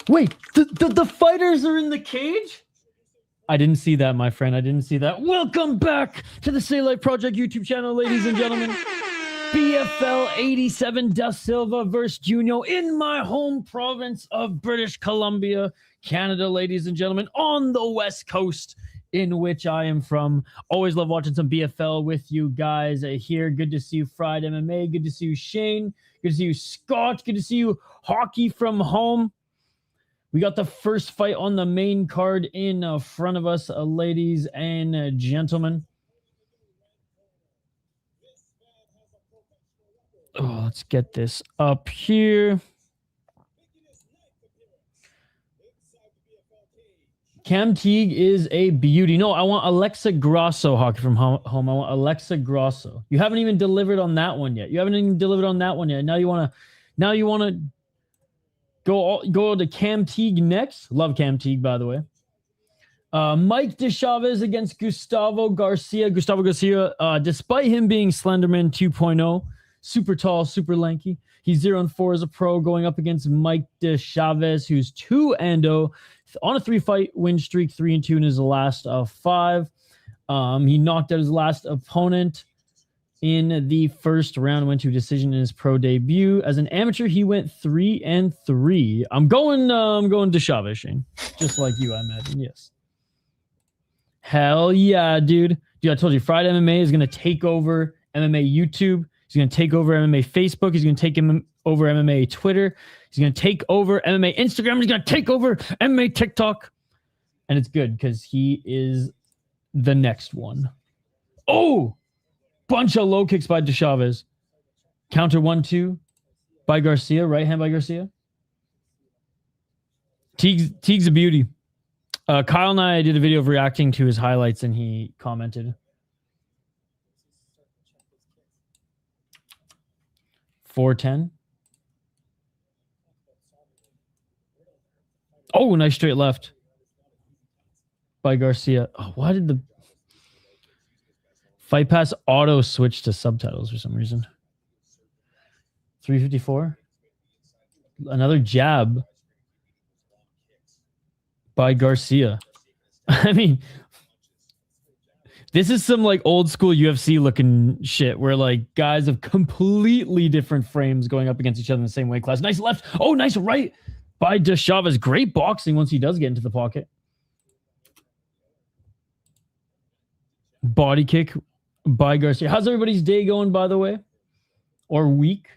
Wait, the fighters are in the cage? I didn't see that, my friend. I didn't see that. Welcome back to the Say Life Project YouTube channel, ladies and gentlemen. BFL 87 da Silva versus Junio in my home province of British Columbia, Canada, ladies and gentlemen, on the West Coast in which I am from. Always love watching some BFL with you guys here. Good to see you, Fried MMA. Good to see you, Shane. Good to see you, Scott. Good to see you, Hockey from Home. We got the first fight on the main card in front of us, ladies and gentlemen. Oh, let's get this up here. Cam Teague is a beauty. No, I want Alexa Grosso, Hockey from Home. I want Alexa Grosso. You haven't even delivered on that one yet. Now you want to go to Cam Teague next. Love Cam Teague, by the way. Mike de Chavez against Gustavo Garcia. Gustavo Garcia, despite him being Slenderman 2.0, super tall, super lanky, he's 0-4 as a pro, going up against Mike de Chavez, who's 2-0 on a 3-fight win streak, 3-2 in his last 5. He knocked out his last opponent in the first round, went to a decision in his pro debut. As an amateur, he went 3-3. I'm going to Chavez, Shane. Just like you, I imagine. Yes. Hell yeah, dude. Dude, I told you, Fried MMA is going to take over MMA YouTube. He's going to take over MMA Facebook. He's going to take over MMA Twitter. He's going to take over MMA Instagram. He's going to take over MMA TikTok. And it's good because he is the next one. Oh! Bunch of low kicks by de Chavez. Counter 1-2 by Garcia. Right hand by Garcia. Teague's a beauty. Kyle and I did a video of reacting to his highlights, and he commented. 4-10. Oh, nice straight left by Garcia. Oh, why did the Fight Pass auto switch to subtitles for some reason? 354. Another jab by Garcia. I mean, this is some like old school UFC looking shit where like guys of completely different frames going up against each other in the same weight class. Nice left. Oh, nice right by de Chavez. Great boxing once he does get into the pocket. Body kick by Garcia. How's everybody's day going, by the way? Or week?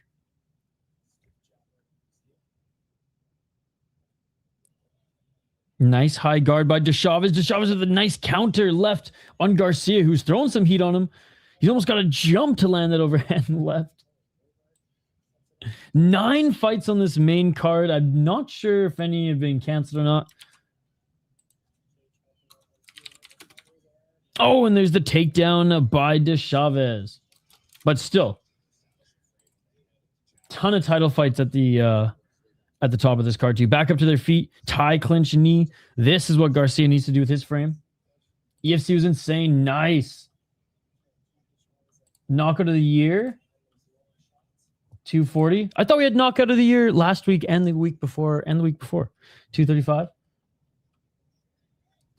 Nice high guard by de Chavez. De Chavez with a nice counter left on Garcia, who's throwing some heat on him. He's almost got to jump to land that overhand left. 9 fights on this main card. I'm not sure if any have been canceled or not. Oh, and there's the takedown by de Chavez. But still, ton of title fights at the top of this card too. Back up to their feet, tie, clinch, knee. This is what Garcia needs to do with his frame. EFC was insane. Nice. Knockout of the year. 240. I thought we had knockout of the year last week and the week before. 235.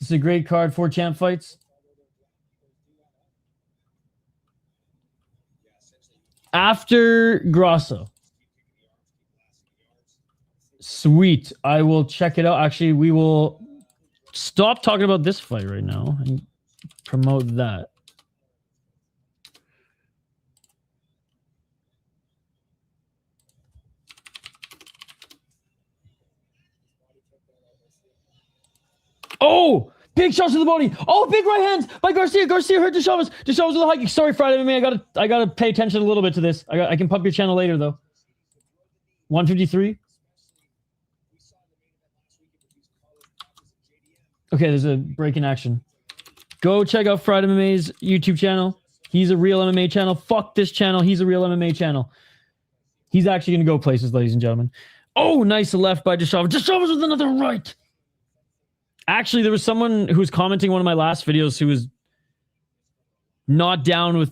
This is a great card. 4 champ fights. After Grosso. Sweet. I will check it out. Actually, we will stop talking about this fight right now and promote that. Oh! Big shots to the body. Oh, big right hands by Garcia. Garcia hurt de Chavez. De Chavez with a high kick. Sorry, Friday MMA. I gotta pay attention a little bit to this. I can pump your channel later though. 153. Okay, there's a break in action. Go check out Friday MMA's YouTube channel. He's a real MMA channel. Fuck this channel. He's a real MMA channel. He's actually gonna go places, ladies and gentlemen. Oh, nice left by de Chavez. De Chavez with another right. Actually, there was someone who was commenting one of my last videos who was not down with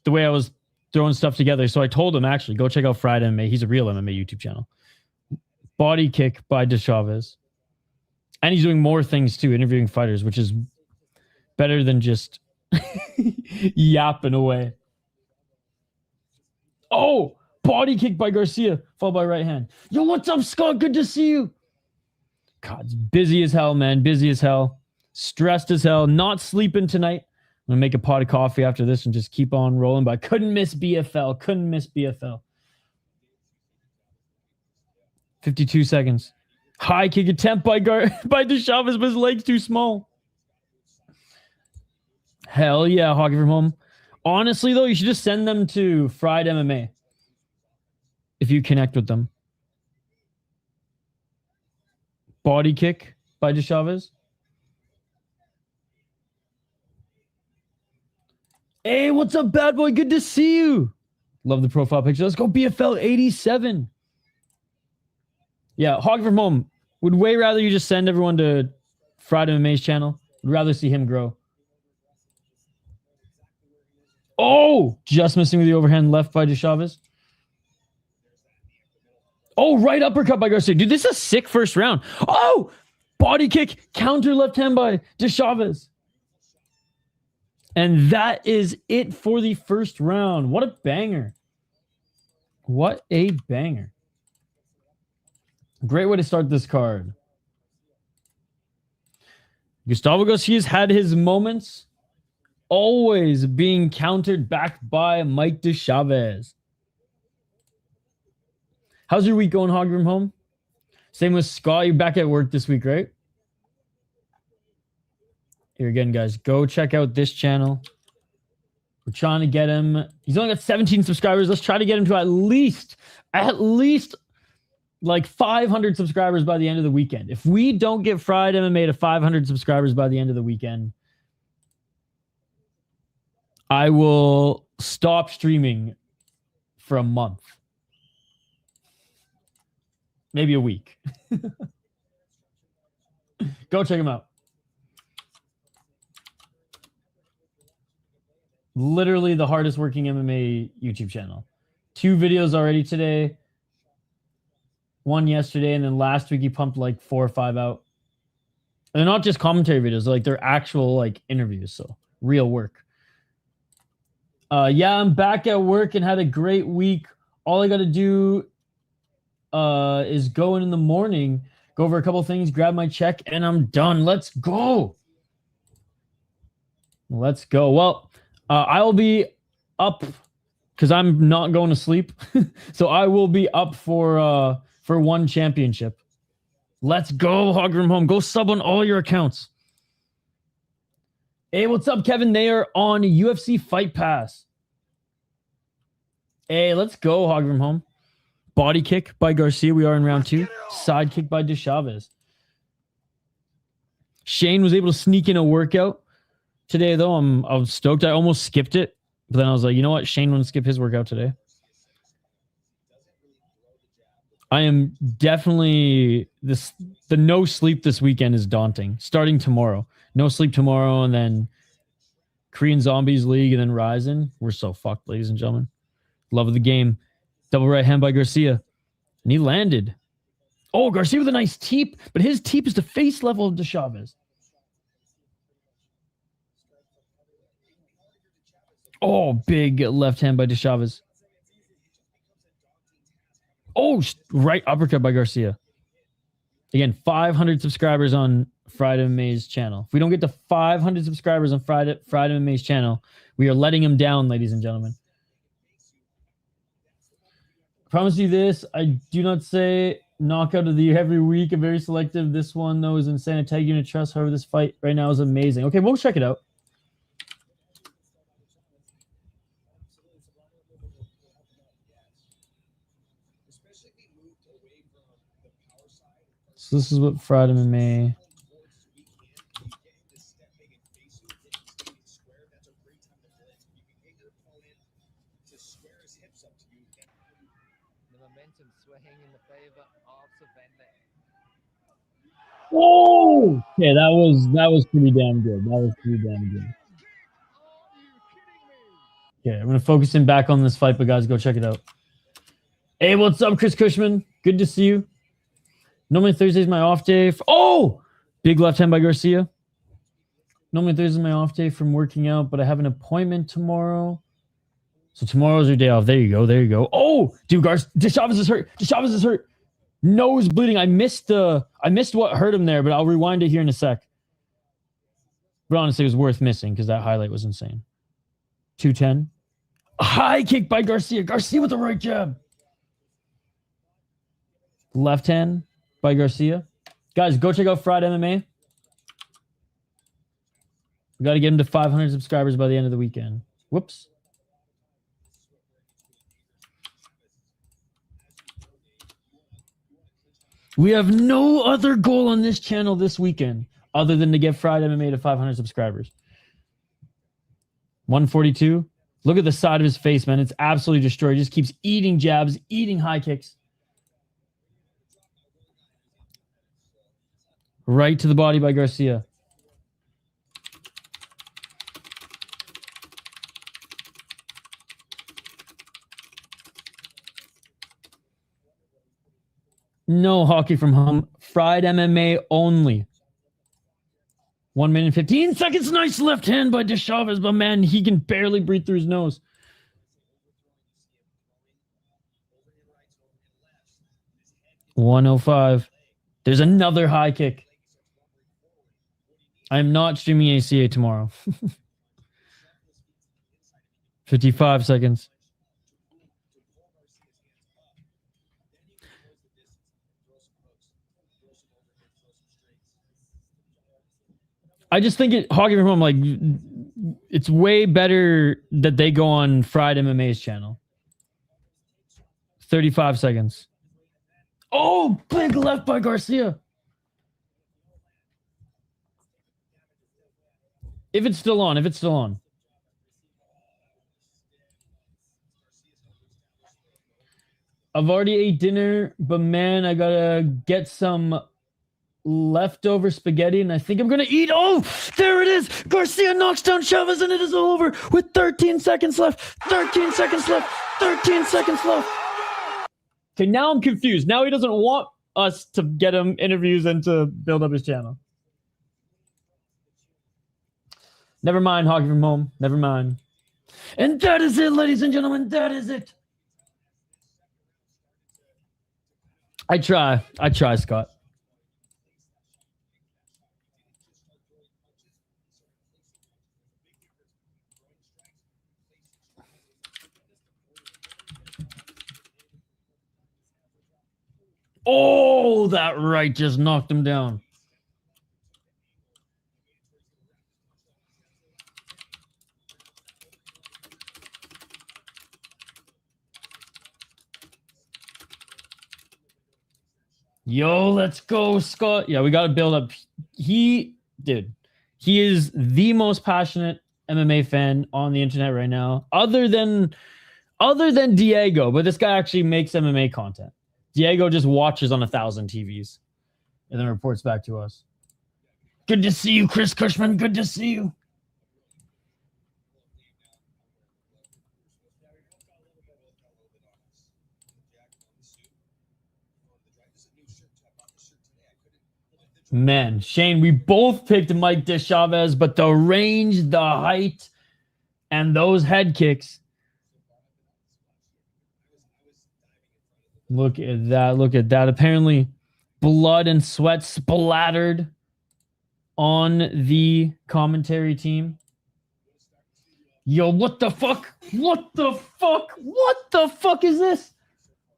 the way I was throwing stuff together. So I told him, actually, go check out Fried MMA. He's a real MMA YouTube channel. Body kick by Chavez. And he's doing more things too, interviewing fighters, which is better than just yapping away. Oh, body kick by Garcia, followed by right hand. Yo, what's up, Scott? Good to see you. God, it's busy as hell, man. Busy as hell. Stressed as hell. Not sleeping tonight. I'm going to make a pot of coffee after this and just keep on rolling. But I couldn't miss BFL. Couldn't miss BFL. 52 seconds. High kick attempt by Chavez, but his leg's too small. Hell yeah, hockey from home. Honestly, though, you should just send them to Fried MMA if you connect with them. Body kick by Chavez. Hey, what's up, bad boy? Good to see you. Love the profile picture. Let's go BFL 87. Yeah, hockey from home. Would way rather you just send everyone to Fried MMA's channel. Would rather see him grow. Oh, just missing with the overhand left by Chavez. Oh, right uppercut by Garcia. Dude, this is a sick first round. Oh, body kick, counter left hand by Chavez. And that is it for the first round. What a banger. What a banger. Great way to start this card. Gustavo Garcia's had his moments, always being countered back by Mike Chavez. How's your week going, Hog from home? Same with Scott. You're back at work this week, right? Here again, guys. Go check out this channel. We're trying to get him. He's only got 17 subscribers. Let's try to get him to at least like 500 subscribers by the end of the weekend. If we don't get Fried MMA to 500 subscribers by the end of the weekend, I will stop streaming for a month. Maybe a week. Go check him out. Literally the hardest working MMA YouTube channel. 2 videos already today. 1 yesterday, and then last week he pumped like 4 or 5 out. And they're not just commentary videos, like they're actual like interviews, so real work. Yeah, I'm back at work and had a great week. All I got to do is go in the morning, go over a couple things, grab my check, and I'm done. Let's go. Let's go. Well, I will be up because I'm not going to sleep. So I will be up for one championship. Let's go, Hog from home. Go sub on all your accounts. Hey, what's up, Kevin? They are on UFC Fight Pass. Hey, let's go, Hog from home. Body kick by Garcia. We are in round 2. Side kick by Chavez. Shane was able to sneak in a workout today, though. I was stoked. I almost skipped it, but then I was like, you know what? Shane wouldn't skip his workout today. I am definitely the no sleep this weekend is daunting. Starting tomorrow. No sleep tomorrow, and then Korean Zombies League, and then Ryzen. We're so fucked, ladies and gentlemen. Love of the game. Double right hand by Garcia. And he landed. Oh, Garcia with a nice teep, but his teep is the face level of Chavez. Oh, big left hand by Chavez. Oh, right uppercut by Garcia. Again, 500 subscribers on Fried MMA's channel. If we don't get to 500 subscribers on Fried MMA's channel, we are letting him down, ladies and gentlemen. I promise you this. I do not say knockout of the year every week. I'm very selective. This one, though, is insane. I tag you in a trust. However, this fight right now is amazing. Okay, we'll check it out. So this is what Fried MMA. Oh, okay, that was pretty damn good. That was pretty damn good. Okay, I'm gonna focus in back on this fight, but guys, go check it out. Hey, what's up, Chris Cushman? Good to see you. Normally Thursday's my off day. Oh! Big left hand by Garcia. Normally Thursday's my off day from working out, but I have an appointment tomorrow. So tomorrow's your day off. There you go. There you go. Oh! Dude, Chavez is hurt. Chavez is hurt. Nose bleeding. I missed what hurt him there, but I'll rewind it here in a sec. But honestly, it was worth missing because that highlight was insane. 210. High kick by Garcia. Garcia with the right jab. Left hand by Garcia. Guys, go check out Fried MMA. We got to get him to 500 subscribers by the end of the weekend. Whoops. We have no other goal on this channel this weekend other than to get Fried MMA to 500 subscribers. 142. Look at the side of his face, man. It's absolutely destroyed. He just keeps eating jabs, eating high kicks. Right to the body by Garcia. No hockey from home. Fried MMA only. 1 minute 15 seconds. Nice left hand by Chavez, but man, he can barely breathe through his nose. $105. There's another high kick. I'm not streaming ACA tomorrow. 55 seconds. I just think hockey from home, like, it's way better that they go on Fried MMA's channel. 35 seconds. Oh, big left by Garcia. If it's still on. I've already ate dinner, but man, I gotta get some leftover spaghetti, and I think I'm gonna eat. Oh, there it is. Garcia knocks down Chavez, and it is over with 13 seconds left. 13 seconds left. 13 seconds left. Okay, now I'm confused. Now he doesn't want us to get him interviews and to build up his channel. Never mind, hockey from home. Never mind. And that is it, ladies and gentlemen. That is it. I try, Scott. Oh, that right just knocked him down. Yo, let's go, Scott. Yeah, we got to build up. He is the most passionate MMA fan on the internet right now, other than Diego, but this guy actually makes MMA content. Diego just watches on 1,000 TVs and then reports back to us. Good to see you, Chris Cushman. Good to see you. Man, Shane, we both picked Mike Chavez, but the range, the height, and those head kicks. Look at that. Look at that. Apparently, blood and sweat splattered on the commentary team. Yo, what the fuck? What the fuck? What the fuck is this?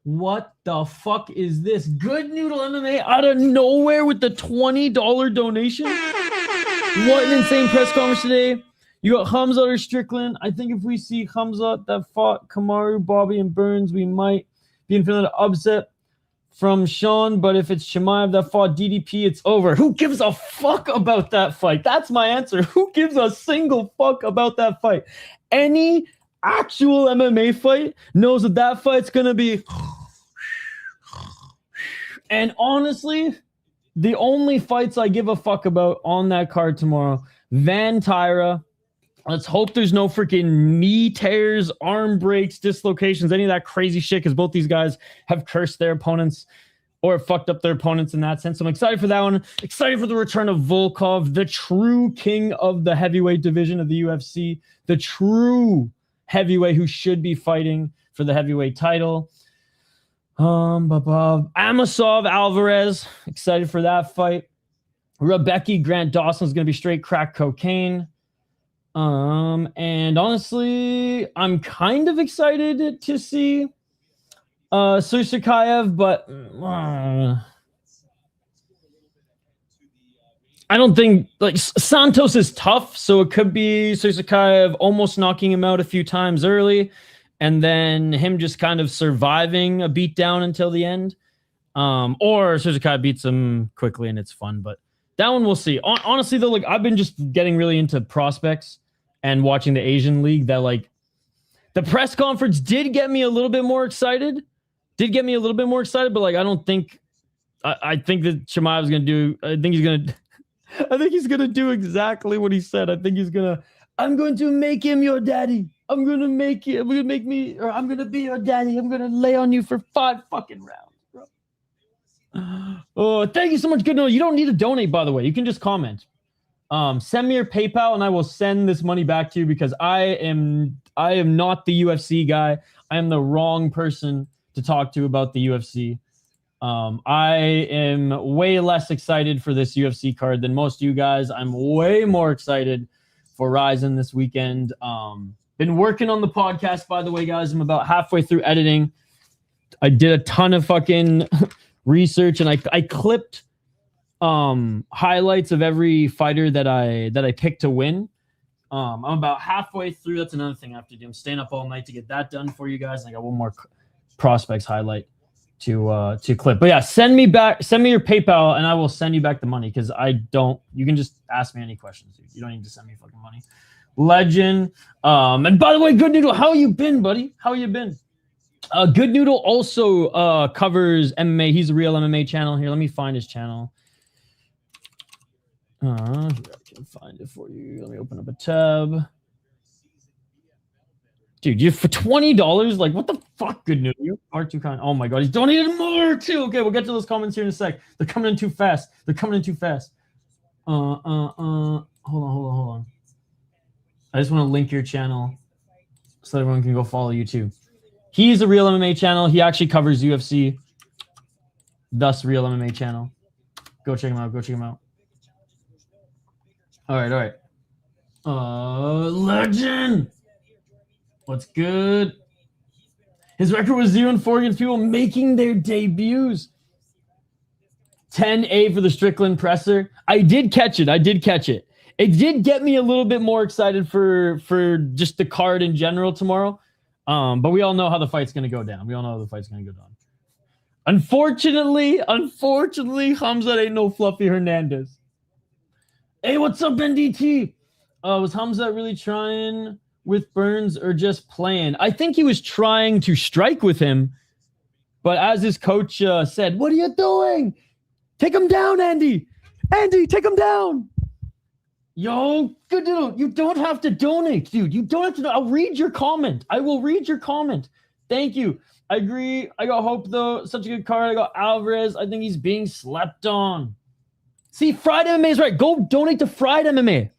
What the fuck is this? Good Noodle MMA out of nowhere with the $20 donation. What an insane press conference today. You got Hamzat or Strickland. I think if we see Hamzat that fought Kamaru, Bobby, and Burns, we might be in for an upset from Sean. But if it's Chimaev that fought DDP, it's over. Who gives a fuck about that fight? That's my answer. Who gives a single fuck about that fight? Any actual MMA fight knows that that fight's going to be... And honestly, the only fights I give a fuck about on that card tomorrow, Van Tyra. Let's hope there's no freaking knee tears, arm breaks, dislocations, any of that crazy shit, because both these guys have cursed their opponents or fucked up their opponents in that sense. So I'm excited for that one. Excited for the return of Volkov, the true king of the heavyweight division of the UFC, the true heavyweight who should be fighting for the heavyweight title. Amasov Alvarez, excited for that fight. Rebecca Grant Dawson is going to be straight crack cocaine. And honestly, I'm kind of excited to see Sursakayev, but I don't think, like, Santos is tough, so it could be Sursakayev almost knocking him out a few times early, and then him just kind of surviving a beatdown until the end. Or Sursakayev beats him quickly and it's fun, but that one we'll see. Honestly, though, like, I've been just getting really into prospects and watching the Asian League. That, like, the press conference did get me a little bit more excited. But like, I don't think, I think that Chimaev's gonna do. I think he's gonna do exactly what he said. I'm going to make him your daddy. I'm gonna be your daddy. I'm gonna lay on you for 5 fucking rounds, bro. Oh, thank you so much. Good. No, you don't need to donate, by the way. You can just comment. Send me your PayPal and I will send this money back to you, because I am not the UFC guy. I am the wrong person to talk to about the UFC. I am way less excited for this UFC card than most of you guys. I'm way more excited for Ryzen this weekend. Been working on the podcast, by the way, guys. I'm about halfway through editing. I did a ton of fucking research, and I clipped highlights of every fighter that I picked to win. I'm about halfway through. That's another thing I have to do. I'm staying up all night to get that done for you guys. I got one more prospects highlight to clip. But yeah, send me your PayPal and I will send you back the money, because you can just ask me any questions, dude. You don't need to send me fucking money. Legend. And by the way, Good Noodle, how you been, buddy? How you been? Good Noodle also covers MMA. He's a real MMA channel. Here, let me find his channel. Here, I can find it for you. Let me open up a tab. Dude, you for $20? Like, what the fuck, Good Noodle? You are too kind. Oh my god, he's donated more too. Okay, we'll get to those comments here in a sec. They're coming in too fast. Hold on. I just want to link your channel so everyone can go follow you too. He's a real MMA channel. He actually covers UFC. Thus, real MMA channel. Go check him out. All right. Legend. What's good? His record was 0-4 against people making their debuts. 10-8 for the Strickland presser. I did catch it. It did get me a little bit more excited for just the card in general tomorrow. But we all know how the fight's going to go down. Unfortunately, Hamza ain't no Fluffy Hernandez. Hey, what's up, NDT? Was Hamza really trying with Burns or just playing? I think he was trying to strike with him, but as his coach said, what are you doing? Take him down, Andy. Andy, take him down. Yo, Good Noodle, you don't have to donate, dude. You don't have to. I'll read your comment. I will read your comment. Thank you. I agree. I got Hope, though. Such a good card. I got Alvarez. I think he's being slept on. See, Fried MMA is right. Go donate to Fried MMA.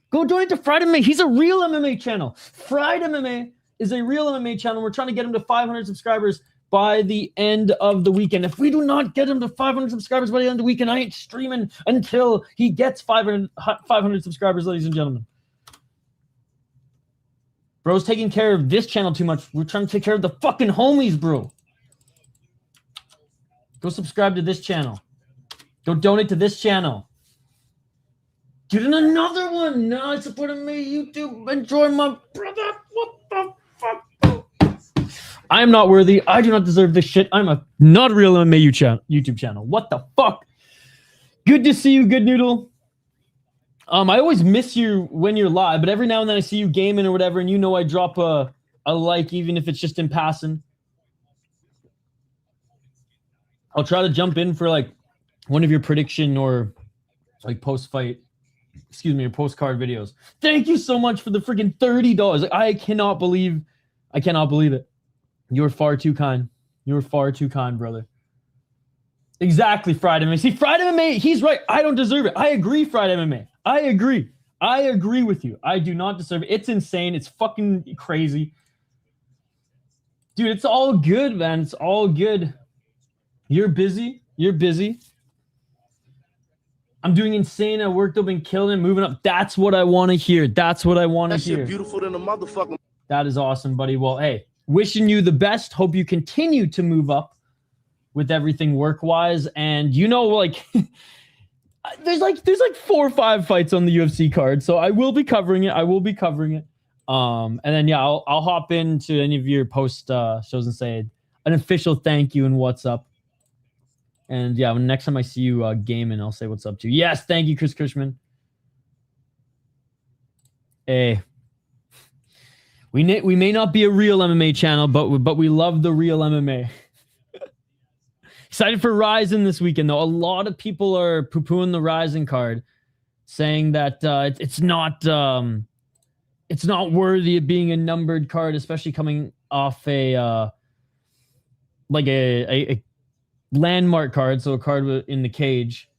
He's a real MMA channel. Fried MMA is a real MMA channel. We're trying to get him to 500 subscribers by the end of the weekend. If we do not get him to 500 subscribers by the end of the weekend, I ain't streaming until he gets 500 subscribers, ladies and gentlemen. Bro's taking care of this channel too much. We're trying to take care of the fucking homies, bro. Go subscribe to this channel. Go donate to this channel. Dude, and another one. No, supporting me, YouTube. Enjoy my brother. What the fuck? I am not worthy. I do not deserve this shit. I'm not a real MMA YouTube channel. What the fuck? Good to see you, Good Noodle. I always miss you when you're live, but every now and then I see you gaming or whatever, and you know I drop a like, even if it's just in passing. I'll try to jump in for like one of your prediction or like post-fight, or postcard videos. Thank you so much for the freaking $30. Like, I cannot believe it. You're far too kind. You're far too kind, brother. Exactly, Fried MMA. See, Fried MMA, he's right. I don't deserve it. I agree, Fried MMA. I agree. I agree with you. I do not deserve it. It's insane. It's fucking crazy. Dude, it's all good, man. It's all good. You're busy. You're busy. I'm doing insane. I worked up and killing it, moving up. That's what I want to hear. That's what I want to hear. That shit beautiful than a motherfucker. That is awesome, buddy. Well, hey, wishing you the best. Hope you continue to move up with everything work-wise. And you know, like, there's like 4 or 5 fights on the UFC card, so I will be covering it. And then yeah, I'll hop into any of your post shows and say an official thank you and what's up. And yeah, next time I see you gaming, I'll say what's up to you. Yes, thank you, Chris Cushman. Hey, we may not be a real MMA channel, but we love the real MMA. Excited for Ryzen this weekend, though. A lot of people are poo-pooing the Ryzen card, saying that it's not worthy of being a numbered card, especially coming off a landmark card, so a card in the cage.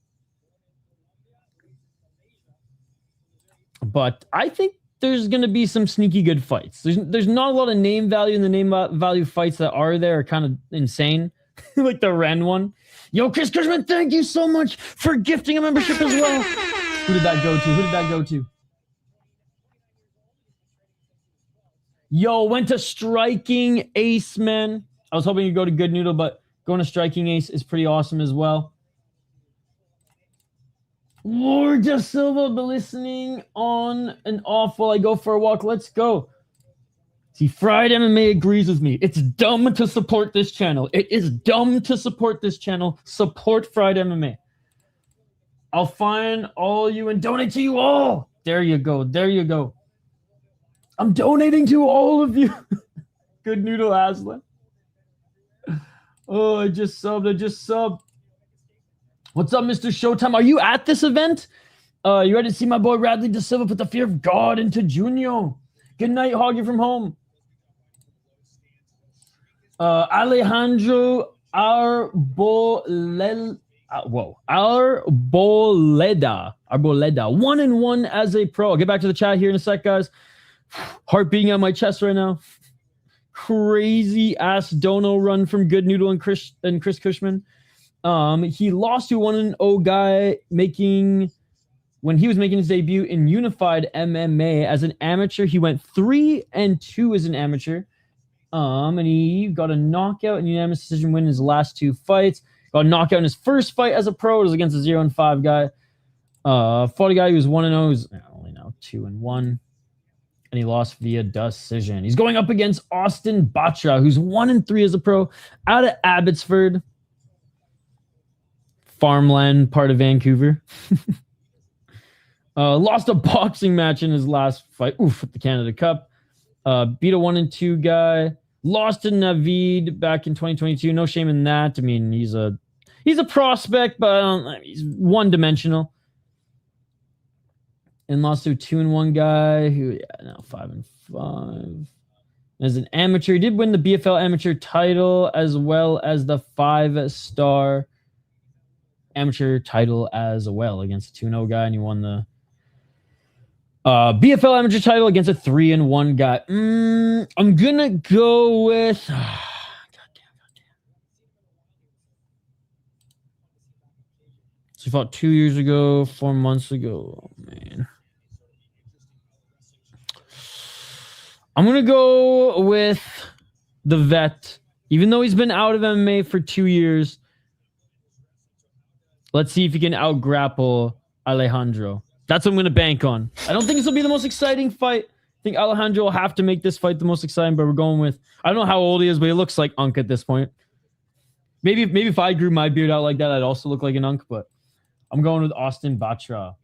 But I think there's going to be some sneaky good fights. There's not a lot of name value, and the name value fights that are there are kind of insane. Like the Ren one. Yo, Chris Cushman, thank you so much for gifting a membership as well. Who did that go to? Yo, went to Striking Ace, man. I was hoping you'd go to Good Noodle, but going to Striking Ace is pretty awesome as well. Lord de Silva, be listening on and off while I go for a walk. Let's go. See, Fried MMA agrees with me. It's dumb to support this channel. It is dumb to support this channel. Support Fried MMA. I'll find all you and donate to you all. There you go. There you go. I'm donating to all of you. Good Noodle Aslan. Oh, I just subbed. What's up, Mr. Showtime? Are you at this event? You ready to see my boy Radley de Silva put the fear of God into Junio? Good night, Hoggy from home. Alejandro Arboleda. Arboleda. 1-1 as a pro. I'll get back to the chat here in a sec, guys. Heart beating on my chest right now. Crazy ass dono run from Good Noodle and Chris Cushman. He lost to 1-0 guy when he was making his debut in Unified MMA as an amateur. He went 3-2 as an amateur. And he got a knockout and unanimous decision win in his last 2 fights. Got a knockout in his first fight as a pro. It was against a 0-5 guy. Fought a guy who was 1-0. He's only now 2-1. And he lost via decision. He's going up against Austin Batra, who's 1-3 as a pro out of Abbotsford. Farmland, part of Vancouver. Lost a boxing match in his last fight. At the Canada Cup. Beat a 1-2 guy. Lost to Navid back in 2022. No shame in that. I mean, he's a prospect, but he's one-dimensional. And lost to a 2-1 guy who, now 5-5. As an amateur, he did win the BFL amateur title as well as the 5-star amateur title as well against a 2-0 guy, and he won the BFL amateur title against a 3-1 guy. I'm gonna go with goddamn. So he fought 2 years ago, 4 months ago. Oh, man. I'm gonna go with the vet, even though he's been out of MMA for 2 years. Let's see if he can out-grapple Alejandro. That's what I'm going to bank on. I don't think this will be the most exciting fight. I think Alejandro will have to make this fight the most exciting, but we're going with... I don't know how old he is, but he looks like Unk at this point. Maybe if I grew my beard out like that, I'd also look like an Unk, but I'm going with Austin Batra.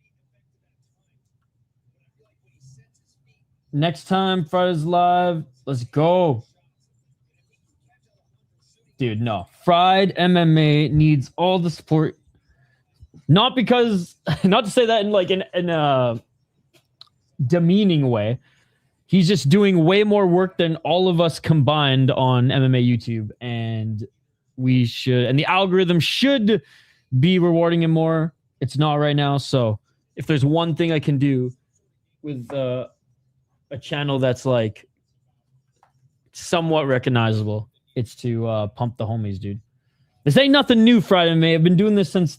Next time, Friday's live. Let's go. Dude, no. Fried MMA needs all the support. Not because, not to say that in a demeaning way. He's just doing way more work than all of us combined on MMA YouTube. And we should, and the algorithm should be rewarding him more. It's not right now. So if there's one thing I can do with a channel that's like somewhat recognizable, it's to pump the homies, dude. This ain't nothing new, Friday May. I've been doing this since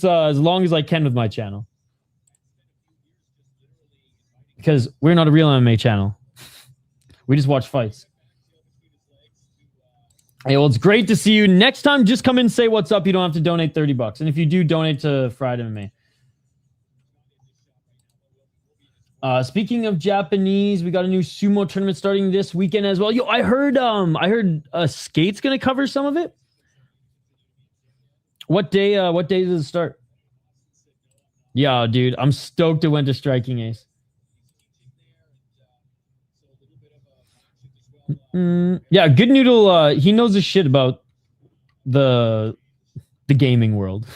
as long as I can with my channel. Because we're not a real MMA channel. We just watch fights. Hey, well, it's great to see you. Next time, just come in and say what's up. You don't have to donate $30. And if you do, donate to Friday MMA. Speaking of Japanese, we got a new sumo tournament starting this weekend as well. Yo, I heard Skate's gonna cover some of it. What day does it start? Yeah, dude, I'm stoked it went to Striking Ace. Yeah, Good Noodle, he knows his shit about the gaming world.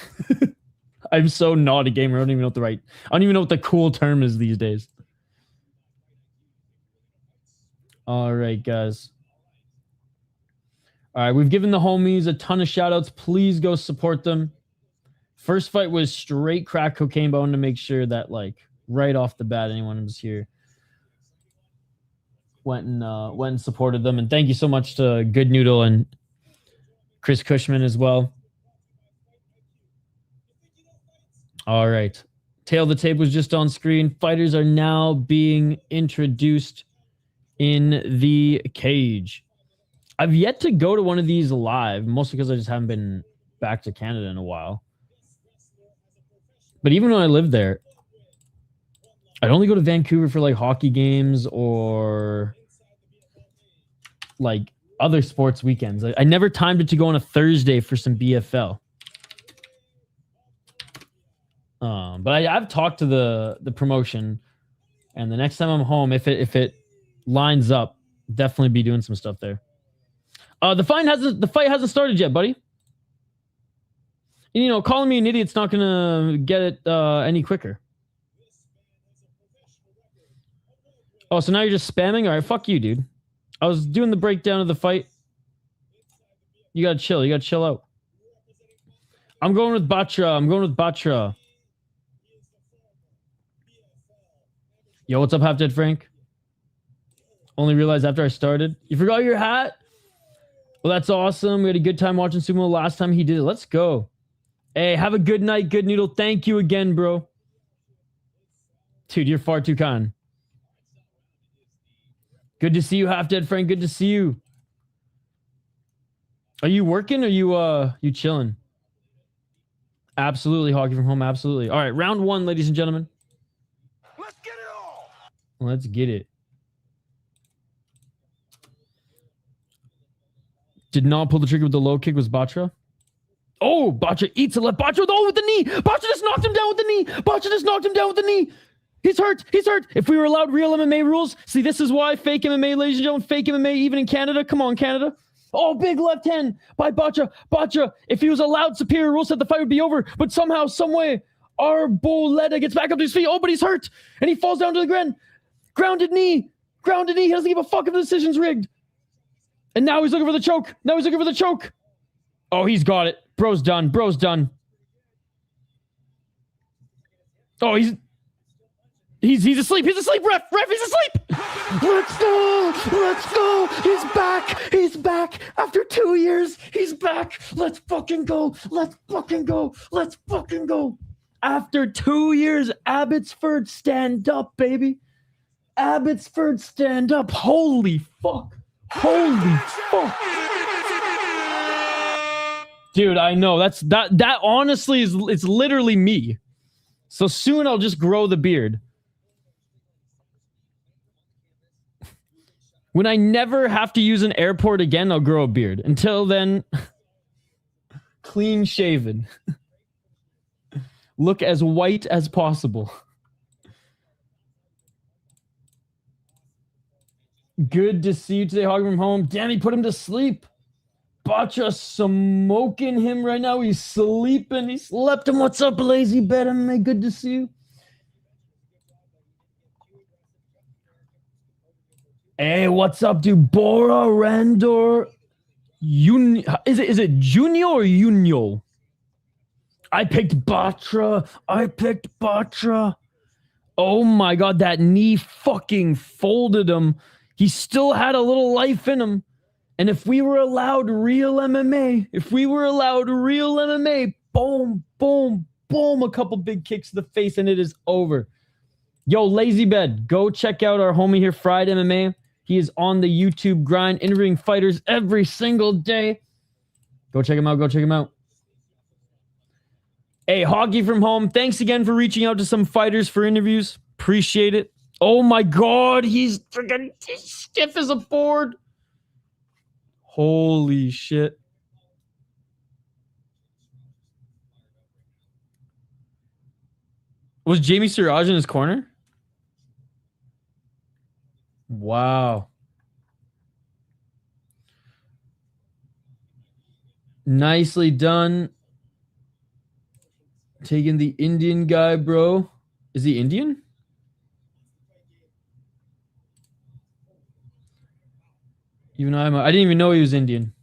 I'm so not a gamer. I don't even know what the cool term is these days. All right, guys. All right, we've given the homies a ton of shout outs. Please go support them. First fight was straight crack cocaine, but I wanted to make sure that, like, right off the bat, anyone who's here went and supported them. And thank you so much to Good Noodle and Chris Cushman as well. All right. Tail of the tape was just on screen. Fighters are now being introduced in the cage. I've yet to go to one of these live, mostly because I just haven't been back to Canada in a while. But even when I lived there, I'd only go to Vancouver for like hockey games or like other sports weekends. I never timed it to go on a Thursday for some BFL. But I've talked to the promotion, and the next time I'm home, if it lines up, definitely be doing some stuff there. The fight hasn't started yet, buddy. And, you know, calling me an idiot's not gonna get it any quicker. Oh, so now you're just spamming? All right, fuck you, dude. I was doing the breakdown of the fight. You gotta chill. You gotta chill out. I'm going with Batra. Yo, what's up, Half Dead Frank? Only realized after I started. You forgot your hat? Well, that's awesome. We had a good time watching sumo last time he did it. Let's go. Hey, have a good night, Good Noodle. Thank you again, bro. Dude, you're far too kind. Good to see you, Half Dead Frank. Good to see you. Are you working or you chilling? Absolutely, hockey from home. Absolutely. All right, round one, ladies and gentlemen. Let's get it all. Let's get it. Did not pull the trigger with the low kick. Was Batra? Oh, Batra eats a left. Batra with the knee. Batra just knocked him down with the knee. Batra just knocked him down with the knee. He's hurt. He's hurt. If we were allowed real MMA rules, see, this is why fake MMA, ladies and gentlemen, fake MMA, even in Canada. Come on, Canada. Oh, big left hand by Batra. Batra, if he was allowed superior rules, said the fight would be over. But somehow, some way, Arboleda gets back up to his feet. Oh, but he's hurt. And he falls down to the ground. Grounded knee. Grounded knee. He doesn't give a fuck if the decision's rigged. And now he's looking for the choke. Oh, he's got it. Bro's done. Oh, he's asleep. Ref, he's asleep. Let's go. He's back. After 2 years, he's back. Let's fucking go. After 2 years, Abbotsford, stand up, baby. Abbotsford, stand up. Holy fuck. Dude, I know. That honestly it's literally me. So soon I'll just grow the beard. When I never have to use an airport again, I'll grow a beard. Until then, clean shaven. Look as white as possible. Good to see you today, Hogging from home. Damn, he put him to sleep. Batra smoking him right now. He's sleeping. He slept him. What's up, lazy bed? Good to see you. Hey, what's up, dude? Bora, Rander, Is it Junio or Junio? I picked Batra. Oh my god, that knee fucking folded him. He still had a little life in him. And if we were allowed real MMA, boom, boom, boom, a couple big kicks to the face and it is over. Yo, Lazy Bed, go check out our homie here, Fried MMA. He is on the YouTube grind, interviewing fighters every single day. Go check him out. Hey, Hockey from Home, thanks again for reaching out to some fighters for interviews. Appreciate it. Oh my god, he's freaking stiff as a board. Holy shit. Was Jamie Siraj in his corner? Wow. Nicely done. Taking the Indian guy, bro. Is he Indian? Even I didn't even know he was Indian.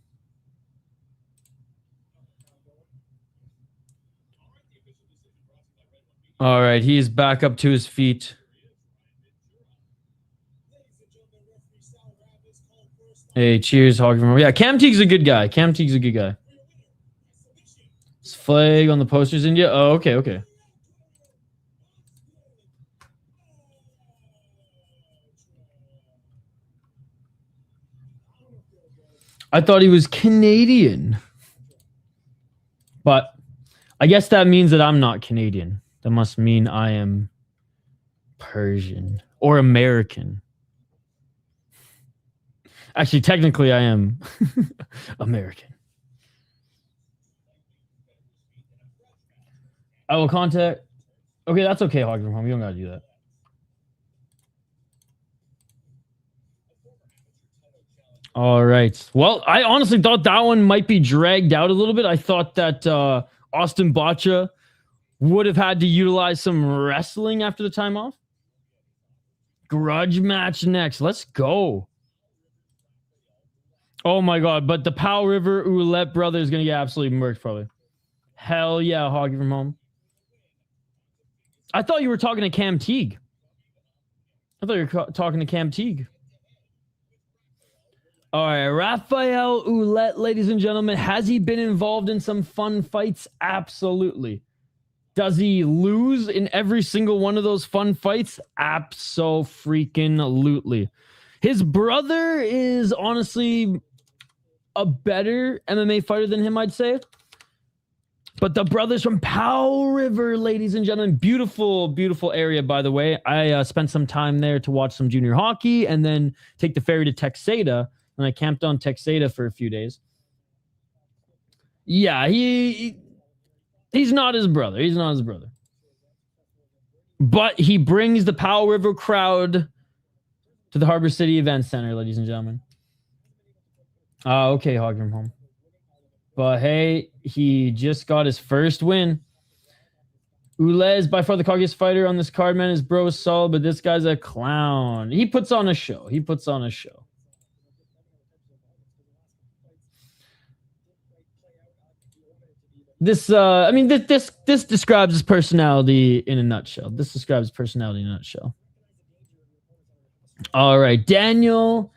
All right, he is back up to his feet. Hey, cheers, Hockey. Yeah, Cam Teague's a good guy. His flag on the posters, India. Oh, okay. I thought he was Canadian. But I guess that means that I'm not Canadian. That must mean I am Persian or American. Actually, technically, I am American. I will contact. Okay, that's okay, Hockey from Home. You don't gotta do that. All right. Well, I honestly thought that one might be dragged out a little bit. I thought that Austin Bacha would have had to utilize some wrestling after the time off. Grudge match next. Let's go. Oh my god, but the Powell River Ouellet brother is going to get absolutely murked probably. Hell yeah, Hockey from Home. I thought you were talking to Cam Teague. All right, Raphael Ouellet, ladies and gentlemen. Has he been involved in some fun fights? Absolutely. Does he lose in every single one of those fun fights? Abso-freaking-lutely. His brother is honestly a better MMA fighter than him, I'd say. But the brothers from Powell River, ladies and gentlemen. Beautiful, beautiful area, by the way. I spent some time there to watch some junior hockey and then take the ferry to Texada. And I camped on Texada for a few days. Yeah, he's not his brother. But he brings the Powell River crowd to the Harbour City Event Center, ladies and gentlemen. Okay, Hockey from Home. But hey, he just got his first win. Ouellet is by far the cockiest fighter on this card, man. His bro is solid, but this guy's a clown. He puts on a show. This describes his personality in a nutshell. All right, Daniel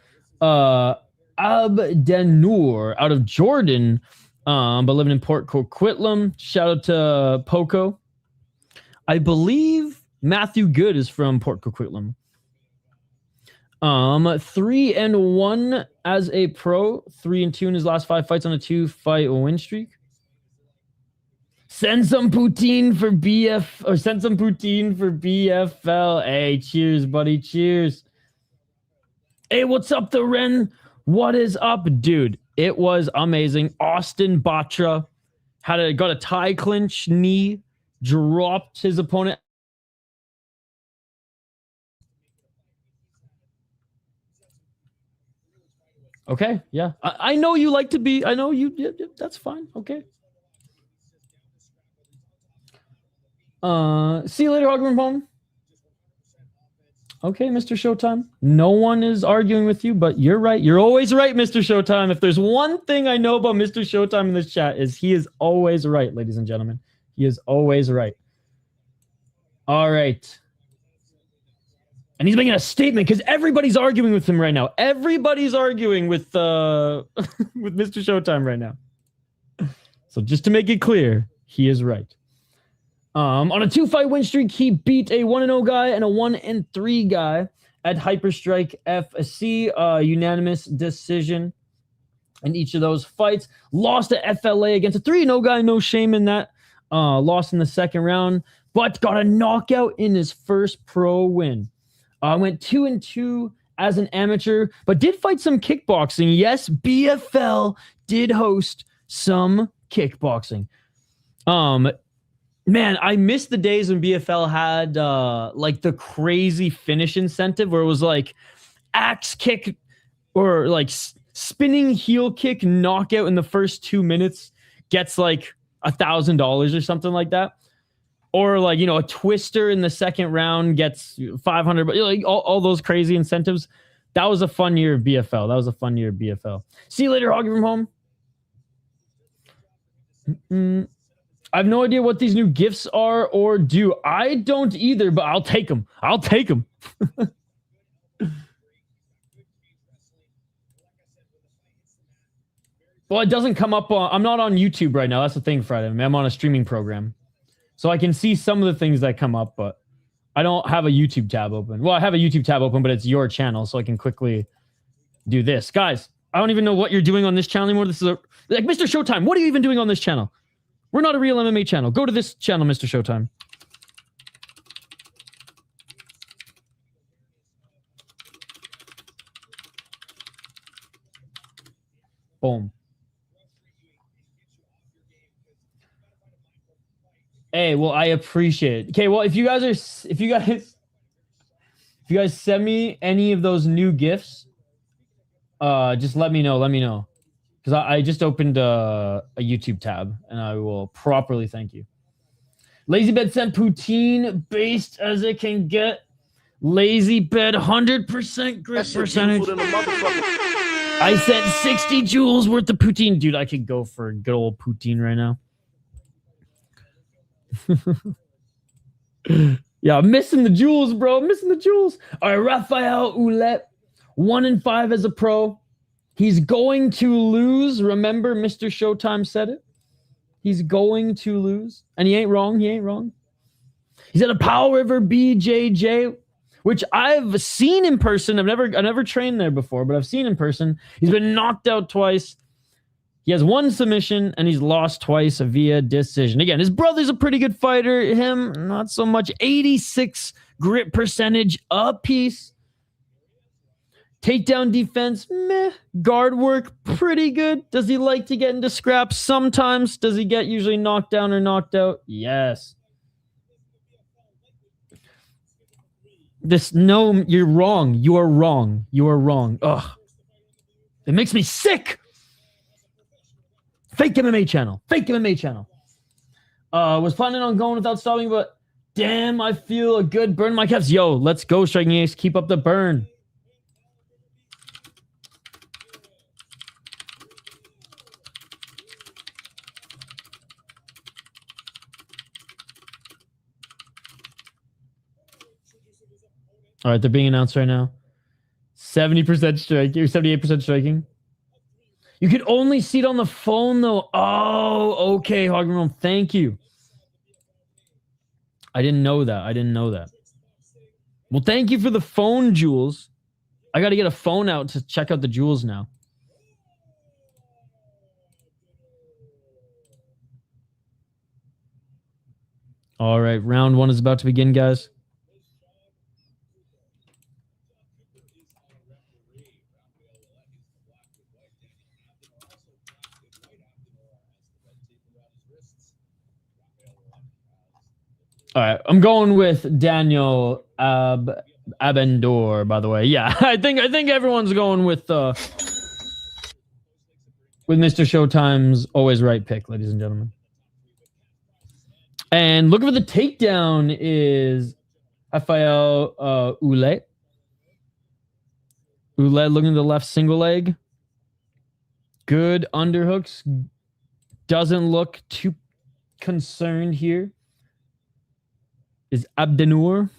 Abdenour out of Jordan, but living in Port Coquitlam. Shout out to Poco. I believe Matthew Good is from Port Coquitlam. 3-1 as a pro, 3-2 in his last 5 fights on a 2-fight win streak. Send some poutine for BFL. Hey, cheers, buddy. Cheers. Hey, what's up, the Ren? What is up, dude? It was amazing. Austin Batra got a tie clinch knee, dropped his opponent. Okay, yeah. I know you like to be. I know you. Yeah, that's fine. Okay. See you later, Hockey from Home. Okay, Mr. Showtime. No one is arguing with you, but you're right. You're always right, Mr. Showtime. If there's one thing I know about Mr. Showtime in this chat is he is always right, ladies and gentlemen. He is always right. All right. And he's making a statement because everybody's arguing with him right now. Everybody's arguing with with Mr. Showtime right now. So just to make it clear, he is right. On a 2-fight win streak, he beat a 1-0 guy and a 1-3 guy at Hyperstrike FC. Unanimous decision in each of those fights. Lost at FLA against a 3-0 guy. No shame in that. Lost in the second round, but got a knockout in his first pro win. Went 2-2 as an amateur, but did fight some kickboxing. Yes, BFL did host some kickboxing. Man, I miss the days when BFL had like the crazy finish incentive where it was like axe kick or like spinning heel kick knockout in the first 2 minutes gets like $1,000 or something like that. Or like, you know, a twister in the second round gets 500, but like all those crazy incentives. That was a fun year of BFL. That was a fun year of BFL. See you later, Hoggy from home. I have no idea what these new gifts are or do. I don't either, but I'll take them. I'll take them. Well, it doesn't come up on... I'm not on YouTube right now. That's the thing, Friday. I'm on a streaming program. So I can see some of the things that come up, but I don't have a YouTube tab open. Well, I have a YouTube tab open, but it's your channel, so I can quickly do this. Guys, I don't even know what you're doing on this channel anymore. This is like Mr. Showtime. What are you even doing on this channel? We're not a real MMA channel. Go to this channel, Mr. Showtime. Boom. Hey, well, I appreciate it. Okay, well, if you guys send me any of those new gifts, just let me know. Let me know. Because I just opened a YouTube tab, and I will properly thank you. Lazy Bed sent poutine, based as it can get. Lazy Bed, 100% grip percentage. I sent 60 joules worth of poutine. Dude, I could go for a good old poutine right now. Yeah, I'm missing the joules, bro. I'm missing the joules. All right, Raphael Ouellet, 1-5 as a pro. He's going to lose. Remember, Mr. Showtime said it. He's going to lose. And he ain't wrong. He ain't wrong. He's at a Powell River BJJ, which I've seen in person. I never trained there before, but I've seen in person. He's been knocked out twice. He has 1 submission, and he's lost twice via decision. Again, his brother's a pretty good fighter. Him, not so much. 86 grip percentage apiece. Takedown defense, meh. Guard work, pretty good. Does he like to get into scraps? Sometimes. Does he get usually knocked down or knocked out? Yes. No, you're wrong. You are wrong. You are wrong. Ugh. It makes me sick. Fake MMA channel. Fake MMA channel. Was planning on going without stopping, but damn, I feel a good burn in my calves. Yo, let's go, Striking Ace. Keep up the burn. All right, they're being announced right now. 70% striking, 78% striking. You could only see it on the phone, though. Oh, okay, Hogman. Thank you. I didn't know that. I didn't know that. Well, thank you for the phone, Jules. I got to get a phone out to check out the jewels now. All right, round 1 is about to begin, guys. All right, I'm going with Daniel Abdenour, by the way. Yeah, I think everyone's going with Mr. Showtime's always right pick, ladies and gentlemen. And looking for the takedown is Raphael Ouellet. Ouellet looking to the left single leg. Good underhooks. Doesn't look too concerned here. Is Abdenour.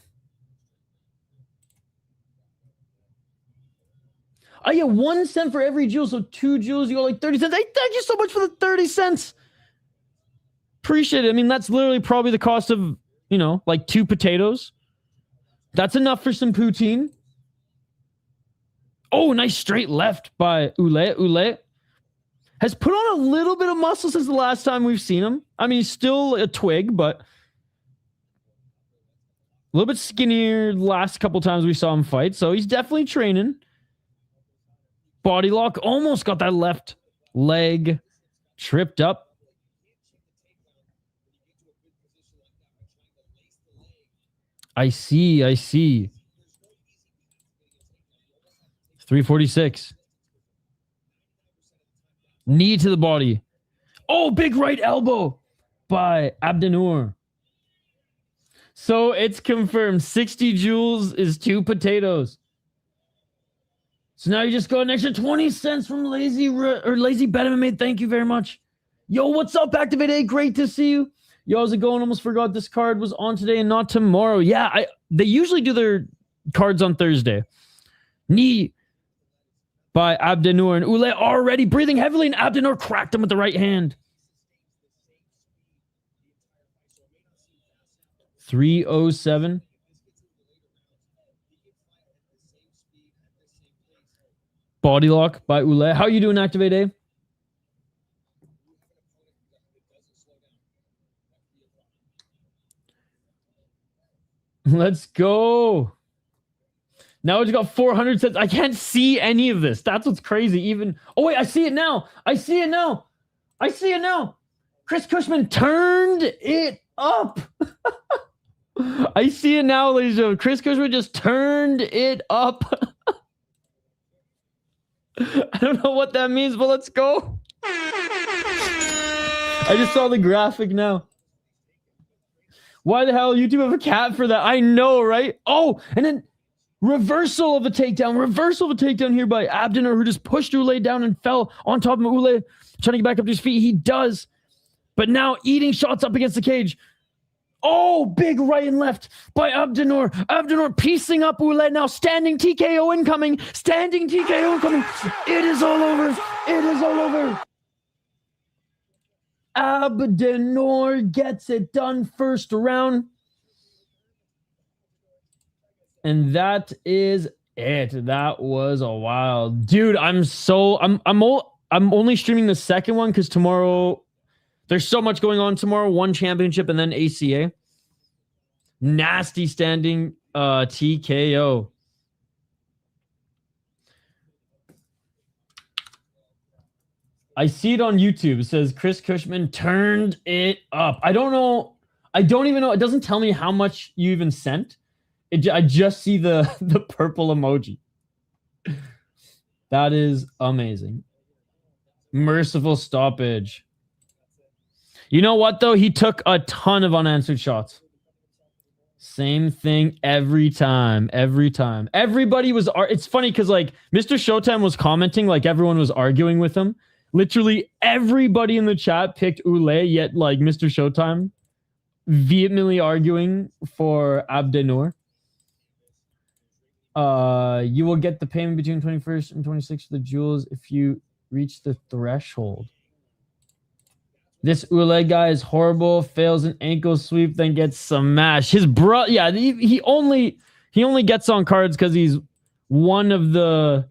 I get 1 cent for every Gill, so 2 Gills, you go like 30 cents. Hey, thank you so much for the 30 cents. Appreciate it. I mean, that's literally probably the cost of, you know, like 2 potatoes. That's enough for some poutine. Oh, nice straight left by Ouellet. Ouellet has put on a little bit of muscle since the last time we've seen him. I mean, he's still a twig, but a little bit skinnier last couple times we saw him fight. So he's definitely training. Body lock. Almost got that left leg tripped up. I see. 346. Knee to the body. Oh, big right elbow by Abdenour. So it's confirmed. 60 joules is 2 potatoes. So now you just got an extra 20 cents from Lazy Bet MMA. Thank you very much. Yo, what's up, Activate A? Great to see you. Yo, how's it going? Almost forgot this card was on today and not tomorrow. Yeah, they usually do their cards on Thursday. Knee by Abdenour, and Ouellet already breathing heavily, and Abdenour cracked him with the right hand. 307. Body lock by Ouellet. How are you doing, Activate A? Let's go. Now it's got 400 cents. I can't see any of this. That's what's crazy. Even, oh wait, I see it now. Chris Cushman turned it up. I see it now, ladies and gentlemen. Chris Cushman just turned it up. I don't know what that means, but let's go. I just saw the graphic now. Why the hell YouTube have a cat for that? I know, right? Oh, and then reversal of a takedown here by Abdenour, who just pushed Ouellet down and fell on top of Ouellet, trying to get back up to his feet. He does, but now eating shots up against the cage. Oh, big right and left by Abdenour. Abdenour piecing up Ouellet now. Standing TKO incoming. It is all over. Abdenour gets it done first round. And that is it. That was a wild. Dude, I'm only streaming the second one because tomorrow there's so much going on tomorrow. 1 championship and then ACA. Nasty standing TKO. I see it on YouTube. It says Chris Cushman turned it up. I don't know. I don't even know. It doesn't tell me how much you even sent. I just see the purple emoji. That is amazing. Merciful stoppage. You know what, though? He took a ton of unanswered shots. Same thing every time. Everybody was... It's funny because, like, Mr. Showtime was commenting like everyone was arguing with him. Literally everybody in the chat picked Ouellet, yet, like, Mr. Showtime vehemently arguing for Abdenour. You will get the payment between 21st and 26th for the jewels if you reach the threshold. This Ouellet guy is horrible. Fails an ankle sweep, then gets smashed. His bro, yeah, he only gets on cards because he's one of the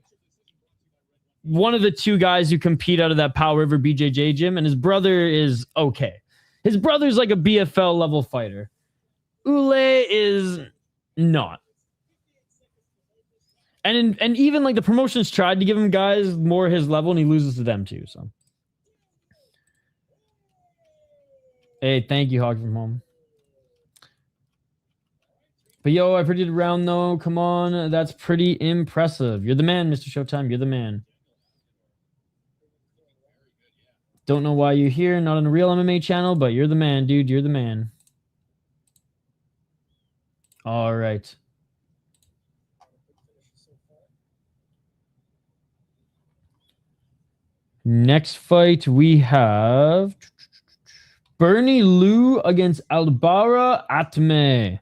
2 guys who compete out of that Powell River BJJ gym, and his brother is okay. His brother's like a BFL level fighter. Ouellet is not. And even like the promotions tried to give him guys more his level, and he loses to them too. So, hey, thank you, Hog from Home. But yo, I predicted round though. Come on, that's pretty impressive. You're the man, Mr. Showtime. You're the man. Don't know why you're here, not on a real MMA channel, but you're the man, dude. You're the man. All right. Next fight, we have Bernie Liu against Albara Atmeh.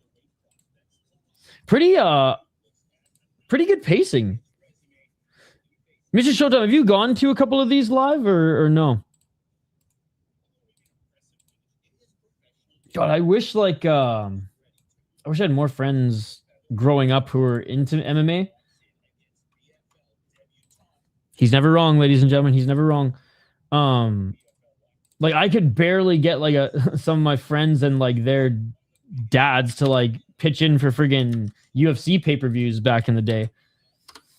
Pretty good pacing. Mr. Showtime, have you gone to a couple of these live or no? God, I wish I had more friends growing up who were into MMA. He's never wrong, ladies and gentlemen. He's never wrong. Like I could barely get like some of my friends and like their dads to like pitch in for friggin' UFC pay-per-views back in the day.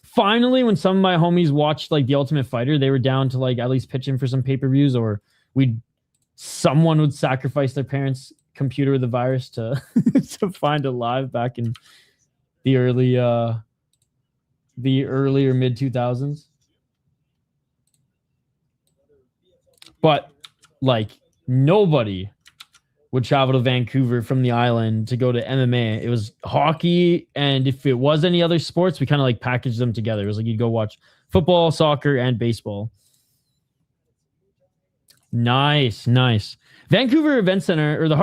Finally, when some of my homies watched like The Ultimate Fighter, they were down to like at least pitch in for some pay-per-views, or someone would sacrifice their parents' computer with a virus to to find a live back in the earlier mid 2000s. But like nobody would travel to Vancouver from the island to go to MMA. It was hockey, and if it was any other sports, we kind of like packaged them together. It was like you'd go watch football, soccer, and baseball. Nice. Vancouver Event Center, or the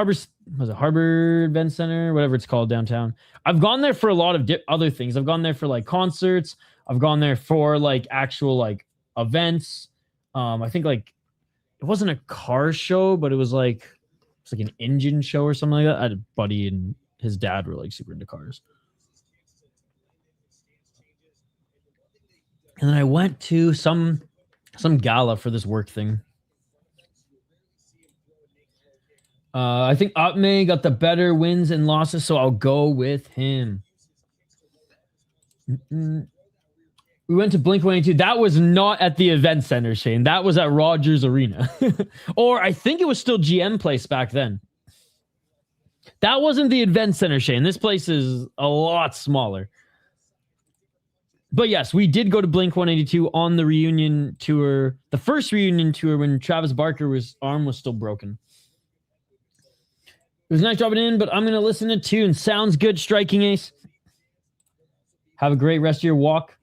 Harbour Event Center, whatever it's called downtown. I've gone there for a lot of other things. I've gone there for like concerts. I've gone there for like actual like events. I think like it wasn't a car show, but it was like an engine show or something like that. I had a buddy and his dad were like super into cars. And then I went to some gala for this work thing. I think Atmeh got the better wins and losses, so I'll go with him. We went to Blink-182. That was not at the event center, Shane. That was at Rogers Arena. Or I think it was still GM Place back then. That wasn't the event center, Shane. This place is a lot smaller. But yes, we did go to Blink-182 on the reunion tour. The first reunion tour when Travis Barker's arm was still broken. It was nice dropping in, but I'm going to listen to tune. Sounds good, Striking Ace. Have a great rest of your walk.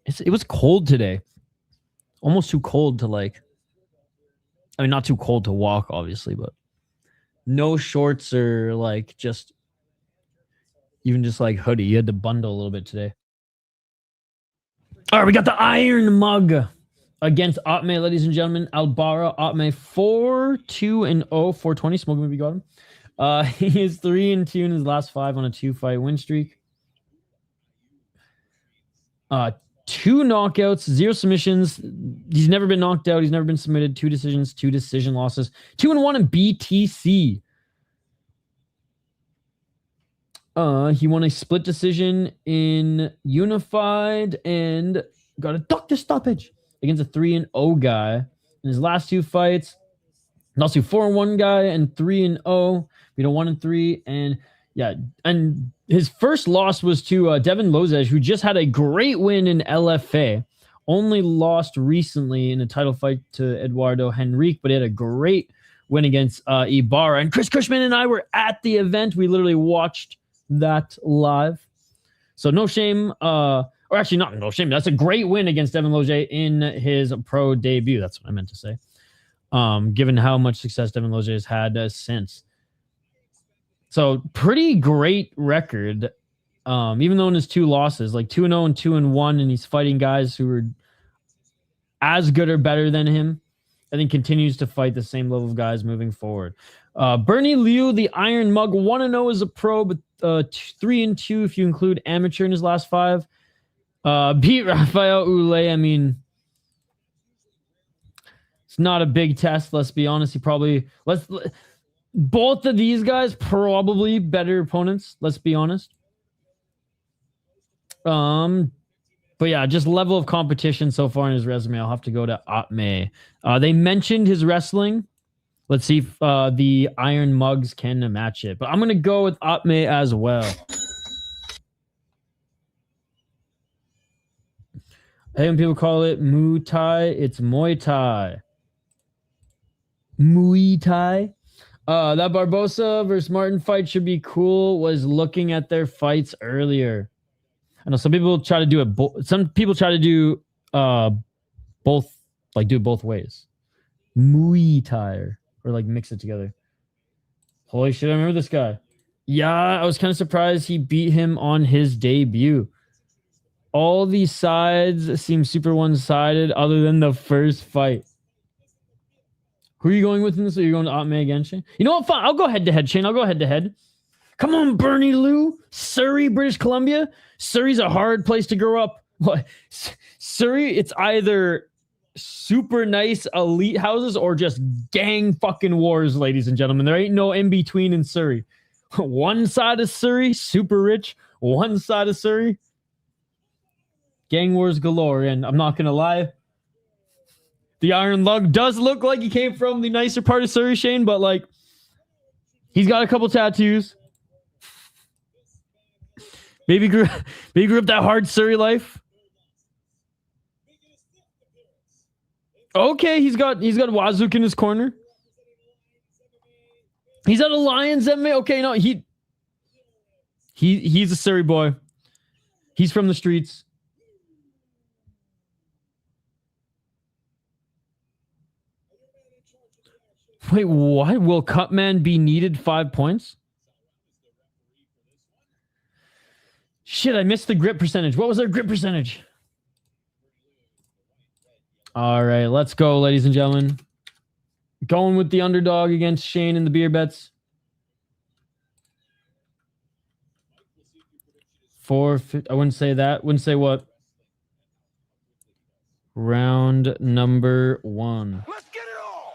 It was cold today. Almost too cold to like... I mean, not too cold to walk, obviously, but... No shorts or like just... Even just like hoodie. You had to bundle a little bit today. All right, we got the Iron Mug against Atmeh, ladies and gentlemen. Albara Atmeh 4-2-0, 420. Smoking maybe got him. He is 3-2 in his last 5 on a 2-fight win streak. 2 knockouts, 0 submissions. He's never been knocked out. He's never been submitted. 2 decisions, 2 decision losses. 2-1 in BTC. He won a split decision in Unified and got a doctor stoppage against a 3-0 guy. In his last 2 fights, lost to 4-1 guy and 3-0. Beat a 1-3, and yeah, and his first loss was to Devin Lozej, who just had a great win in LFA. Only lost recently in a title fight to Eduardo Henrique, but he had a great win against Ibarra. And Chris Cushman and I were at the event. We literally watched that live. So no shame, or actually not no shame. That's a great win against Devin Lozej in his pro debut. That's what I meant to say. Given how much success Devin Lozej has had since. So pretty great record, even though in his 2 losses, like 2-0 and 2-1, and he's fighting guys who are as good or better than him. I think continues to fight the same level of guys moving forward. Bernie Liu, the Iron Mug, 1-0 as a pro, but 3-2 if you include amateur in his last 5. Beat Rafael Ouellet. I mean, it's not a big test. Let's be honest. He probably both of these guys probably better opponents. Let's be honest. But yeah, just level of competition so far in his resume. I'll have to go to Atmeh. They mentioned his wrestling. Let's see if the Iron Mugs can match it. But I'm gonna go with Atmeh as well. I think when people call it Muay Thai, it's Muay Thai. Muay Thai. That Barbosa versus Martin fight should be cool. Was looking at their fights earlier. I know some people try to do it. Some people try to do both Like, do it both ways. Muay Thai. Or, like, mix it together. Holy shit, I remember this guy. Yeah, I was kind of surprised he beat him on his debut. All these sides seem super one-sided other than the first fight. Who are you going with in this? Are you going to Atmeh again, Shane? You know what? Fine. I'll go head-to-head, Shane. I'll go head-to-head. Come on, Bernie Lou. Surrey, British Columbia. Surrey's a hard place to grow up. What? Surrey, it's either super nice elite houses or just gang fucking wars, ladies and gentlemen. There ain't no in-between in Surrey. One side of Surrey, super rich. One side of Surrey, gang wars galore. And I'm not going to lie, the Iron Lug does look like he came from the nicer part of Surrey, Shane, but like, he's got a couple tattoos. Maybe grew up that hard Surrey life. Okay, he's got Wazuk in his corner. He's at Alliance MMA. Okay, no, he's a Surrey boy. He's from the streets. Wait, what? Will Cutman be needed 5 points? Shit, I missed the grip percentage. What was their grip percentage? All right, let's go, ladies and gentlemen. Going with the underdog against Shane in the beer bets. 450. I wouldn't say that. Wouldn't say what? Round number 1. Let's get it all.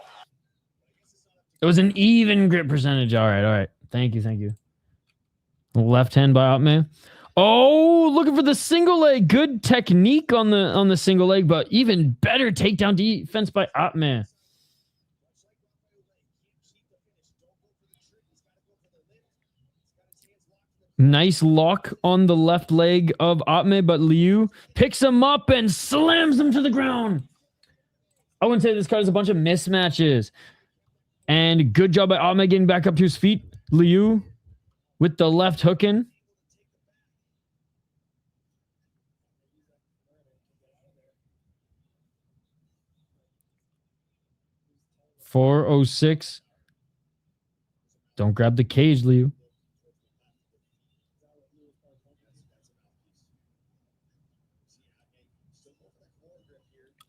It was an even grip percentage. All right. Thank you. Left hand by Atmeh. Oh, looking for the single leg. Good technique on the single leg, but even better takedown defense by Atmeh. Nice lock on the left leg of Atmeh, but Liu picks him up and slams him to the ground. I wouldn't say this card is a bunch of mismatches. And good job by Atmeh getting back up to his feet. Liu with the left hook in. .406. Don't grab the cage, Liu.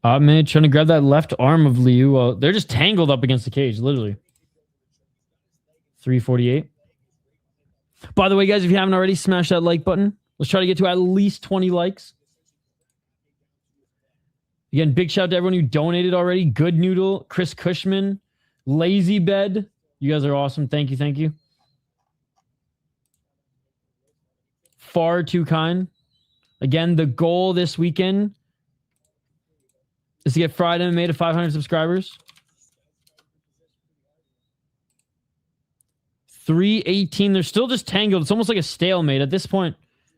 Atmeh trying to grab that left arm of Liu. They're just tangled up against the cage, literally. 348. By the way, guys, if you haven't already, smash that like button. Let's try to get to at least 20 likes. Again, big shout out to everyone who donated already. Good Noodle, Chris Cushman, Lazy Bed. You guys are awesome. Thank you. Far too kind. Again, the goal this weekend is to get Friday MMA to 500 subscribers. 318. They're still just tangled. It's almost like a stalemate at this point.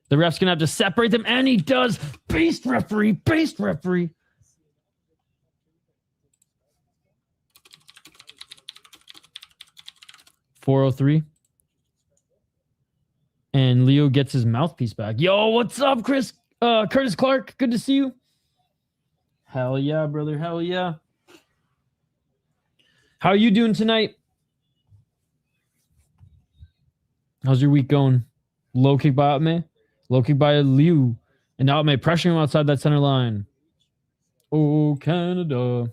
The ref's going to have to separate them, and he does. Beast referee. 403. And Leo gets his mouthpiece back. Yo, what's up, Chris? Curtis Clark, good to see you. Hell yeah, brother. Hell yeah. How are you doing tonight? How's your week going? Low kick by Atmeh. Low kick by Liu. And now Atmeh pressuring him outside that center line. Oh, Canada.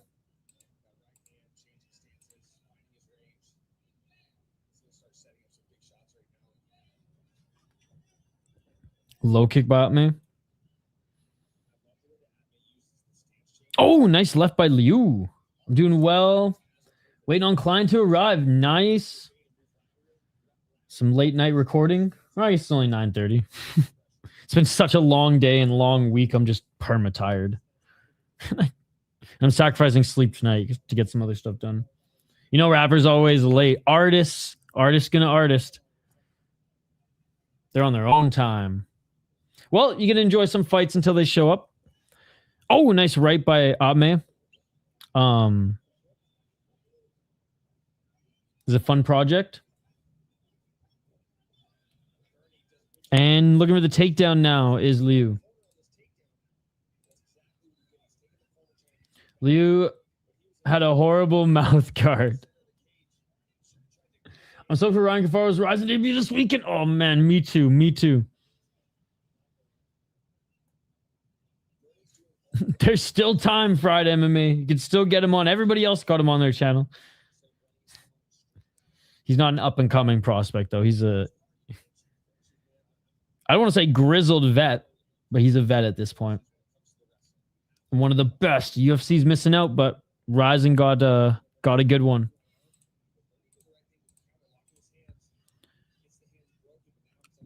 Low kick by Atmeh. Oh, nice left by Liu. I'm doing well. Waiting on Klein to arrive. Nice. Some late night recording. I guess it's only 9:30. It's been such a long day and long week. I'm just perma-tired. I'm sacrificing sleep tonight to get some other stuff done. You know, rappers always late. Artists gonna artist. They're on their own time. Well, you can enjoy some fights until they show up. Oh, nice right by Atmeh. It's a fun project. And looking for the takedown now is Liu. Liu had a horrible mouth guard. I'm so for Ryan Cafaro's Rising debut this weekend. Oh man, me too. Me too. There's still time, Friday MMA. You can still get him on. Everybody else got him on their channel. He's not an up-and-coming prospect, though. He's a... I don't want to say grizzled vet, but he's a vet at this point. One of the best. UFC's missing out, but Rising got a good one.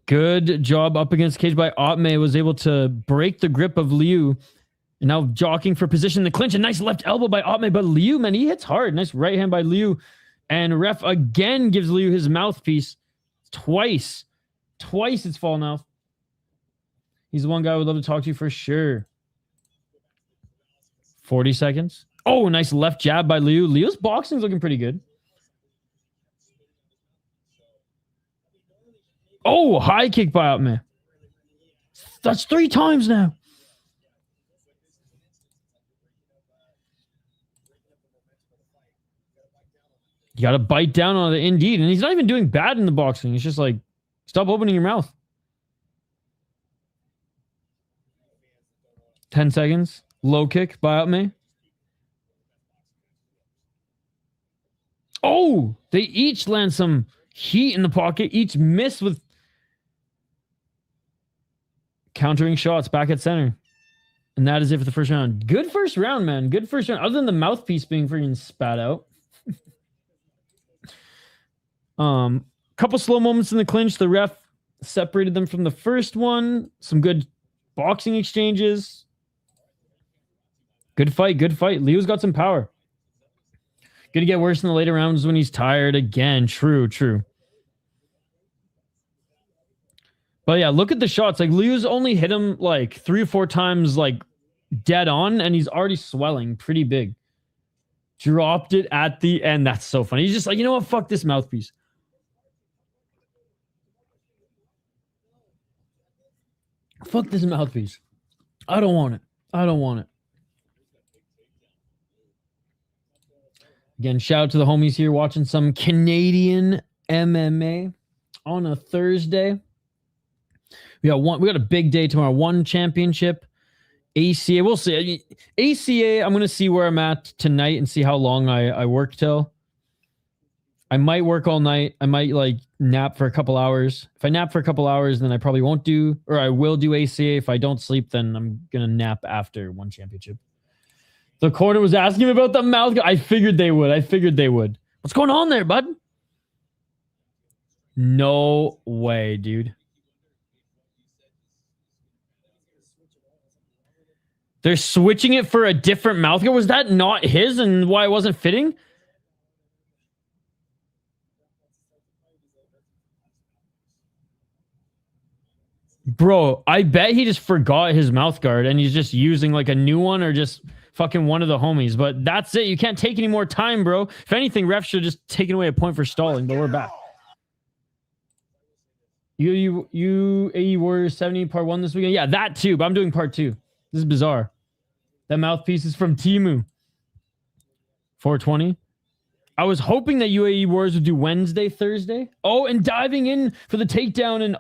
Good job up against cage by Atmeh. Was able to break the grip of Liu. And now jockeying for position in the clinch. A nice left elbow by Atmeh. But Liu, man, he hits hard. Nice right hand by Liu. And ref again gives Liu his mouthpiece. Twice. Twice it's fallen off. He's the one guy I would love to talk to for sure. 40 seconds. Oh, nice left jab by Liu. Liu's boxing's looking pretty good. Oh, high kick by Atmeh. That's 3 times now. You got to bite down on it, indeed. And he's not even doing bad in the boxing. It's just like, stop opening your mouth. 10 seconds. Low kick by Atmeh. Oh, they each land some heat in the pocket. Each miss with countering shots back at center. And that is it for the first round. Good first round, man. Good first round. Other than the mouthpiece being freaking spat out. Couple slow moments in the clinch. The ref separated them from the first one. Some good boxing exchanges. Good fight. Good fight. Liu's got some power. Gonna get worse in the later rounds when he's tired again. True, true. But yeah, look at the shots. Like, Liu's only hit him like 3 or 4 times, like dead on, and he's already swelling pretty big. Dropped it at the end. That's so funny. He's just like, you know what? Fuck this mouthpiece. Fuck this mouthpiece. I don't want it. I don't want it. Again, shout out to the homies here watching some Canadian MMA on a Thursday. We got a big day tomorrow. 1 championship. ACA. We'll see. ACA, I'm going to see where I'm at tonight and see how long I work till. I might work all night. I might like nap for a couple hours. If I nap for a couple hours, then I probably won't do, or I will do ACA. If I don't sleep, then I'm going to nap after 1 championship. The corner was asking him about the mouth. I figured they would. What's going on there, bud? No way, dude. They're switching it for a different mouth guard. Was that not his and why it wasn't fitting? Bro, I bet he just forgot his mouth guard and he's just using like a new one or just fucking one of the homies. But that's it. You can't take any more time, bro. If anything, refs should have just taken away a point for stalling, but we're back. UAE Warriors 70 part 1 this weekend. Yeah, that too, but I'm doing part 2. This is bizarre. That mouthpiece is from Timu. 420. I was hoping that UAE Warriors would do Wednesday, Thursday. Oh, and diving in for the takedown and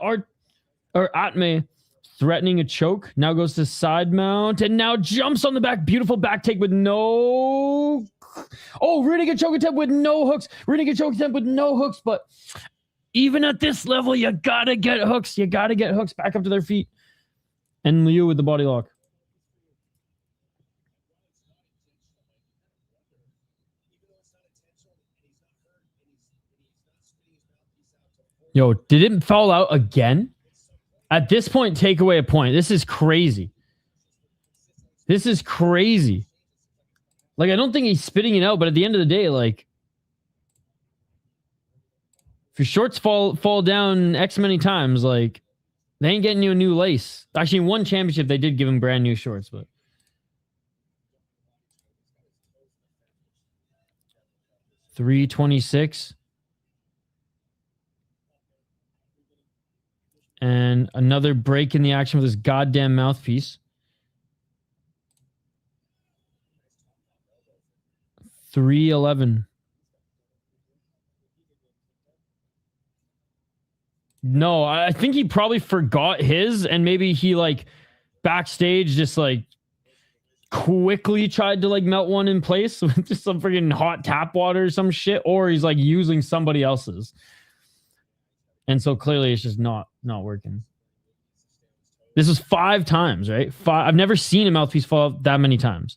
Atmeh threatening a choke. Now goes to side mount and now jumps on the back. Beautiful back take with no... Oh, really good choke attempt with no hooks. Really good choke attempt with no hooks, but even at this level, you gotta get hooks. You gotta get hooks back up to their feet. And Liu with the body lock. Yo, did it fall out again? At this point, take away a point. This is crazy. This is crazy. Like, I don't think he's spitting it out, but at the end of the day, like, if your shorts fall down X many times, like, they ain't getting you a new lace. Actually, in 1 championship, they did give him brand new shorts, but. $326. And another break in the action with this goddamn mouthpiece. 311. No, I think he probably forgot his, and maybe he like backstage just like quickly tried to like melt one in place with just some freaking hot tap water or some shit, or he's like using somebody else's. And so clearly it's just not working. This was 5 times, right? 5. I've never seen a mouthpiece fall out that many times.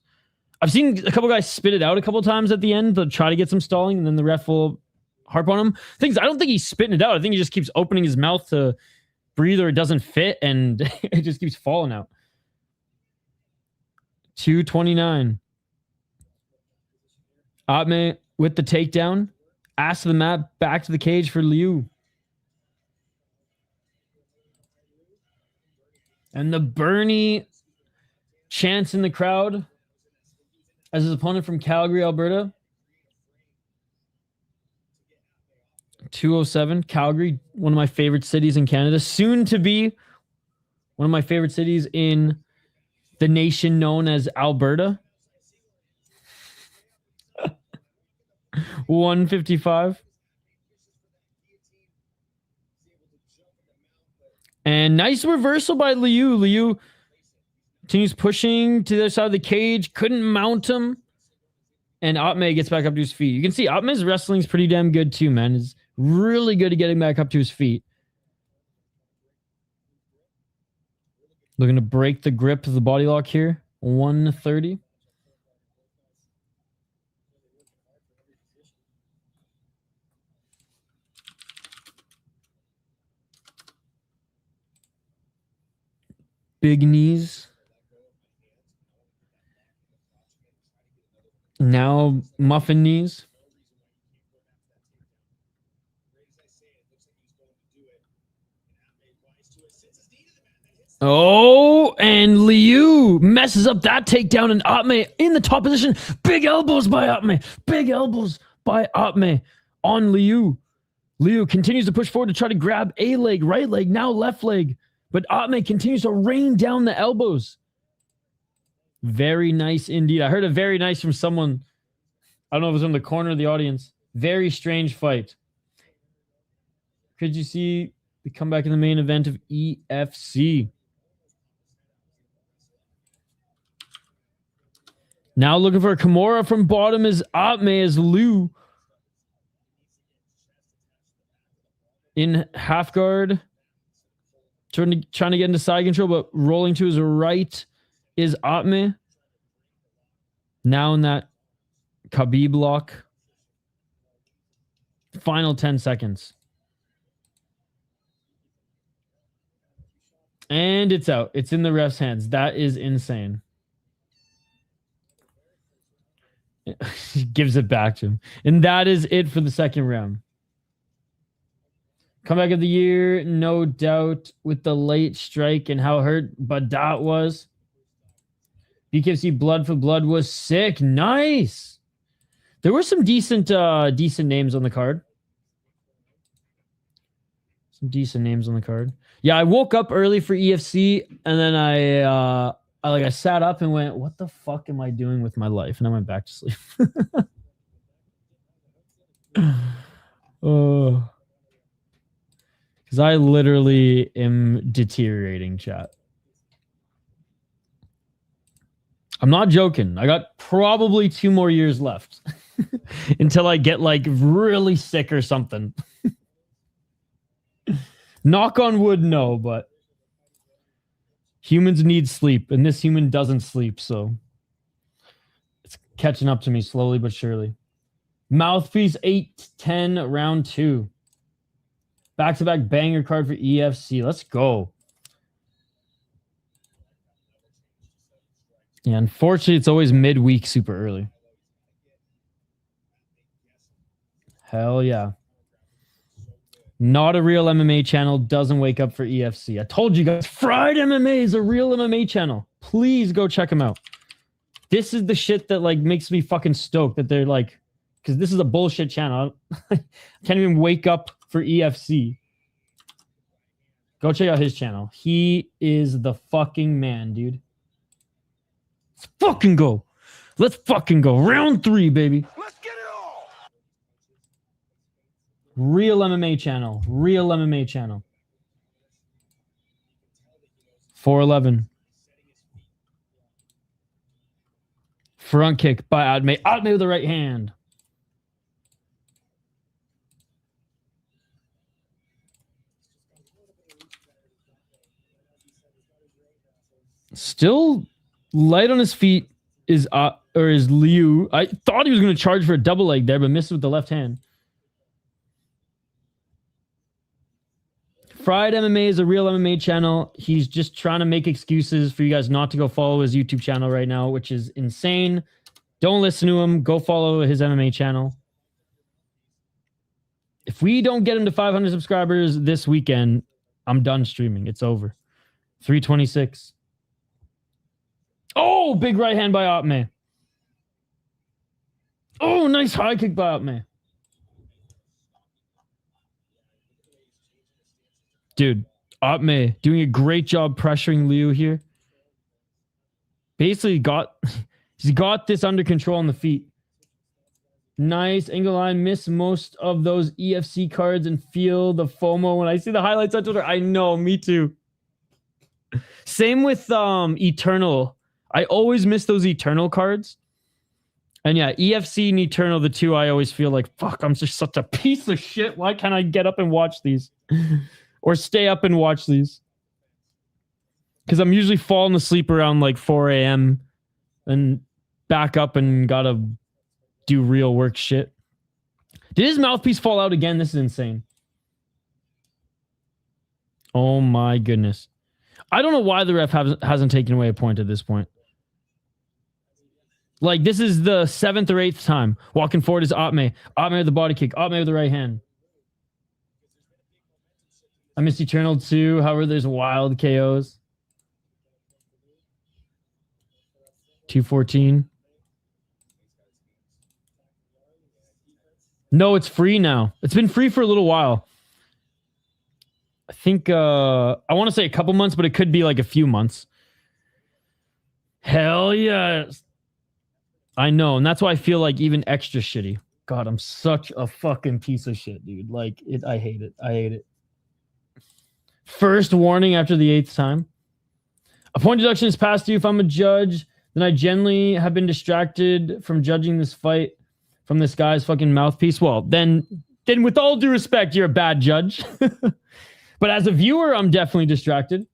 I've seen a couple guys spit it out a couple times at the end to try to get some stalling, and then the ref will harp on him. Things I don't think he's spitting it out. I think he just keeps opening his mouth to breathe, or it doesn't fit, and it just keeps falling out. 229. Atmeh with the takedown. Ass to the mat, back to the cage for Liu. And the Bernie chants in the crowd as his opponent from Calgary, Alberta. 207, Calgary, one of my favorite cities in Canada. Soon to be one of my favorite cities in the nation known as Alberta. 155. And nice reversal by Liu. Liu continues pushing to the other side of the cage. Couldn't mount him. And Atmeh gets back up to his feet. You can see Atmeh's wrestling is pretty damn good too, man. He's really good at getting back up to his feet. Looking to break the grip of the body lock here. 130. Big knees. Now muffin knees. Oh, and Liu messes up that takedown, and Atmeh in the top position. Big elbows by Atmeh. Big elbows by Atmeh on Liu. Liu continues to push forward to try to grab a leg, right leg, now left leg. But Atmeh continues to rain down the elbows. Very nice indeed. I heard a very nice from someone. I don't know if it was in the corner of the audience. Very strange fight. Could you see the comeback in the main event of EFC? Now looking for a Kimura from bottom is Atmeh as Liu. In half guard. Trying to get into side control, but rolling to his right is Atmeh. Now in that Khabib lock. Final 10 seconds. And it's out. It's in the ref's hands. That is insane. He gives it back to him. And that is it for the second round. Comeback of the year, no doubt, with the late strike and how hurt Badat was. BKFC Blood for Blood was sick. Nice. There were some decent names on the card. Some decent names on the card. Yeah, I woke up early for EFC, and then I sat up and went, what the fuck am I doing with my life? And I went back to sleep. Oh. Because I literally am deteriorating, chat. I'm not joking. I got probably 2 more years left until I get like really sick or something. Knock on wood, no, but humans need sleep, and this human doesn't sleep, so it's catching up to me slowly but surely. Mouthpiece 8-10, round 2. Back-to-back banger card for EFC. Let's go. Yeah, unfortunately, it's always midweek super early. Hell yeah. Not a real MMA channel. Doesn't wake up for EFC. I told you guys, Fried MMA is a real MMA channel. Please go check them out. This is the shit that like makes me fucking stoked that they're like, because this is a bullshit channel. I can't even wake up for EFC. Go check out his channel. He is the fucking man, dude. Let's fucking go. Let's fucking go. Round 3, baby. Let's Real MMA channel. Real MMA channel. 411. Front kick by Atmeh. Atmeh with the right hand. Still light on his feet is Liu. I thought he was going to charge for a double leg there, but missed with the left hand. Fried MMA is a real MMA channel. He's just trying to make excuses for you guys not to go follow his YouTube channel right now, which is insane. Don't listen to him. Go follow his MMA channel. If we don't get him to 500 subscribers this weekend, I'm done streaming. It's over. 326. Oh, big right hand by Atmeh. Oh, nice high kick by Atmeh. Dude, Atmeh doing a great job pressuring Liu here. Basically he's got this under control on the feet. Nice angle line. Miss most of those EFC cards and feel the FOMO when I see the highlights on Twitter. I know, me too. Same with Eternal. I always miss those Eternal cards. And yeah, EFC and Eternal, the two I always feel like, fuck, I'm just such a piece of shit. Why can't I get up and watch these? Or stay up and watch these? Because I'm usually falling asleep around like 4 a.m. and back up and gotta do real work shit. Did his mouthpiece fall out again? This is insane. Oh my goodness. I don't know why the ref hasn't taken away a point at this point. Like, this is the 7th or 8th time. Walking forward is Atmeh. Atmeh with the body kick. Atmeh with the right hand. I missed Eternal too. However, there's wild KOs. 214. No, it's free now. It's been free for a little while. I think, I want to say a couple months, but it could be like a few months. Hell yes. I know, and that's why I feel like even extra shitty. God, I'm such a fucking piece of shit, dude. Like, I hate it. I hate it. First warning after the 8th time. A point deduction is passed to you if I'm a judge. Then I generally have been distracted from judging this fight from this guy's fucking mouthpiece. Well, then with all due respect, you're a bad judge. But as a viewer, I'm definitely distracted.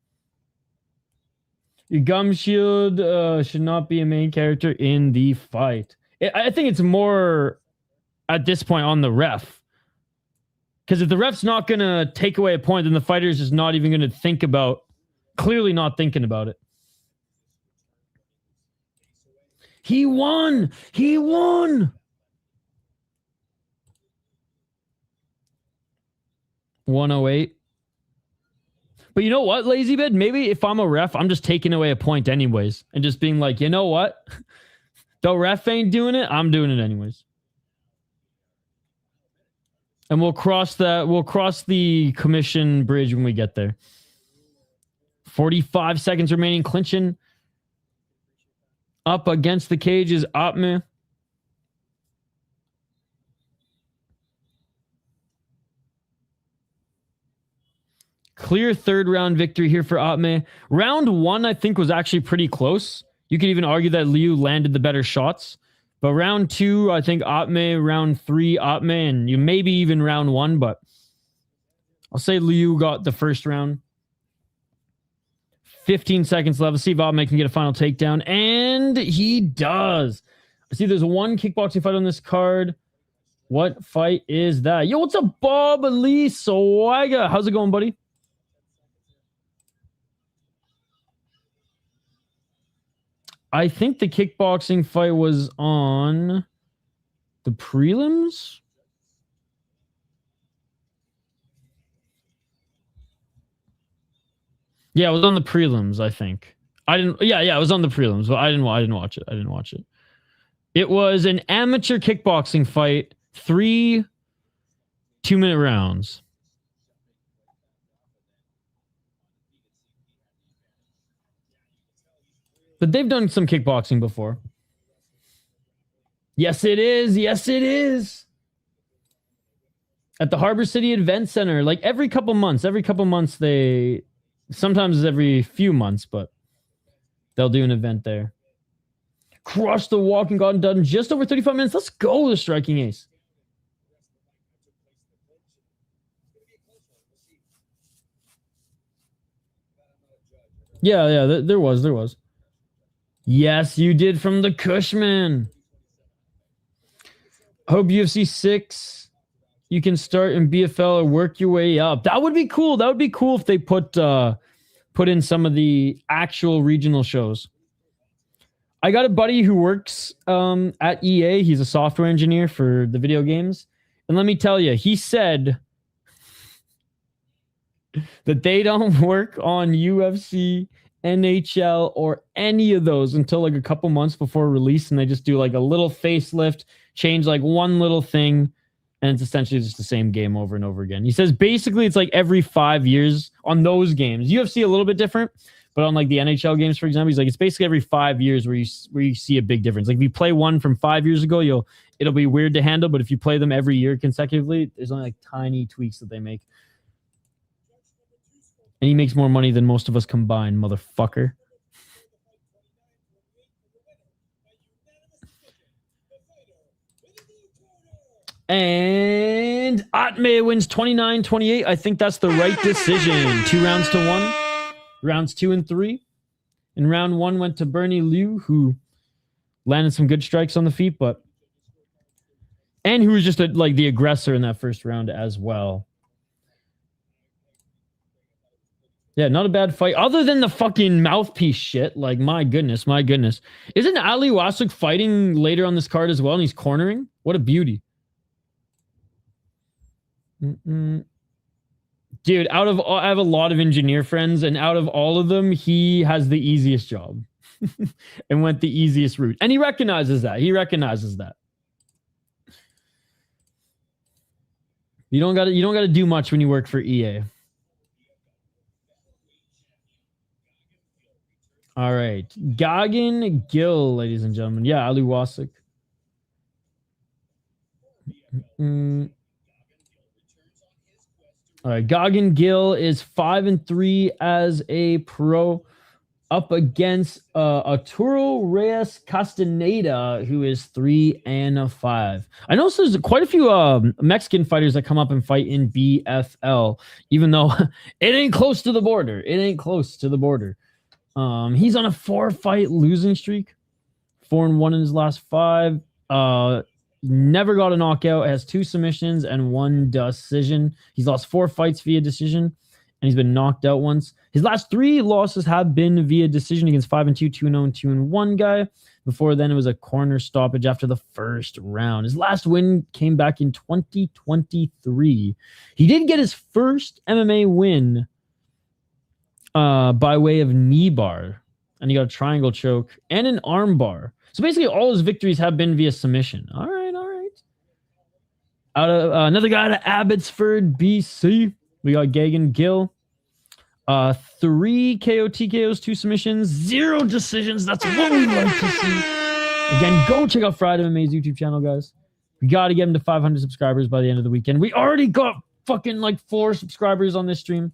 Your gum shield should not be a main character in the fight. I think it's more at this point on the ref. Because if the ref's not going to take away a point, then the fighter's just not even going to think about, clearly not thinking about it. He won! He won! 108. But you know what, Lazy Bid? Maybe if I'm a ref, I'm just taking away a point anyways. And just being like, you know what? The ref ain't doing it, I'm doing it anyways. And we'll cross the commission bridge when we get there. 45 seconds remaining. Clinching up against the cage is Atmeh. Clear third round victory here for Atmeh. Round 1, I think, was actually pretty close. You could even argue that Liu landed the better shots. But round 2, I think Atmeh. Round 3, Atmeh. And you maybe even round 1, but I'll say Liu got the first round. 15 seconds left. Let's see if Atmeh can get a final takedown. And he does. I see there's one kickboxing fight on this card. What fight is that? Yo, what's up, Bob Lee Swaga? How's it going, buddy? I think the kickboxing fight was on the prelims. Yeah, it was on the prelims, I think. Yeah, it was on the prelims, but I didn't watch it. I didn't watch it. It was an amateur kickboxing fight, 3 2-minute rounds. But they've done some kickboxing before. Yes, it is. Yes, it is. At the Harbor City Event Center, like every couple months, they, sometimes every few months, but they'll do an event there. Crush the walk and got done just over 35 minutes. Let's go, the striking ace. Yeah, there was. Yes, you did from the Cushman. Hope UFC 6, you can start in BFL or work your way up. That would be cool. That would be cool if they put in some of the actual regional shows. I got a buddy who works at EA. He's a software engineer for the video games. And let me tell you, he said that they don't work on UFC, NHL, or any of those until like a couple months before release, and they just do like a little facelift, change like one little thing, and it's essentially just the same game over and over again. He says basically it's like every 5 years on those games. UFC a little bit different, but on like the NHL games, for example, he's like it's basically every 5 years where you see a big difference. Like if you play one from 5 years ago, it'll be weird to handle, but if you play them every year consecutively, there's only like tiny tweaks that they make. And he makes more money than most of us combined, motherfucker. And Atmeh wins 29-28. I think that's the right decision. 2 rounds to 1. Rounds 2 and 3. And round 1 went to Bernie Liu, who landed some good strikes on the feet, and who was just like the aggressor in that first round as well. Yeah, not a bad fight. Other than the fucking mouthpiece shit. Like, my goodness. Isn't Ali Wasuk fighting later on this card as well, and he's cornering? What a beauty. Dude, I have a lot of engineer friends, and out of all of them, he has the easiest job. And went the easiest route. And he recognizes that. You don't gotta do much when you work for EA. All right. Gagan, Gill, ladies and gentlemen. Yeah, Ali Wasik. All right. Gagan Gill is 5-3 as a pro up against Arturo Reyes Castañeda, who is 3-5. I know there's quite a few Mexican fighters that come up and fight in BFL, even though it ain't close to the border. He's on a 4-fight losing streak. 4-1 in his last 5. Never got a knockout. Has 2 submissions and 1 decision. He's lost 4 fights via decision, and he's been knocked out once. His last 3 losses have been via decision against 5-2, 2-0, and 2-1 guy. Before then, it was a corner stoppage after the first round. His last win came back in 2023. He did get his first MMA win by way of knee bar, and he got a triangle choke and an arm bar. So basically all his victories have been via submission. All right. Out of another guy out of Abbotsford, BC, we got Gagan Gill. 3 KO TKOs, 2 submissions, 0 decisions. That's what we like to see. Again, go check out Friday MMA's YouTube channel, guys. We got to get him to 500 subscribers by the end of the weekend. We already got fucking like 4 subscribers on this stream.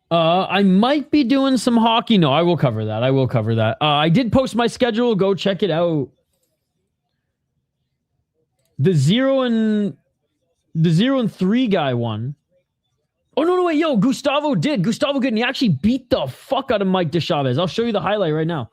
I might be doing some hockey. No, I will cover that. I did post my schedule. Go check it out. The 0 and 3 guy won. Oh, no, wait. Yo, Gustavo did. And he actually beat the fuck out of Mike de Chavez. I'll show you the highlight right now.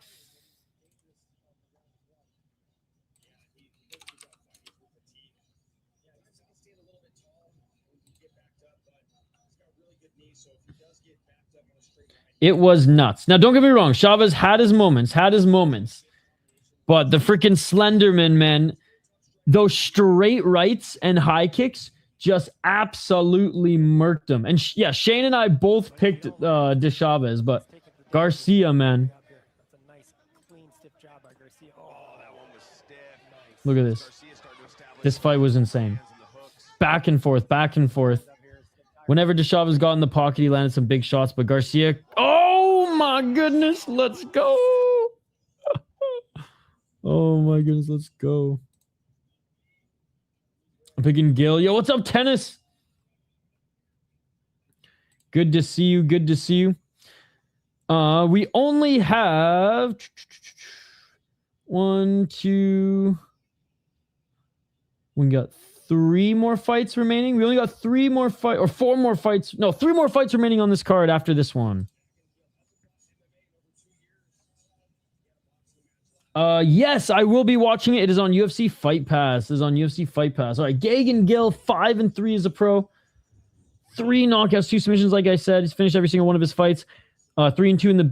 It was nuts. Now, don't get me wrong. Chavez had his moments. But the freaking Slenderman, man, those straight rights and high kicks just absolutely murked him. And yeah, Shane and I both picked de Chavez, but Garcia, man. Look at this. This fight was insane. Back and forth. Whenever de Chavez got in the pocket, he landed some big shots, but Garcia... Oh, my goodness. Let's go. Oh, my goodness. Let's go. I'm picking Gill. Yo, what's up, Tennis? Good to see you. Good to see you. We only have 1, 2. We got 3 more fights remaining. We only got 3 more fights, or 4 more fights. No, 3 more fights remaining on this card after this one. Yes, I will be watching it. It is on UFC Fight Pass. It is on UFC Fight Pass. All right, Gagan Gill, 5-3 as a pro. 3 knockouts, 2 submissions, like I said. He's finished every single one of his fights. 3-2 in the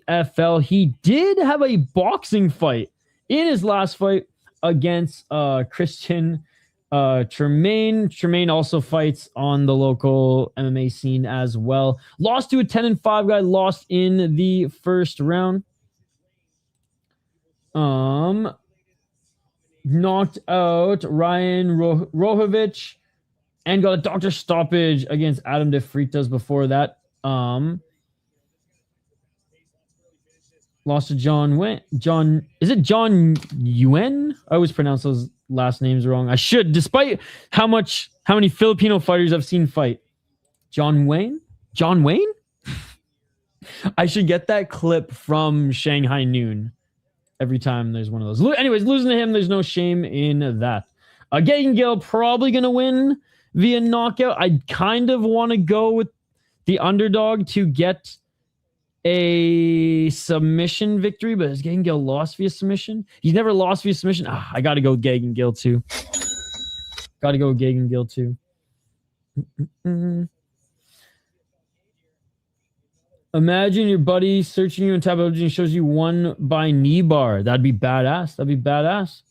BFL. He did have a boxing fight in his last fight against Christian Tremaine. Tremaine also fights on the local MMA scene as well. Lost to a 10-5 guy. Lost in the first round. Knocked out Ryan Rohovich and got a doctor stoppage against Adam De Freitas before that. Lost to John John, is it John Yuen? I always pronounce those last names wrong. I should, despite how many Filipino fighters I've seen fight. John Wayne? I should get that clip from Shanghai Noon every time there's one of those. Anyways, losing to him, there's no shame in that. Gagan Gill probably going to win via knockout. I kind of want to go with the underdog to get a submission victory, but has Gagan Gill lost via submission? He's never lost via submission. I got to go with Gagan Gill too. Got to go with Gagan Gill too. Imagine your buddy searching you in Tabology and shows you one by knee bar. That'd be badass. That'd be badass.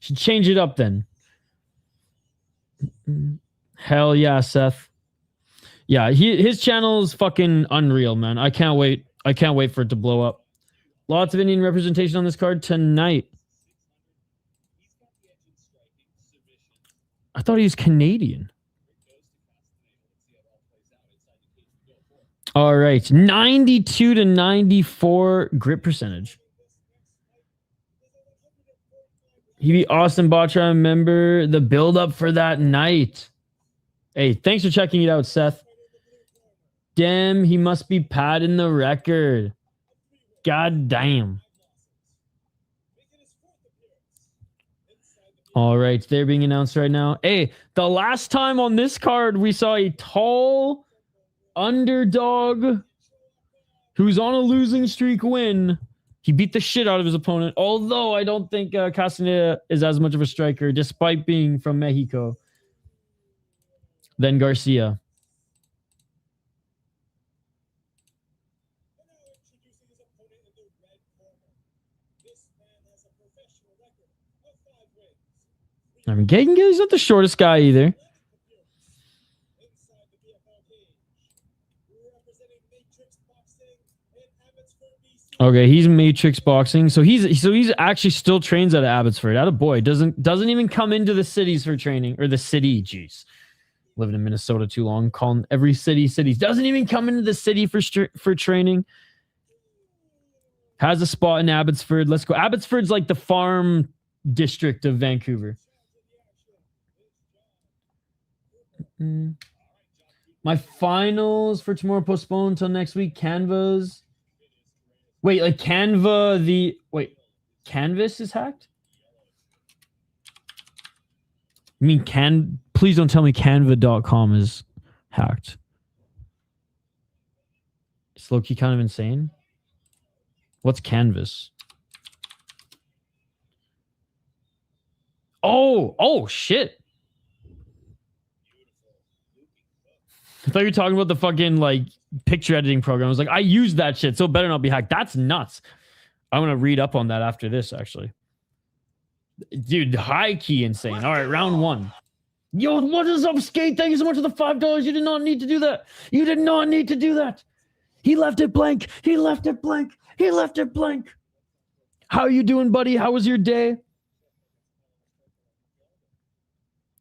Should change it up then. Hell yeah, Seth. Yeah, his channel is fucking unreal, man. I can't wait. I can't wait for it to blow up. Lots of Indian representation on this card tonight. I thought he was Canadian. All right. 92 to 94 grip percentage. He beat Austin Botcha. I remember the build-up for that night. Hey, thanks for checking it out, Seth. Damn, he must be padding the record. God damn. All right, they're being announced right now. Hey, the last time on this card, we saw a tall underdog who's on a losing streak win. He beat the shit out of his opponent, although I don't think Castañeda is as much of a striker, despite being from Mexico, than Garcia. I mean, Gagan Gill, he's not the shortest guy either. Okay, he's Matrix Boxing. So he's actually still trains at Abbotsford. Attaboy. Doesn't even come into the cities for training. Or the city, jeez. Living in Minnesota too long, calling every city cities. Doesn't even come into the city for training. Has a spot in Abbotsford. Let's go. Abbotsford's like the farm district of Vancouver. My finals for tomorrow postponed until next week. Canvas. Wait, like Canva, Canvas is hacked? I mean, please don't tell me Canva.com is hacked. It's low-key kind of insane. What's Canvas? Oh, shit. I thought you were talking about the fucking, like, picture editing program. I was like, I use that shit, so it better not be hacked. That's nuts. I'm going to read up on that after this, actually. Dude, high-key insane. All right, round 1. Yo, what is up, Skate? Thank you so much for the $5. You did not need to do that. You did not need to do that. He left it blank. He left it blank. He left it blank. How are you doing, buddy? How was your day?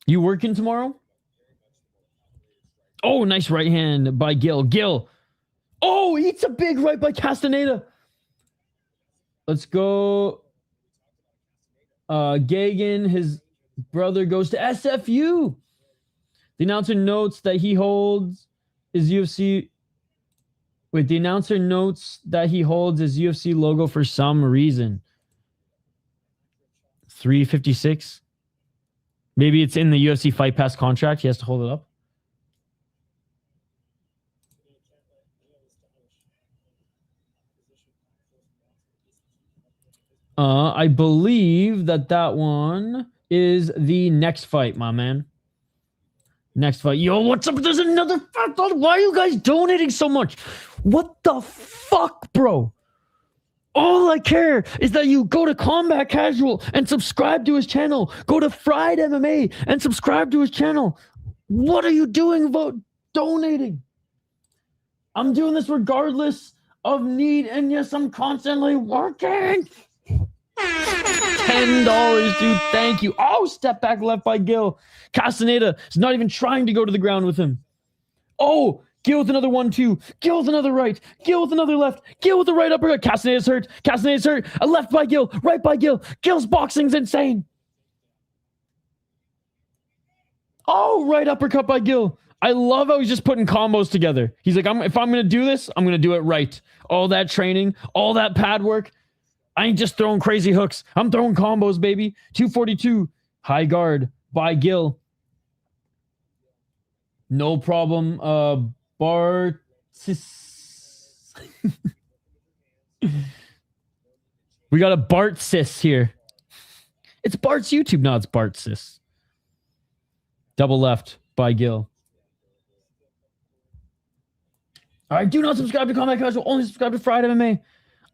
You working tomorrow? Oh, nice right hand by Gill. Gill. Oh, eats a big right by Castañeda. Let's go. Gagan, his brother, goes to SFU. The announcer notes that he holds his UFC. Wait, the announcer notes that he holds his UFC logo for some reason. 356. Maybe it's in the UFC Fight Pass contract. He has to hold it up. I believe that one is the next fight, my man. Next fight. Yo, what's up? There's another fight. Why are you guys donating so much? What the fuck, bro? All I care is that you go to Combat Casual and subscribe to his channel. Go to Fried MMA and subscribe to his channel. What are you doing about donating? I'm doing this regardless of need, and yes, I'm constantly working. $10, dude. Thank you. Oh, step back left by Gill. Castañeda is not even trying to go to the ground with him. Oh, Gill with another 1-2. Gill with another right. Gill with another left. Gill with the right uppercut. Castañeda's hurt. Castañeda's hurt. A left by Gill. Right by Gill. Gill's boxing's insane. Oh, right uppercut by Gill. I love how he's just putting combos together. He's like, if I'm going to do this, I'm going to do it right. All that training, all that pad work. I ain't just throwing crazy hooks. I'm throwing combos, baby. 242. High guard by Gill. No problem. Bart. We got a Bart sis here. It's Bart's YouTube. No, it's Bart sis. Double left by Gill. All right, do not subscribe to Combat Casual. Only subscribe to Fried MMA.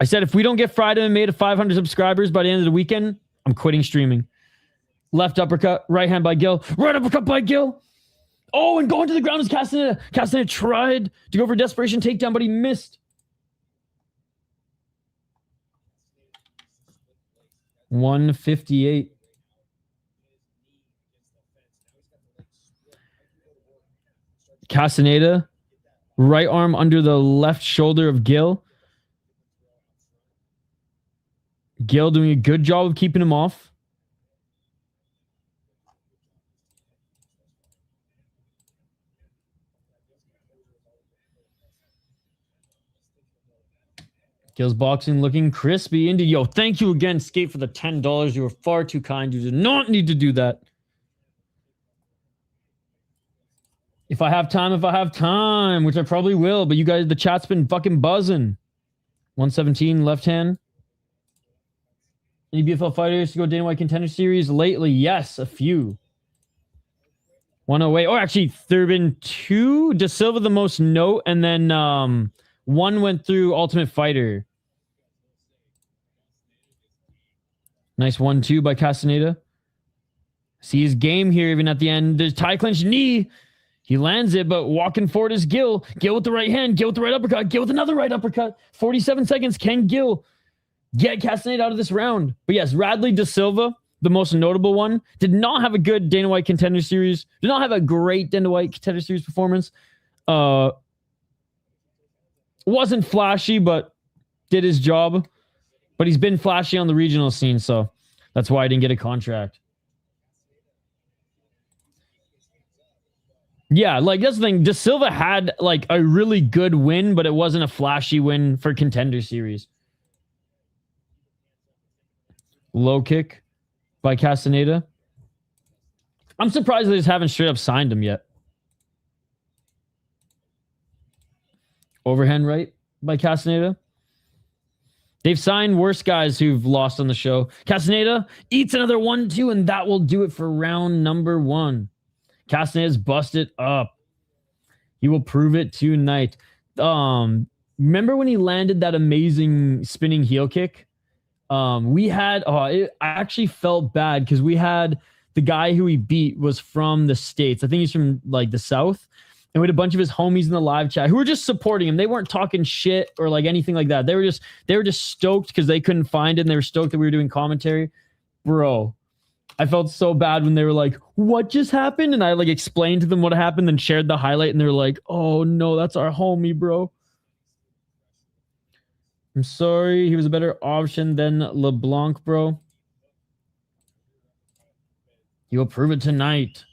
I said if we don't get Fried MMA to 500 subscribers by the end of the weekend, I'm quitting streaming. Left uppercut, right hand by Gill. Right uppercut by Gill. Oh, and going to the ground is Castañeda. Castañeda tried to go for desperation takedown, but he missed. 158. Castañeda, right arm under the left shoulder of Gill. Gill doing a good job of keeping him off. Gill's boxing looking crispy. Indeed. Yo, thank you again, Skate, for the $10. You were far too kind. You did not need to do that. If I have time, which I probably will, but you guys, the chat's been fucking buzzing. 117, left hand. Any BFL fighters to go Dana White Contender Series lately? Yes, a few. 108. Oh, actually, there have been two. De Silva the most note, and then one went through Ultimate Fighter. Nice 1-2 by Castañeda. See his game here even at the end. There's tie clinch knee. He lands it, but walking forward is Gill. Gill with the right hand. Gill with the right uppercut. Gill with another right uppercut. 47 seconds. Can Gill get Castañeda out of this round? But yes, Radley De Silva, the most notable one, did not have a good Dana White Contender Series. Did not have a great Dana White Contender Series performance. Wasn't flashy, but did his job. But he's been flashy on the regional scene, so that's why I didn't get a contract. Yeah, like that's the thing. De Silva had like a really good win, but it wasn't a flashy win for Contender Series. Low kick by Castañeda. I'm surprised they just haven't straight up signed him yet. Overhand right by Castañeda. They've signed worse guys who've lost on the show. Castañeda eats another 1-2, and that will do it for round number 1. Castañeda's busted up. He will prove it tonight. Remember when he landed that amazing spinning heel kick? I actually felt bad because we had the guy who he beat was from the States. I think he's from like the South. And we had a bunch of his homies in the live chat who were just supporting him. They weren't talking shit or like anything like that. They were just stoked because they couldn't find it, and they were stoked that we were doing commentary. Bro, I felt so bad when they were like, what just happened? And I like explained to them what happened and shared the highlight, and they were like, oh no, that's our homie, bro. I'm sorry. He was a better option than LeBlanc, bro. He will prove it tonight.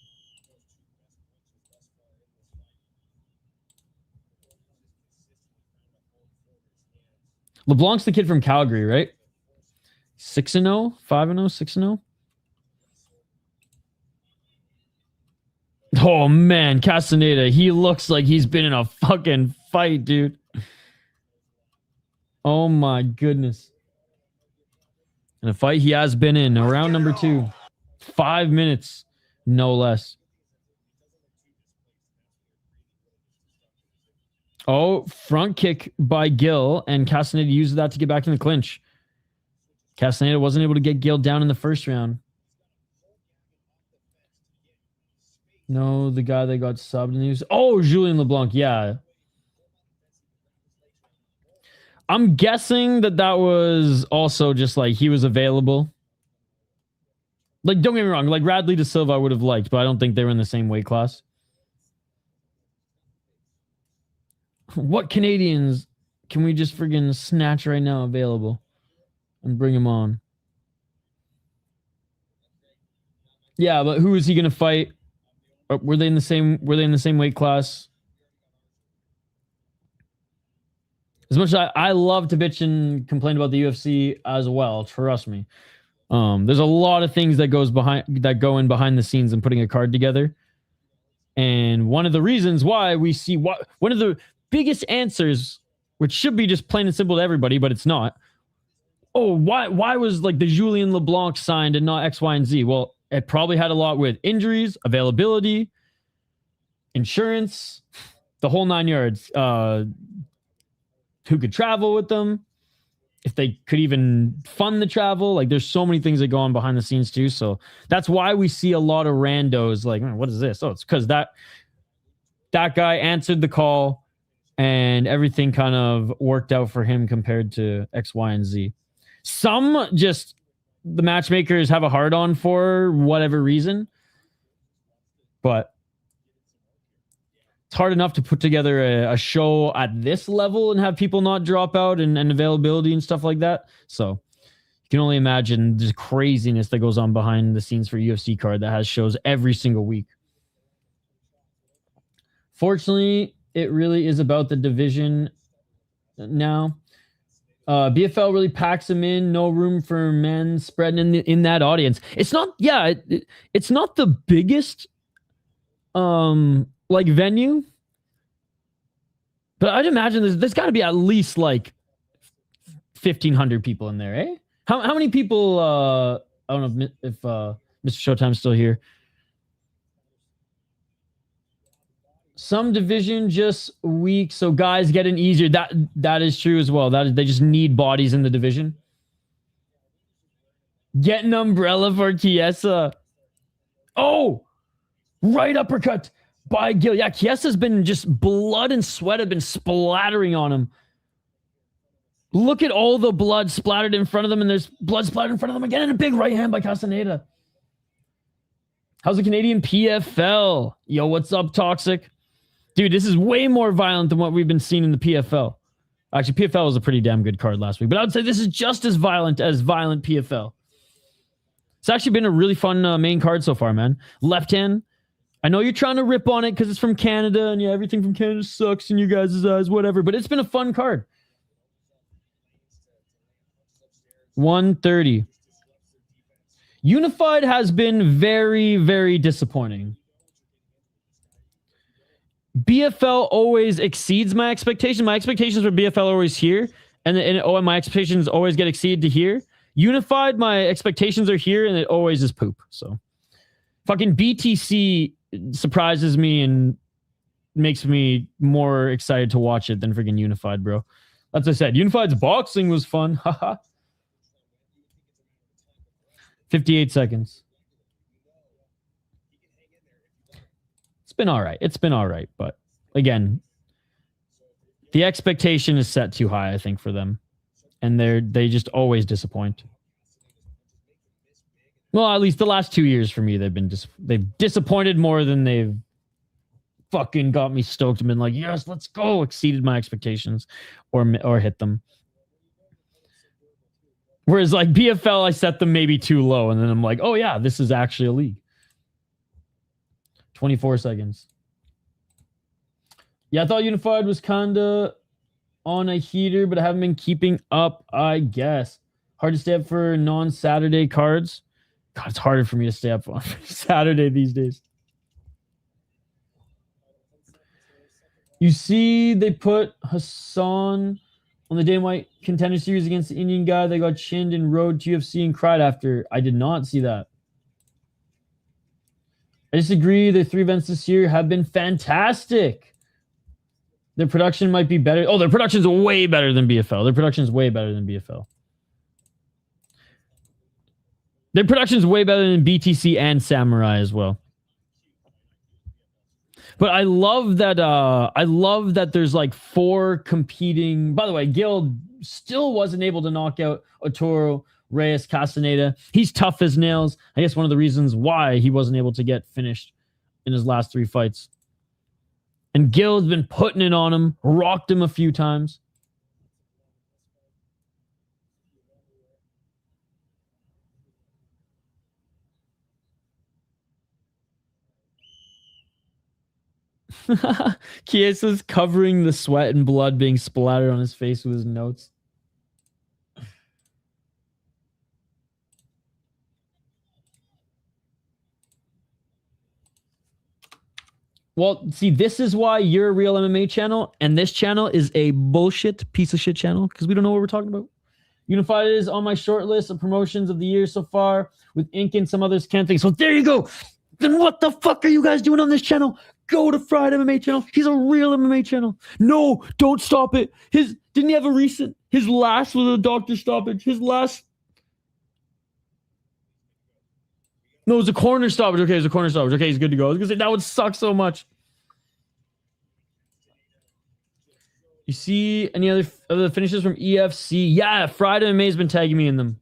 LeBlanc's the kid from Calgary, right? 6-0, 5-0, 6-0. Oh man, Castañeda, he looks like he's been in a fucking fight, dude. Oh my goodness. In a fight he has been in, round number 2. 5 minutes, no less. Oh, front kick by Gill, and Castañeda used that to get back in the clinch. Castañeda wasn't able to get Gill down in the first round. No, the guy that got subbed in the Oh, Julien LeBlanc, yeah. I'm guessing that was also just like he was available. Like, don't get me wrong, like Radley to Silva I would have liked, but I don't think they were in the same weight class. What Canadians can we just friggin' snatch right now available and bring him on? Yeah, but who is he gonna fight? Were they in the same weight class? As much as I love to bitch and complain about the UFC as well, trust me. There's a lot of things that go in behind the scenes and putting a card together. And one of the reasons why we see one of the biggest answers, which should be just plain and simple to everybody, but it's not. Oh, why was like the Julien LeBlanc signed and not X, Y, and Z? Well, it probably had a lot with injuries, availability, insurance, the whole 9 yards. Who could travel with them, if they could even fund the travel. Like, there's so many things that go on behind the scenes too. So that's why we see a lot of randos like, what is this? Oh, it's because that guy answered the call and everything kind of worked out for him compared to X, Y, and Z. Some just the matchmakers have a hard on for whatever reason, but it's hard enough to put together a show at this level and have people not drop out and availability and stuff like that. So you can only imagine the craziness that goes on behind the scenes for a UFC card that has shows every single week. Fortunately, it really is about the division now. BFL really packs them in. No room for men spreading in that audience. It's not, yeah, it's not the biggest like venue, but I'd imagine there's got to be at least like 1,500 people in there, eh? How many people? I don't know if Mr. Showtime's still here. Some division just weak, so guys getting easier. That is true as well. They just need bodies in the division. Get an umbrella for Chiesa. Oh, right uppercut by Gill. Yeah, Chiesa's been just blood and sweat have been splattering on him. Look at all the blood splattered in front of them, and there's blood splattered in front of them again, and a big right hand by Castañeda. How's the Canadian PFL? Yo, what's up, Toxic? Dude, this is way more violent than what we've been seeing in the PFL. Actually, PFL was a pretty damn good card last week, but I would say this is just as violent PFL. It's actually been a really fun main card so far, man. Left hand. I know you're trying to rip on it because it's from Canada, and yeah, everything from Canada sucks in you guys' eyes, whatever, but it's been a fun card. 130. Unified has been very, very disappointing. BFL always exceeds my expectations. My expectations for BFL are always here, and my expectations always get exceeded to here. Unified, my expectations are here, and it always is poop. So, fucking BTC surprises me and makes me more excited to watch it than freaking Unified, bro. As I said, Unified's boxing was fun. Haha. 58 seconds. It's been all right. It's been all right. But again, the expectation is set too high, I think, for them. And they just always disappoint. Well, at least the last 2 years for me, they've disappointed more than they've fucking got me stoked and been like, yes, let's go. Exceeded my expectations or hit them. Whereas like BFL, I set them maybe too low, and then I'm like, oh yeah, this is actually a league. 24 seconds. Yeah, I thought Unified was kinda on a heater, but I haven't been keeping up, I guess. Hard to stay up for non-Saturday cards. God, it's harder for me to stay up on Saturday these days. You see, they put Hassan on the Dana White Contender Series against the Indian guy that got chinned in Road to UFC and cried after. I did not see that. I disagree. The 3 events this year have been fantastic. Their production might be better. Oh, their production's way better than BFL. Their production's way better than BFL. Their production's way better than BTC and Samurai as well. But I love that there's like 4 competing. By the way, Gill still wasn't able to knock out Arturo, Reyes, Castañeda. He's tough as nails. I guess one of the reasons why he wasn't able to get finished in his last 3 fights. And Gill's been putting it on him, rocked him a few times. Chiesa's covering the sweat and blood being splattered on his face with his notes. Well, see, this is why you're a real MMA channel, and this channel is a bullshit piece of shit channel, because we don't know what we're talking about. Unified is on my short list of promotions of the year so far, with Ink and some others can't think. So there you go. Then what the fuck are you guys doing on this channel? Go to Fried MMA channel. He's a real MMA channel. No, don't stop it. Didn't he have a recent? His last was a doctor stoppage. His last. No, it was a corner stoppage. Okay, it was a corner stoppage. Okay, he's good to go. I was gonna say that would suck so much. You see any other finishes from EFC? Yeah, Fried MMA has been tagging me in them.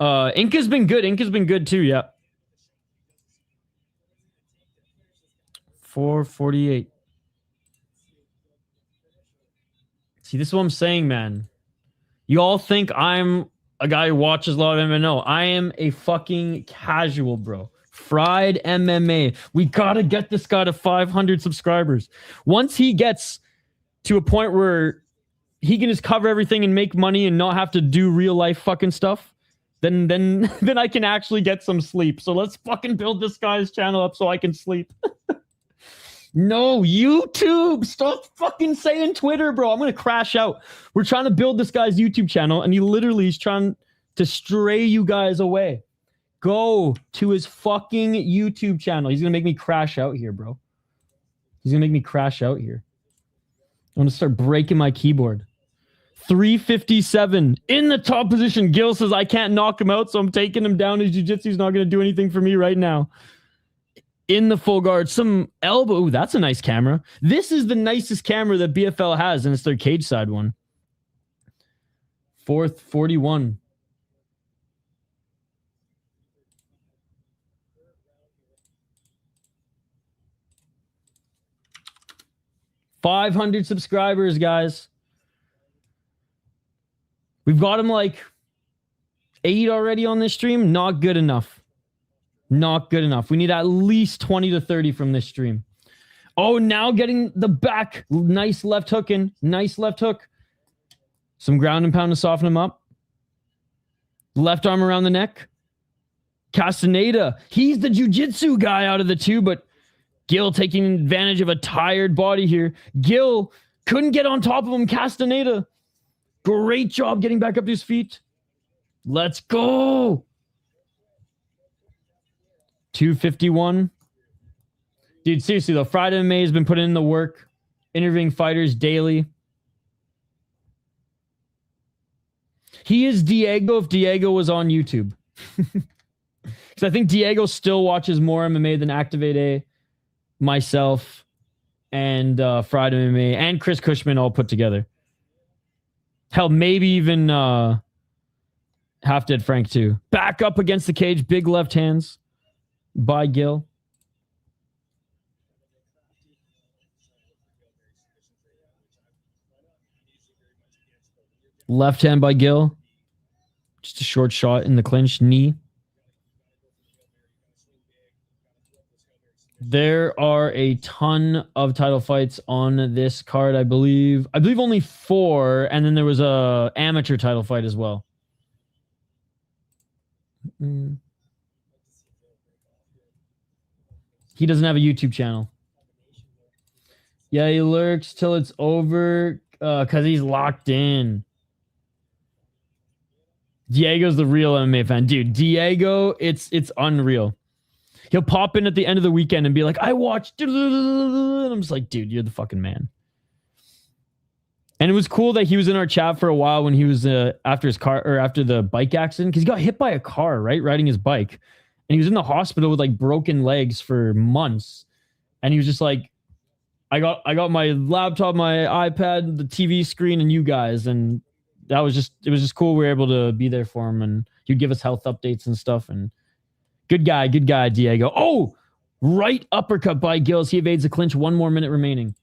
Inca's been good. Inca's been good too, yeah. 448. See, this is what I'm saying, man. You all think I'm a guy who watches a lot of MMA. No, I am a fucking casual, bro. Fried MMA. We gotta get this guy to 500 subscribers. Once he gets to a point where he can just cover everything and make money and not have to do real life fucking stuff, then I can actually get some sleep. So let's fucking build this guy's channel up so I can sleep. No, YouTube. Stop fucking saying Twitter, bro. I'm going to crash out. We're trying to build this guy's YouTube channel, and he literally is trying to stray you guys away. Go to his fucking YouTube channel. He's going to make me crash out here, bro. He's going to make me crash out here. I'm going to start breaking my keyboard. 357 in the top position. Gill says, I can't knock him out, so I'm taking him down. His jiu-jitsu's not going to do anything for me right now. In the full guard, some elbow. Ooh, that's a nice camera. This is the nicest camera that BFL has, and it's their cage side one. 4th, 41. $500 subscribers, guys. We've got him like 8 already on this stream. Not good enough. Not good enough. We need at least 20 to 30 from this stream. Oh, now getting the back. Nice left hook in. Nice left hook. Some ground and pound to soften him up. Left arm around the neck. Castañeda. He's the jiu-jitsu guy out of the two, but Gill taking advantage of a tired body here. Gill couldn't get on top of him. Castañeda. Great job getting back up to his feet. Let's go. 251. Dude, seriously though, Fried MMA has been putting in the work, interviewing fighters daily. He is Diego if Diego was on YouTube. Because I think Diego still watches more MMA than Activate A, myself, and Fried MMA, and Chris Cushman all put together. Hell, maybe even Half Dead Frank too. Back up against the cage, big left hands. By Gill. Left hand by Gill. Just a short shot in the clinch. Knee. There are a ton of title fights on this card, I believe. I believe only 4, and then there was a amateur title fight as well. He doesn't have a YouTube channel. Yeah, he lurks till it's over because he's locked in. Diego's the real MMA fan. Dude, Diego, it's unreal. He'll pop in at the end of the weekend and be like, I watched. And I'm just like, dude, you're the fucking man. And it was cool that he was in our chat for a while when he was after his car or after the bike accident, because he got hit by a car, right? Riding his bike. And he was in the hospital with like broken legs for months. And he was just like, I got my laptop, my iPad, the TV screen, and you guys. And it was just cool. We were able to be there for him, and he'd give us health updates and stuff. And good guy, Diego. Oh, right uppercut by Gills. He evades the clinch. 1 more minute remaining.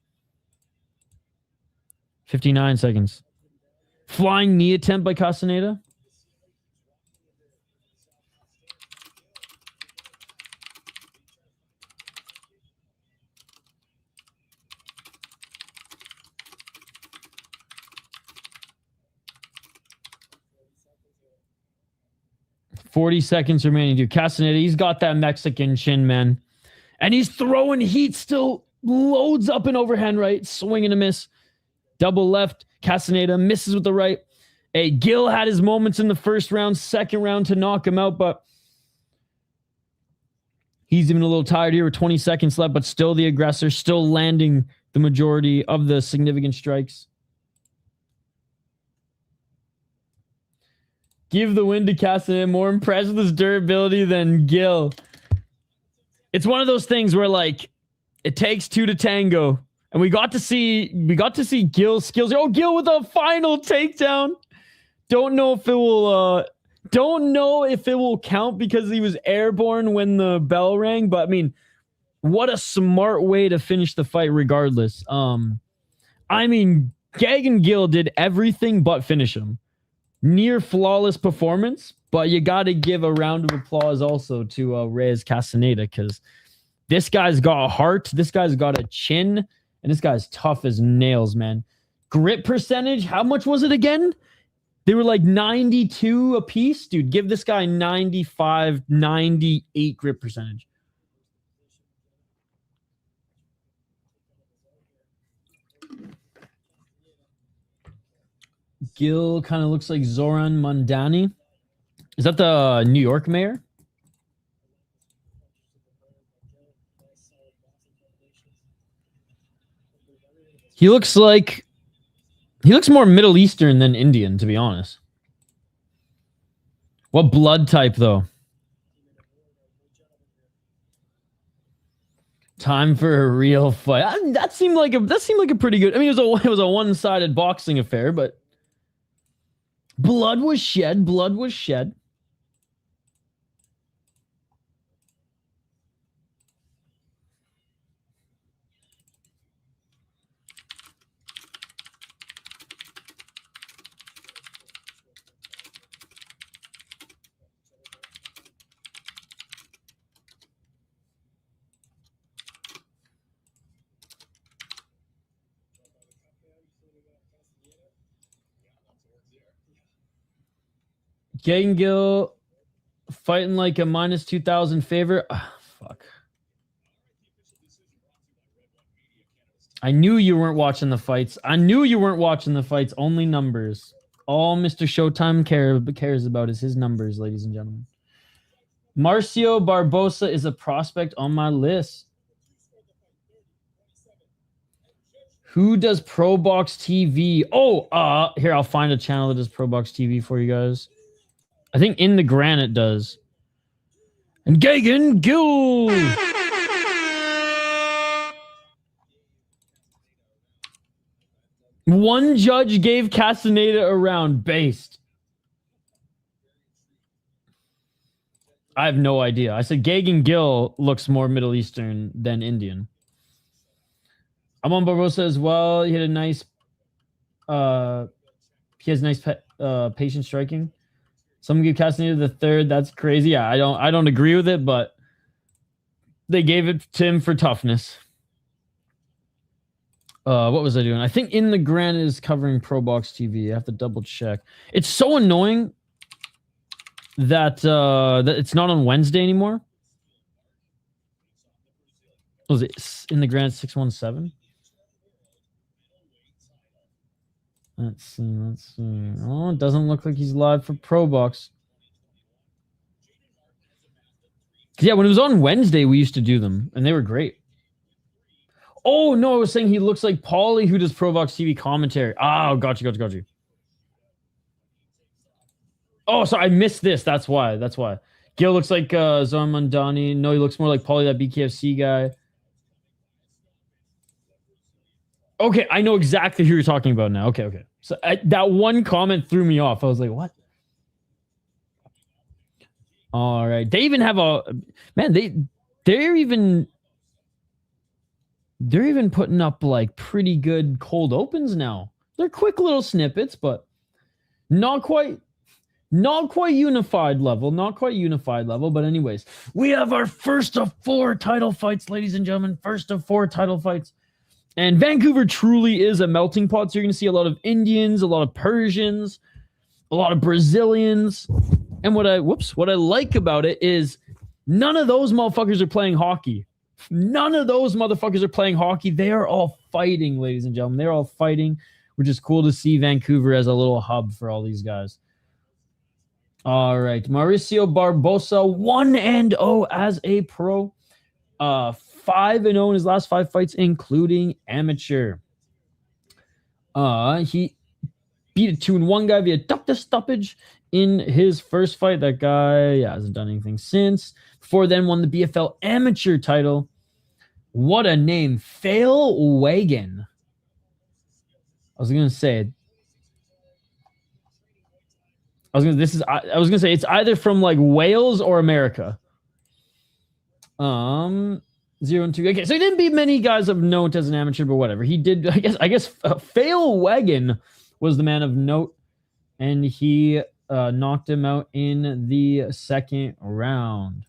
59 seconds. Flying knee attempt by Castañeda. $40 seconds remaining, dude. Castañeda, he's got that Mexican chin, man. And he's throwing heat still. Loads up and overhand right. Swing and a miss. Double left. Castañeda misses with the right. Hey, Gill had his moments in the first round, second round to knock him out, but he's even a little tired here with 20 seconds left, but still the aggressor, still landing the majority of the significant strikes. Give the win to Castañeda. More impressed with his durability than Gill. It's one of those things where, like, it takes 2 to tango. And we got to see Gill's skills. Oh, Gill with a final takedown. Don't know if it will count because he was airborne when the bell rang, but I mean, what a smart way to finish the fight regardless. I mean, Gagan Gill did everything but finish him. Near flawless performance, but you got to give a round of applause also to Reyes Castañeda, because this guy's got a heart, this guy's got a chin, and this guy's tough as nails, man. Grip percentage, how much was it again? They were like 92 a piece. Dude, give this guy 95, 98 grip percentage. Gill kind of looks like Zoran Mandani. Is that the New York mayor? He looks more Middle Eastern than Indian, to be honest. What blood type, though? Time for a real fight. That seemed like a pretty good. I mean, it was a one-sided boxing affair, but blood was shed. Blood was shed. Gagan Gill fighting like a minus 2,000 favorite. Fuck. I knew you weren't watching the fights. Only numbers. All Mr. Showtime cares about is his numbers, ladies and gentlemen. Mauricio Barbosa is a prospect on my list. Who does Pro Box TV? Oh, here, I'll find a channel that does Pro Box TV for you guys. I think In the Granite does. And Gagan Gill. One judge gave Castañeda a round based. I have no idea. I said Gagan Gill looks more Middle Eastern than Indian. I'm on Barbosa as well. He had a nice He has nice patient striking. Someone give Castañeda the third. That's crazy. Yeah, I don't agree with it, but they gave it to him for toughness. What was I doing? I think In the Grand is covering Pro Box TV. I have to double check. It's so annoying that that it's not on Wednesday anymore. Was it In the Grand 617? Let's see. Oh, it doesn't look like he's live for Pro Box. Yeah, when it was on Wednesday, we used to do them, and they were great. Oh, no, I was saying he looks like Paulie, who does Pro Box TV commentary. Oh, got you. Oh, sorry, I missed this. That's why. Gill looks like Zoran Mandani. No, he looks more like Paulie, that BKFC guy. Okay, I know exactly who you're talking about now. Okay. So that one comment threw me off. I was like, what? All right. They even have a... Man, they're even putting up like pretty good cold opens now. They're quick little snippets, but not quite unified level. But anyways, we have our first of 4 title fights, ladies and gentlemen. First of 4 title fights. And Vancouver truly is a melting pot. So you're going to see a lot of Indians, a lot of Persians, a lot of Brazilians. And what I like about it is none of those motherfuckers are playing hockey. None of those motherfuckers are playing hockey. They are all fighting, ladies and gentlemen. They're all fighting, which is cool to see Vancouver as a little hub for all these guys. All right. Mauricio Barbosa, 1-0 as a pro. 5-0 in his last 5 fights, including amateur. He beat a 2-1 guy via duck to stoppage in his first fight. That guy hasn't done anything since. Before then, won the BFL amateur title. What a name. Featherweight. I was gonna say it's either from like Wales or America. 0-2. Okay, so he didn't beat many guys of note as an amateur, but whatever. He did. I guess Featherweight was the man of note, and he knocked him out in the second round.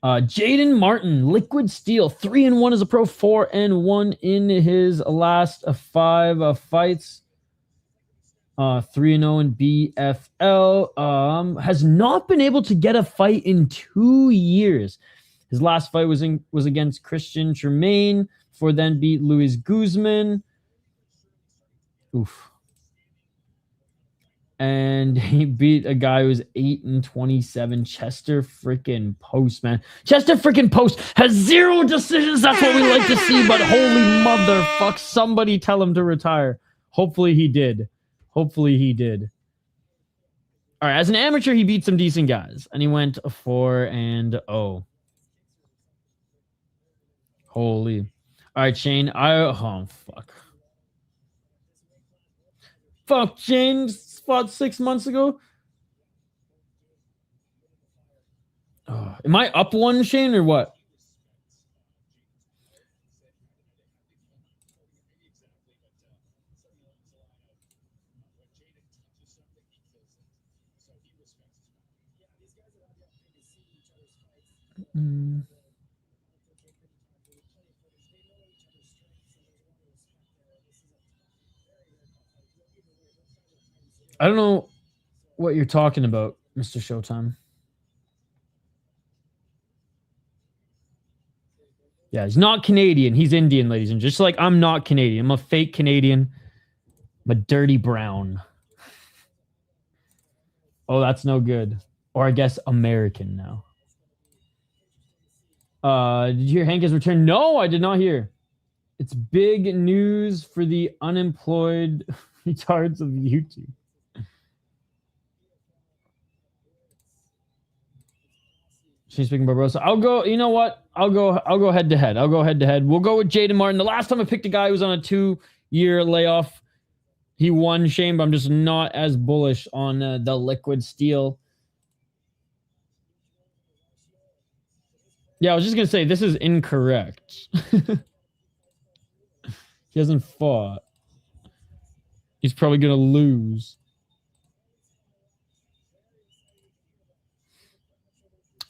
Jayden Martin, Liquid Steel, 3-1 as a pro, 4-1 in his last 5 fights. 3-0 in BFL. Has not been able to get a fight in 2 years. His last fight was against Christian Tremaine, before then beat Luis Guzman. Oof. And he beat a guy who was 8-27, Chester freaking Post, man. Chester freaking Post has 0 decisions. That's what we like to see, but holy motherfuck, somebody tell him to retire. Hopefully he did. All right, as an amateur, he beat some decent guys, and he went 4-0. Holy. All right, Shane. Fuck. Fuck, Shane. Fought 6 months ago. Am I up 1, Shane, or what? I don't know what you're talking about, Mr. Showtime. Yeah, he's not Canadian. He's Indian, ladies and just like I'm not Canadian. I'm a fake Canadian. I'm a dirty brown. Oh, that's no good. Or I guess American now. Did you hear Hank has returned? No, I did not hear. It's big news for the unemployed retards of YouTube. She's speaking Barbosa. I'll go, you know what? I'll go head to head. We'll go with Jayden Martin. The last time I picked a guy who was on a 2-year layoff, he won, Shane, but I'm just not as bullish on the Liquid Steel. Yeah, I was just going to say, this is incorrect. He hasn't fought. He's probably going to lose.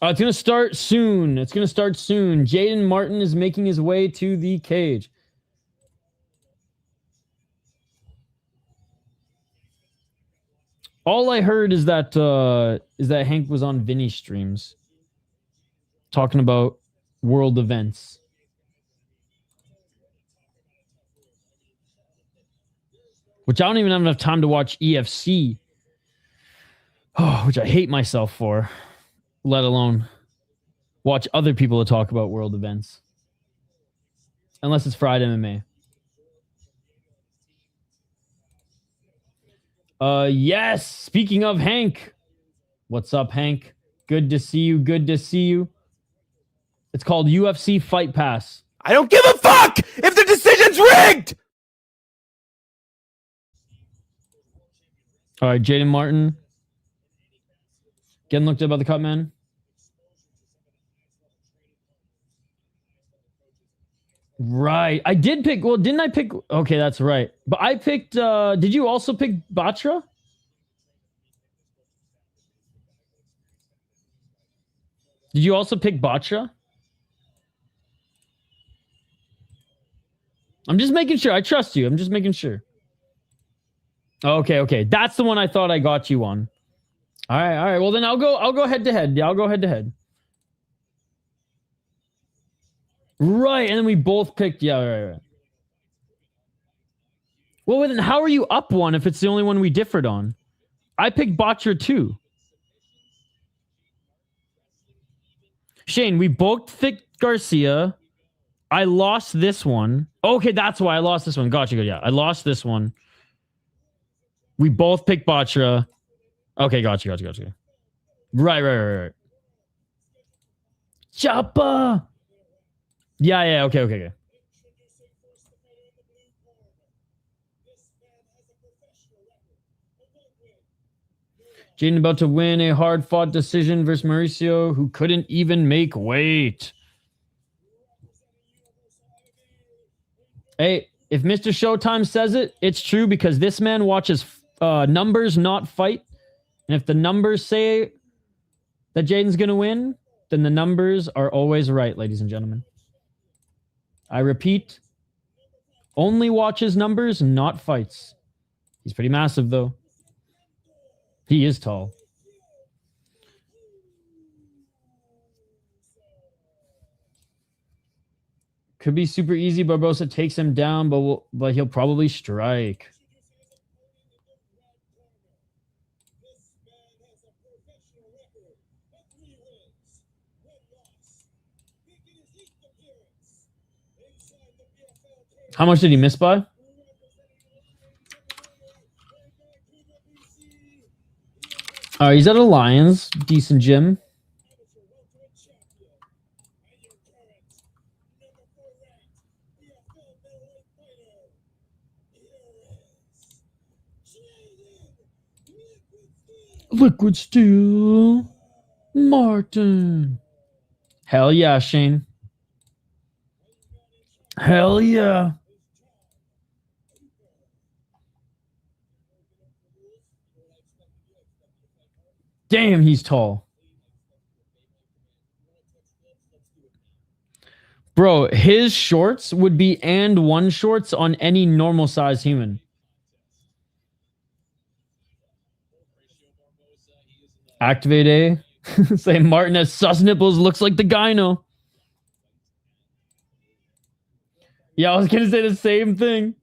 It's going to start soon. It's going to start soon. Jayden Martin is making his way to the cage. All I heard is that Hank was on Vinny streams talking about world events. Which I don't even have enough time to watch EFC. Oh, which I hate myself for. Let alone watch other people to talk about world events. Unless it's fried MMA. Yes. Speaking of Hank. What's up, Hank? Good to see you. Good to see you. It's called UFC Fight Pass. I don't give a fuck if the decision's rigged! All right, Jayden Martin. Getting looked at by the cut man. Right. I did pick... Well, didn't I pick... Okay, that's right. But I picked... did you also pick Batra? Did you also pick Batra? I'm just making sure. I trust you. I'm just making sure. Okay, okay. That's the one I thought I got you on. All right, all right. Well, then I'll go head to head. Yeah, I'll go head to head. Right, and then we both picked... Yeah, right. Well, then how are you up one if it's the only one we differed on? I picked Batra too. Shane, we both picked Garcia. I lost this one. Okay, that's why I lost this one. Gotcha, yeah. I lost this one. We both picked Batra. Okay, gotcha. Right. Choppa! Yeah, okay. Jayden about to win a hard-fought decision versus Mauricio, who couldn't even make weight. Hey, if Mr. Showtime says it, it's true because this man watches numbers, not fight. And if the numbers say that Jayden's going to win, then the numbers are always right, ladies and gentlemen. I repeat, only watches numbers, not fights. He's pretty massive, though. He is tall. Could be super easy. Barbosa takes him down, but he'll probably strike. How much did he miss by? He's at a Lions. Decent gym. Liquid Steel. Martin. Hell yeah, Shane. Hell yeah. Damn, he's tall. Bro, his shorts would be and one shorts on any normal size human. Activate A. Say Martin has sus nipples, looks like the gyno. Yeah, I was gonna say the same thing.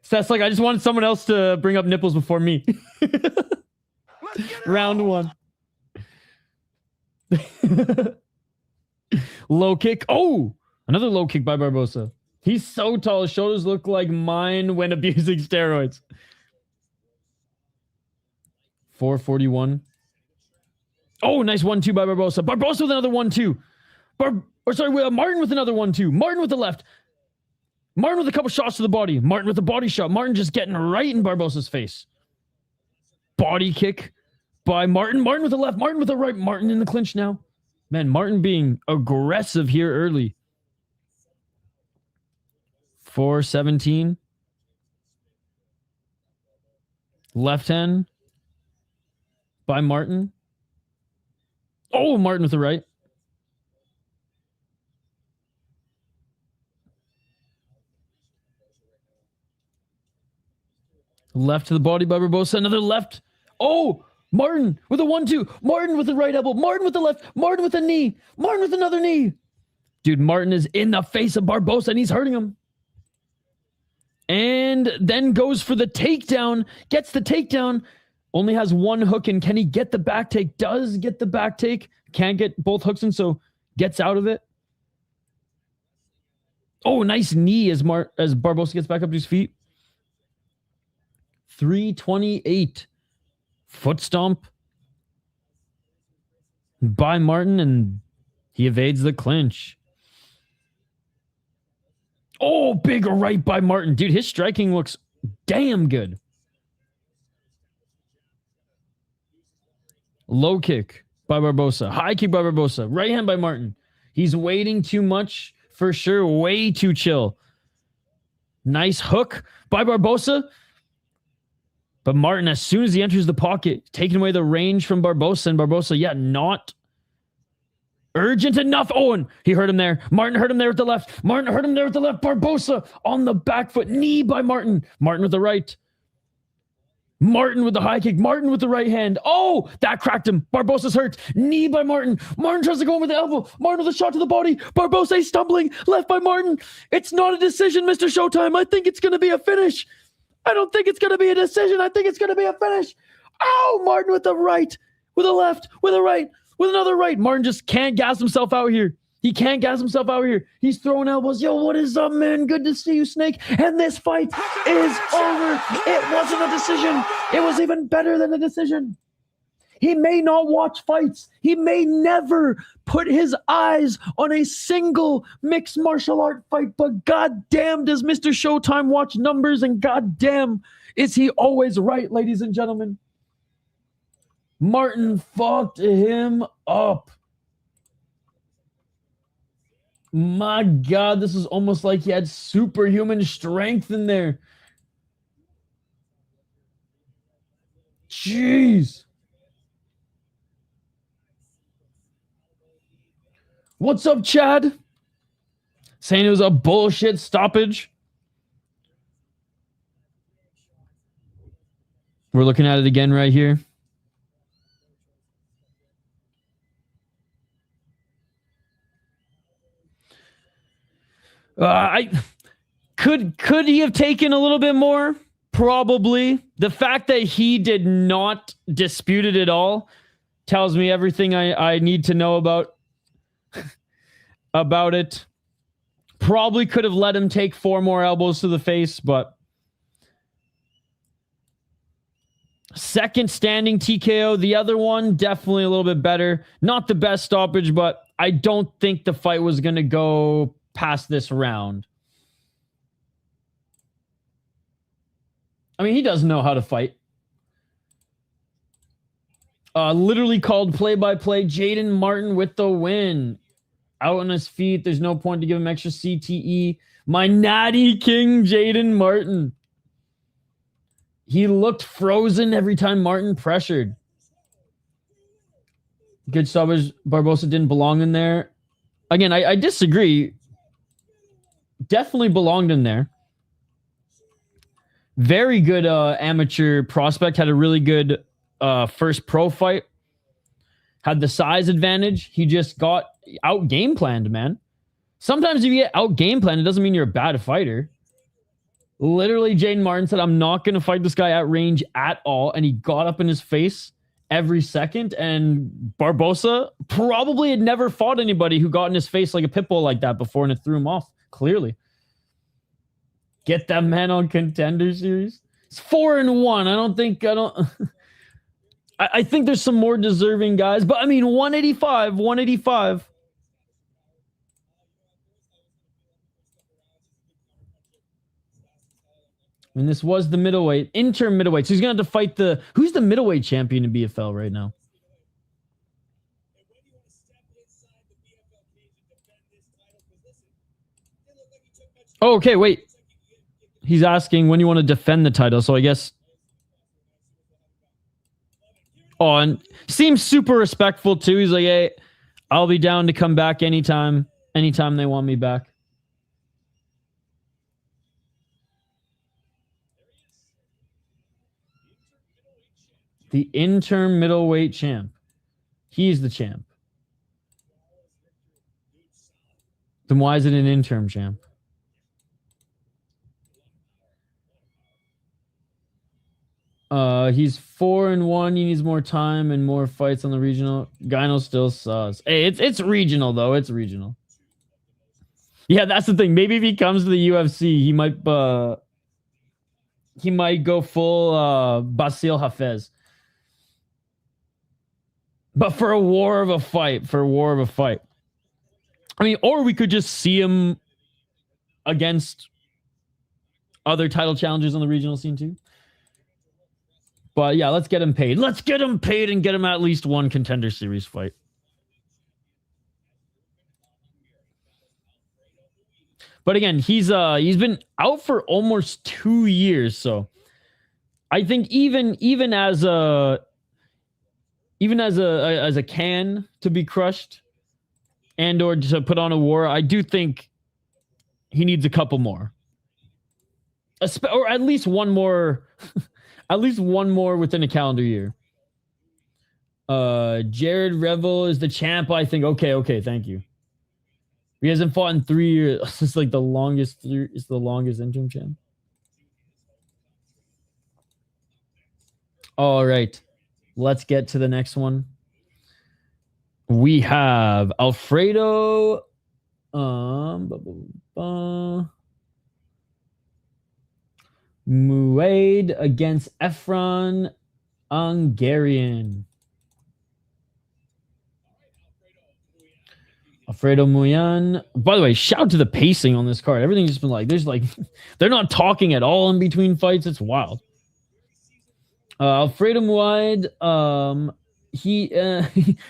Seth's like, I just wanted someone else to bring up nipples before me. Round one. Low kick. Oh, another low kick by Barbosa. He's so tall. His shoulders look like mine when abusing steroids. 441. Oh, nice 1-2 by Barbosa. Barbosa with another 1-2. Martin with another 1-2. Martin with the left. Martin with a couple shots to the body. Martin with the body shot. Martin just getting right in Barbosa's face. Body kick by Martin. Martin with the left. Martin with the right. Martin in the clinch now. Man, Martin being aggressive here early. 417. Left hand by Martin. Oh, Martin with the right. Left to the body by Barbosa. Another left. Oh, Martin with a 1-2. Martin with the right elbow. Martin with the left. Martin with a knee. Martin with another knee. Dude, Martin is in the face of Barbosa and he's hurting him. And then goes for the takedown. Gets the takedown. Only has one hook in. Can he get the back take? Does get the back take. Can't get both hooks in, so gets out of it. Oh, nice knee as Barbosa gets back up to his feet. 328. Foot stomp by Martin, and he evades the clinch. Oh, big right by Martin. Dude, his striking looks damn good. Low kick by Barbosa. High kick by Barbosa. Right hand by Martin. He's waiting too much for sure. Way too chill. Nice hook by Barbosa. But Martin, as soon as he enters the pocket, taking away the range from Barbosa. And Barbosa, yeah, not urgent enough. Oh, and he hurt him there. Martin hurt him there with the left. Martin hurt him there with the left. Barbosa on the back foot. Knee by Martin. Martin with the right. Martin with the high kick. Martin with the right hand. Oh, that cracked him. Barbosa's hurt. Knee by Martin. Martin tries to go in with the elbow. Martin with a shot to the body. Barbosa stumbling. Left by Martin. It's not a decision, Mr. Showtime. I think it's going to be a finish. I don't think it's going to be a decision. I think it's going to be a finish. Oh, Martin with the right. With a left. With a right. With another right. Martin just can't gas himself out here. He can't gas himself out here. He's throwing elbows. Yo, what is up, man? Good to see you, Snake. And this fight is over. It wasn't a decision. It was even better than a decision. He may not watch fights. He may never put his eyes on a single mixed martial art fight. But goddamn, does Mr. Showtime watch numbers? And goddamn, is he always right, ladies and gentlemen? Martin fucked him up. My God, this is almost like he had superhuman strength in there. Jeez. What's up, Chad? Saying it was a bullshit stoppage. We're looking at it again right here. Could he have taken a little bit more? Probably. The fact that he did not dispute it at all tells me everything I need to know about it. Probably could have let him take 4 more elbows to the face, but second standing TKO. The other one, definitely a little bit better. Not the best stoppage, but I don't think the fight was going to go past this round. I mean, he doesn't know how to fight. Literally called play-by-play. Jayden Martin with the win. Out on his feet. There's no point to give him extra CTE. My natty king, Jayden Martin. He looked frozen every time Martin pressured. Good stoppage. Barbosa didn't belong in there. Again, I disagree. Definitely belonged in there. Very good amateur prospect. Had a really good first pro fight. Had the size advantage. He just got out game planned, man. Sometimes if you get out game planned, it doesn't mean you're a bad fighter. Literally, Jayden Martin said, I'm not going to fight this guy at range at all. And he got up in his face every second. And Barbosa probably had never fought anybody who got in his face like a pit bull like that before, and it threw him off, clearly. Get that man on Contender Series. It's 4-1. I think there's some more deserving guys, but I mean, 185. And this was the middleweight, interim middleweight. So he's going to have to fight who's the middleweight champion in BFL right now? Oh, okay, wait. He's asking when you want to defend the title. So I guess Oh, and seems super respectful too. He's like, hey, I'll be down to come back anytime they want me back. The interim middleweight champ. He's the champ. Then why is it an interim champ? He's 4-1. He needs more time and more fights on the regional. Gyno still sus. Hey, it's regional though. It's regional. Yeah, that's the thing. Maybe if he comes to the UFC, he might go full Basil Hafez. But for a war of a fight, I mean, or we could just see him against other title challengers on the regional scene too. But yeah, let's get him paid. Let's get him paid and get him at least one Contender Series fight. But again, he's been out for almost 2 years, so I think even as a can to be crushed and or to put on a war, I do think he needs a couple more. Or at least one more at least one more within a calendar year. Jared Revel is the champ, I think. Okay, thank you. He hasn't fought in 3 years. It's like the longest interim champ. All right. Let's get to the next one. We have Alfredo Muaiad against Erfan Ahangarian. Alfredo Muaiad. By the way, shout out to the pacing on this card. Everything's just been like, they're not talking at all in between fights. It's wild. Alfredo Muaiad, he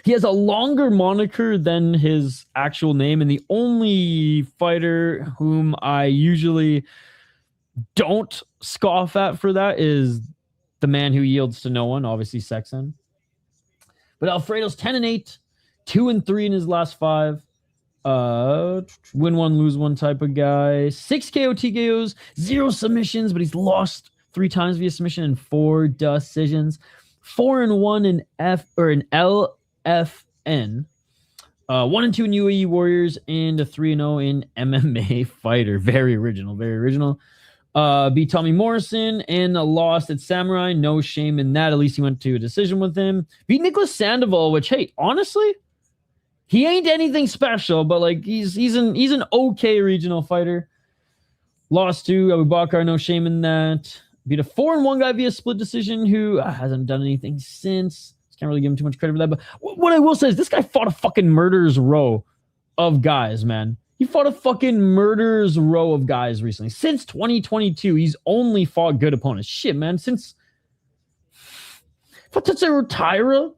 has a longer moniker than his actual name, and the only fighter whom I usually don't scoff at for that is the man who yields to no one, obviously Sexen. But Alfredo's 10-8, 2-3 in his last 5. Win one, lose one type of guy. 6 KO TKOs, 0 submissions, but he's lost 3 times via submission and 4 decisions. 4-1 in LFN. 1-2 in UAE Warriors and a 3-0 in MMA Fighter. Very original, very original. Beat Tommy Morrison and a loss at Samurai. No shame in that. At least he went to a decision with him. Beat Nicholas Sandoval, which, hey, honestly, he ain't anything special, but like he's an okay regional fighter. Lost to Abu Bakr, no shame in that. Beat a 4-1 guy via split decision who hasn't done anything since. Can't really give him too much credit for that. But what I will say is this guy fought a fucking murderer's row of guys, man. He fought a fucking murderer's row of guys recently. Since 2022, he's only fought good opponents. Shit, man. Since Tyra?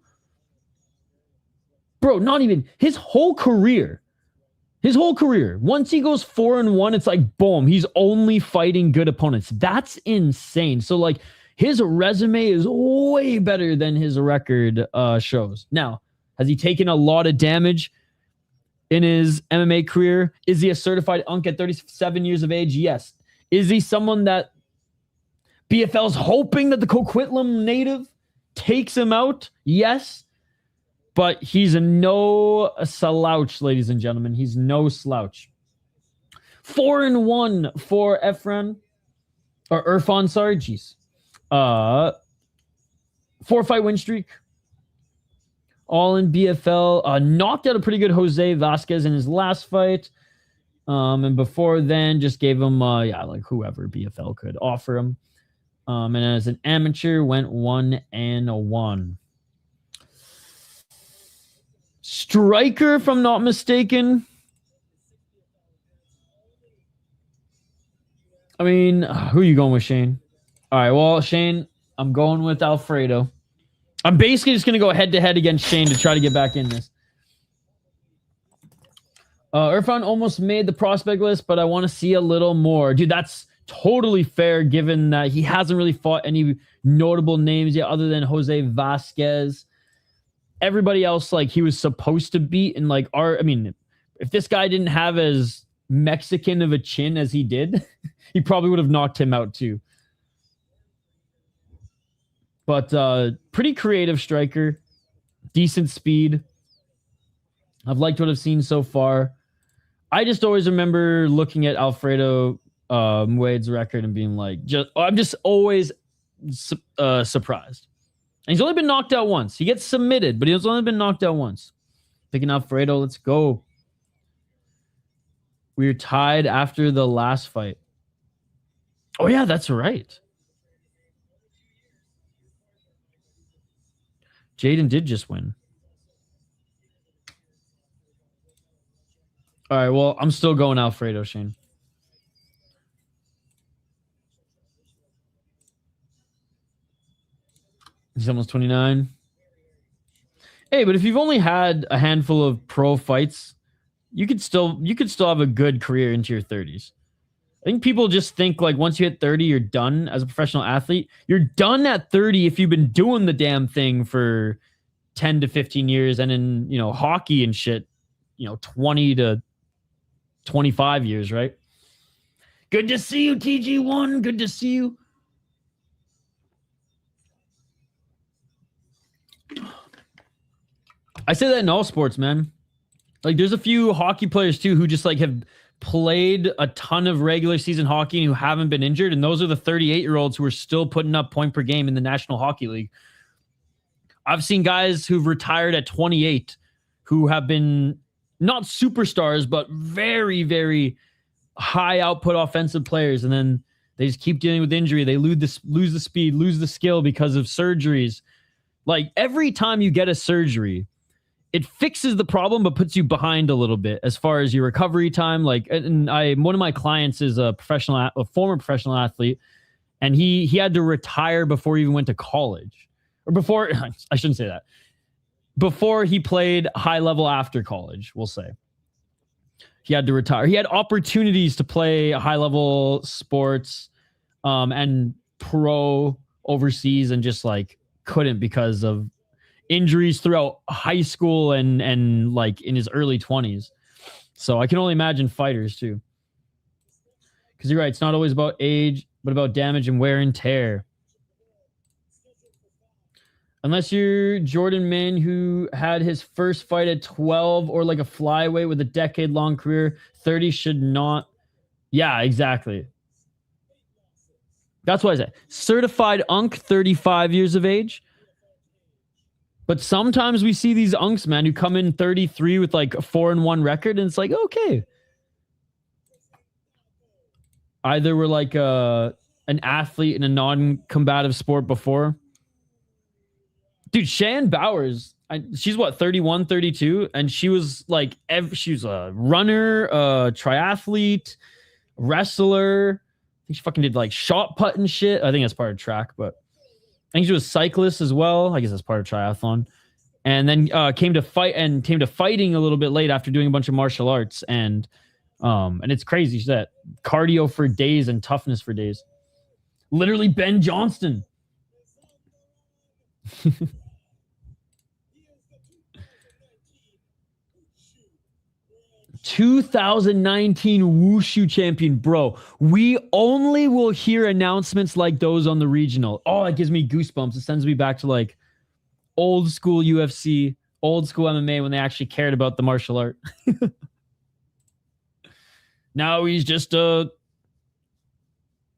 Bro, not even his whole career. Once he goes 4-1, it's like, boom, he's only fighting good opponents. That's insane. So, like, his resume is way better than his record shows. Now, has he taken a lot of damage in his MMA career? Is he a certified unk at 37 years of age? Yes. Is he someone that BFL's hoping that the Coquitlam native takes him out? Yes. But he's no slouch, ladies and gentlemen. He's no slouch. 4-1 for Erfan. Sorry. Jeez. 4-fight win streak. All in BFL. Knocked out a pretty good Jose Vasquez in his last fight. And before then, just gave him, like whoever BFL could offer him. And as an amateur, went 1-1. Striker, if I'm not mistaken. I mean, who are you going with, Shane? All right, well, Shane, I'm going with Alfredo. I'm basically just going to go head-to-head against Shane to try to get back in this. Erfan almost made the prospect list, but I want to see a little more. Dude, that's totally fair given that he hasn't really fought any notable names yet other than Jose Vasquez. Everybody else, like, he was supposed to beat, and like, I mean, if this guy didn't have as Mexican of a chin as he did, he probably would have knocked him out too. But pretty creative striker, decent speed. I've liked what I've seen so far. I just always remember looking at Alfredo Muaiad's record and being like, I'm just always surprised. And he's only been knocked out once. He gets submitted, but he's only been knocked out once. Picking Alfredo, let's go. We were tied after the last fight. Oh, yeah, that's right. Jayden did just win. All right, well, I'm still going Alfredo, Shane. He's almost 29. Hey, but if you've only had a handful of pro fights, you could still have a good career into your 30s. I think people just think like once you hit 30, you're done as a professional athlete. You're done at 30 if you've been doing the damn thing for 10 to 15 years, and in, you know, hockey and shit, you know, 20 to 25 years, right? Good to see you, TG1. Good to see you. I say that in all sports, man. Like, there's a few hockey players too who just like have played a ton of regular season hockey and who haven't been injured, and those are the 38-year-olds who are still putting up point per game in the National Hockey League. I've seen guys who've retired at 28 who have been not superstars, but very, very high output offensive players, and then they just keep dealing with injury. They lose the speed, lose the skill because of surgeries. Like, every time you get a surgery, it fixes the problem, but puts you behind a little bit as far as your recovery time. Like, and one of my clients is a former professional athlete, and he had to retire before he even went to college, or before, I shouldn't say that, before he played high level after college, we'll say. He had to retire. He had opportunities to play high level sports and pro overseas, and just like couldn't because of injuries throughout high school and like in his early 20s. So I can only imagine fighters too. Because you're right, it's not always about age, but about damage and wear and tear. Unless you're Jordan Min, who had his first fight at 12, or like a flyweight with a decade-long career, 30 should not. Yeah, exactly. That's what I said. Certified unk, 35 years of age. But sometimes we see these unks, man, who come in 33 with like a 4-1 record, and it's like, okay. Either we're like an athlete in a non-combative sport before. Dude, Shan Bowers, she's what, 31, 32? And she was like, she was a runner, a triathlete, wrestler. I think she fucking did like shot put and shit. I think that's part of track, but I think she was a cyclist as well. I guess that's part of triathlon. And then came to fighting a little bit late after doing a bunch of martial arts. And it's crazy. She's that cardio for days and toughness for days. Literally Ben Johnston. 2019 Wushu champion, bro. We only will hear announcements like those on the regional. Oh, it gives me goosebumps. It sends me back to like old school UFC, old school MMA, when they actually cared about the martial art. Now he's just a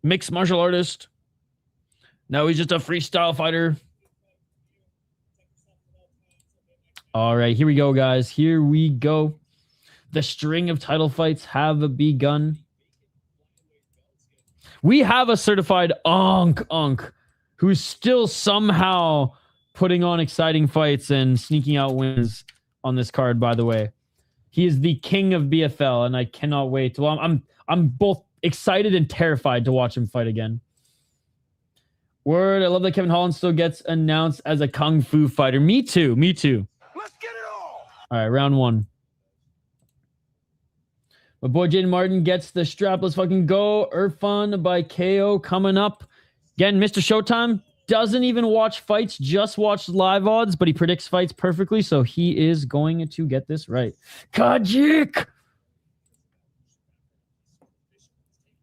mixed martial artist. Now he's just a freestyle fighter. All right, here we go, guys. Here we go. The string of title fights have begun. We have a certified unk who's still somehow putting on exciting fights and sneaking out wins on this card, by the way. He is the king of BFL, and I cannot wait. Well, I'm both excited and terrified to watch him fight again. Word, I love that Kevin Holland still gets announced as a kung fu fighter. Me too, me too. Let's get it all. All right, round one. My boy Jayden Martin gets the strap. Let's fucking go. Erfan by KO coming up. Again, Mr. Showtime doesn't even watch fights, just watch live odds, but he predicts fights perfectly, so he is going to get this right. Kajić!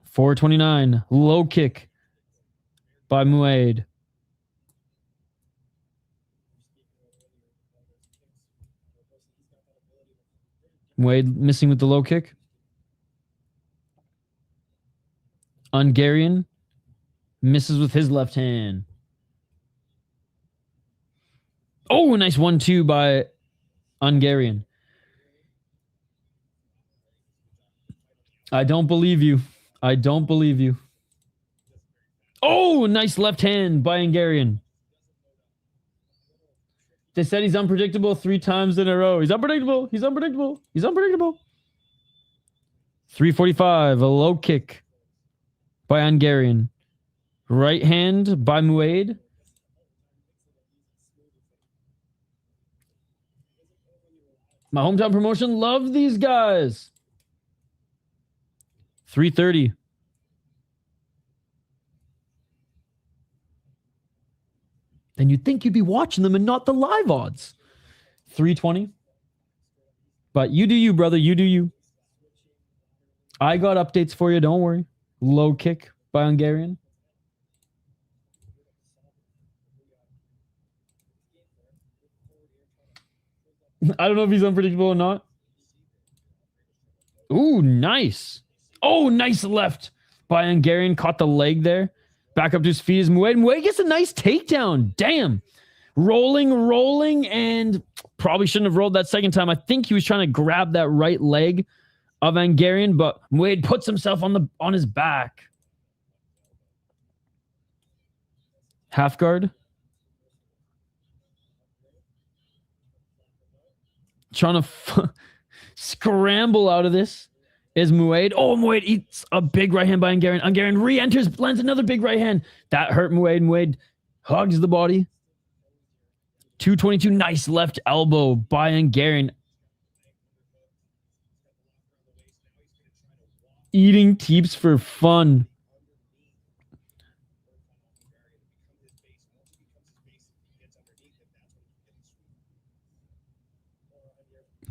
429. Low kick by Muaiad. Muaiad missing with the low kick. Ahangarian misses with his left hand. Oh, a nice 1-2 by Ahangarian. I don't believe you. I don't believe you. Oh, nice left hand by Ahangarian. They said he's unpredictable 3 times in a row. He's unpredictable. He's unpredictable. He's unpredictable. 345, a low kick by Ahangarian. Right hand by Muaiad. My hometown promotion, love these guys. 330. Then you'd think you'd be watching them and not the live odds. 320. But you do you, brother. You do you. I got updates for you. Don't worry. Low kick by Ahangarian. I don't know if he's unpredictable or not. Ooh, nice. Oh, nice left by Ahangarian. Caught the leg there. Back up to his feet is Muaiad. Muaiad gets a nice takedown. Damn. Rolling, and probably shouldn't have rolled that second time. I think he was trying to grab that right leg of Ahangarian, but Muaiad puts himself on his back. Half guard. Trying to scramble out of this is Muaiad. Oh, Muaiad eats a big right hand by Ahangarian. Ahangarian re-enters, lands another big right hand. That hurt Muaiad. Muaiad hugs the body. 222, nice left elbow by Ahangarian. Eating teeps for fun.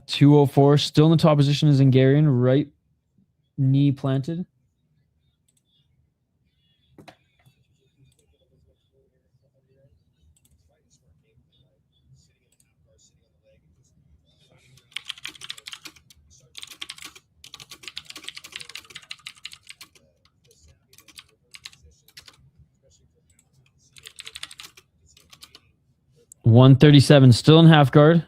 $204, still in the top position is Ahangarian, right knee planted. $137, still in half guard.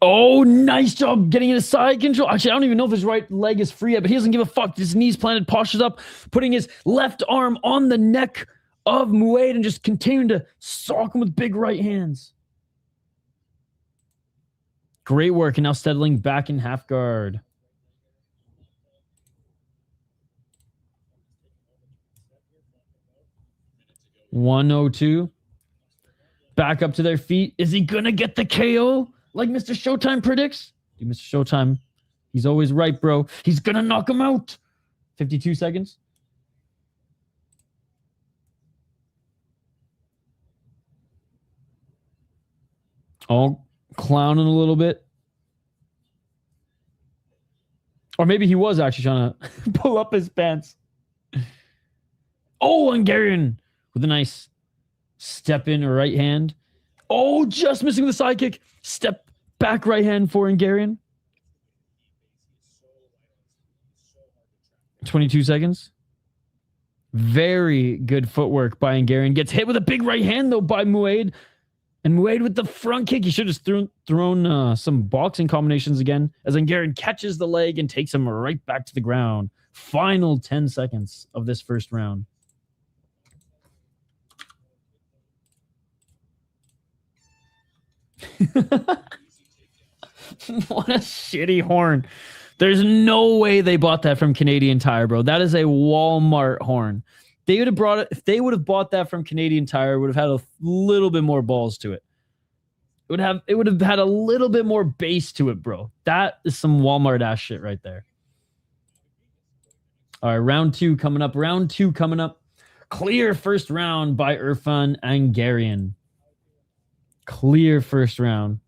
Oh, nice job getting into side control. Actually, I don't even know if his right leg is free yet, but he doesn't give a fuck. His knees planted, postures up, putting his left arm on the neck of Muaiad and just continuing to sock him with big right hands. Great work, and now settling back in half guard. $102. Back up to their feet. Is he gonna get the KO? Like Mr. Showtime predicts? Dude, Mr. Showtime, he's always right, bro. He's gonna knock him out. 52 seconds. Oh, clowning a little bit. Or maybe he was actually trying to pull up his pants. Oh, Ahangarian with a nice step in right hand. Oh, just missing the side kick. Step back right hand for Ahangarian. 22 seconds. Very good footwork by Ahangarian. Gets hit with a big right hand, though, by Muaiad. And Muaiad with the front kick. He should have thrown some boxing combinations again as Ahangarian catches the leg and takes him right back to the ground. Final 10 seconds of this first round. What a shitty horn. There's no way they bought that from Canadian Tire, bro. That is a Walmart horn. they would have brought it, if they would have bought that from Canadian Tire, it would have had a little bit more balls to it. It would have had a little bit more base to it, bro. That is some Walmart ass shit right there. All right, round 2 coming up. Round 2 coming up. Clear first round by Erfan Ahangarian. Clear first round.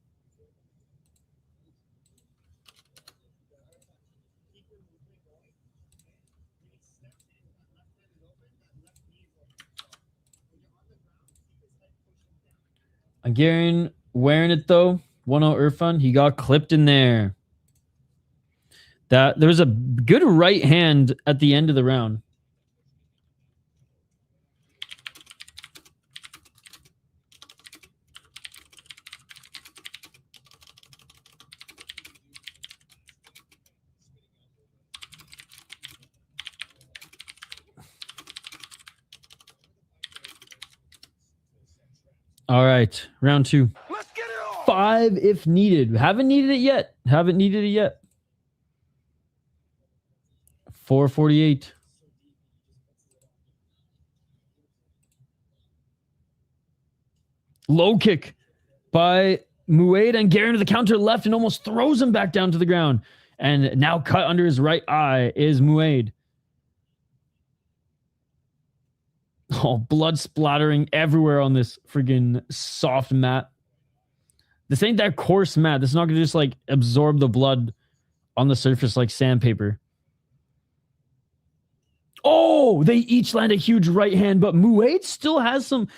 Ahangarian wearing it though. 1-0 Erfan. He got clipped in there. There was a good right hand at the end of the round. All right, round 2. Let's get it on. 5 if needed. Haven't needed it yet. 4:48. Low kick by Muaiad, and Ahangarian to the counter left and almost throws him back down to the ground. And now cut under his right eye is Muaiad. Oh, blood splattering everywhere on this friggin' soft mat. This ain't that coarse mat. This is not going to just like absorb the blood on the surface like sandpaper. Oh, they each land a huge right hand, but Muaiad still has some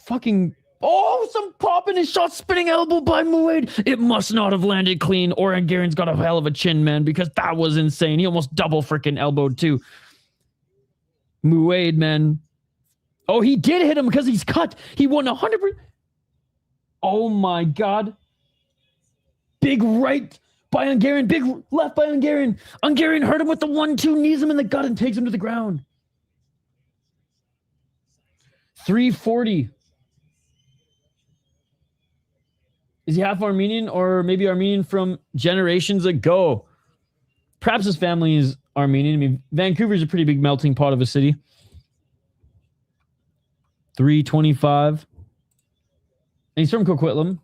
fucking... Oh, some pop in his shot, spinning elbow by Muaiad. It must not have landed clean, or Ahangarian's got a hell of a chin, man, because that was insane. He almost double freaking elbowed too. Muaiad, man. Oh, he did hit him because he's cut. He won 100%. Oh my God. Big right by Ahangarian. Big left by Ahangarian. Ahangarian hurt him with the 1-2, knees him in the gut and takes him to the ground. 340. Is he half Armenian or maybe Armenian from generations ago? Perhaps his family is Armenian. I mean, Vancouver's a pretty big melting pot of a city. 325. And he's from Coquitlam.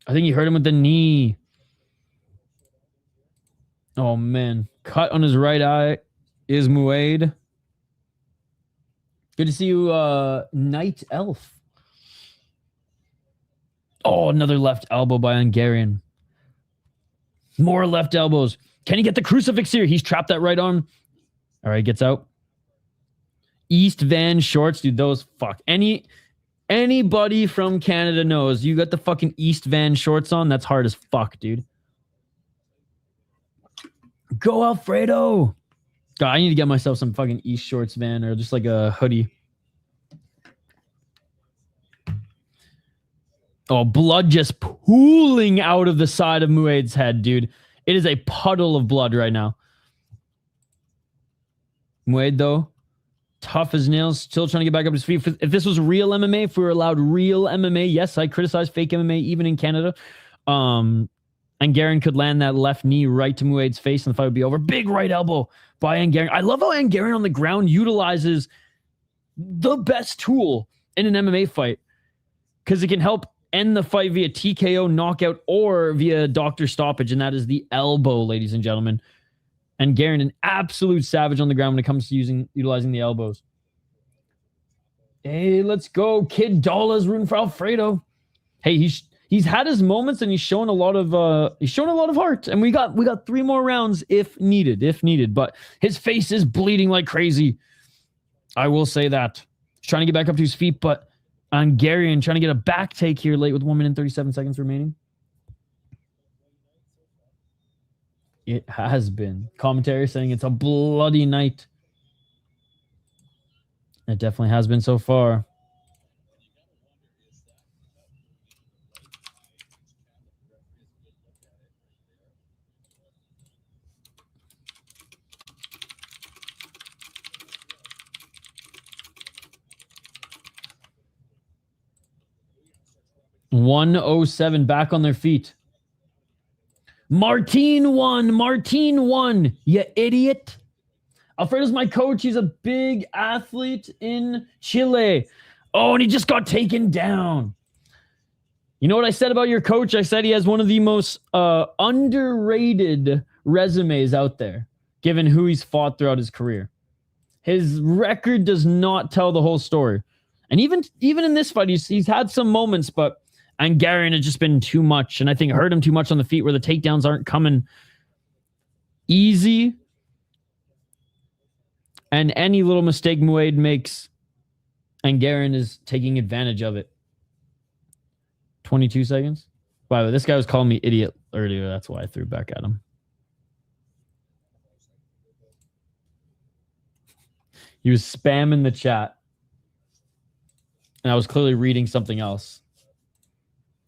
I think he hurt him with the knee. Oh, man. Cut on his right eye is Muaiad. Good to see you, Night Elf. Oh, another left elbow by Ahangarian. More left elbows. Can he get the crucifix here? He's trapped that right arm. All right, gets out. East Van shorts, dude. Those fuck. Anybody from Canada knows you got the fucking East Van shorts on. That's hard as fuck, dude. Go Alfredo. God, I need to get myself some fucking East shorts, Van, or just like a hoodie. Oh, blood just pooling out of the side of Muaid's head, dude. It is a puddle of blood right now. Muaiad, though, tough as nails, still trying to get back up to his feet. If this was real MMA, if we were allowed real MMA, yes, I criticize fake MMA even in Canada. Ahangarian could land that left knee right to Muaid's face and the fight would be over. Big right elbow by Ahangarian. I love how Ahangarian on the ground utilizes the best tool in an MMA fight because it can help end the fight via TKO, knockout, or via doctor stoppage, and that is the elbow, ladies and gentlemen. Ahangarian, an absolute savage on the ground when it comes to utilizing the elbows. Hey, let's go. Kid Dolla's rooting for Alfredo. Hey, he's had his moments and he's shown a lot of heart. And we got 3 more rounds if needed. But his face is bleeding like crazy. I will say that. He's trying to get back up to his feet, but Ahangarian trying to get a back take here late with 1 minute and 37 seconds remaining. It has been. Commentary saying it's a bloody night. It definitely has been so far. .107 back on their feet. Martin won, you idiot. Alfredo's my coach. He's a big athlete in Chile. Oh, and he just got taken down. You know what I said about your coach? I said he has one of the most underrated resumes out there, given who he's fought throughout his career. His record does not tell the whole story. And even in this fight, he's had some moments, but Ahangarian has just been too much, and I think hurt him too much on the feet where the takedowns aren't coming easy. And any little mistake Muaiad makes, Ahangarian is taking advantage of it. 22 seconds? By the way, this guy was calling me idiot earlier. That's why I threw back at him. He was spamming the chat. And I was clearly reading something else.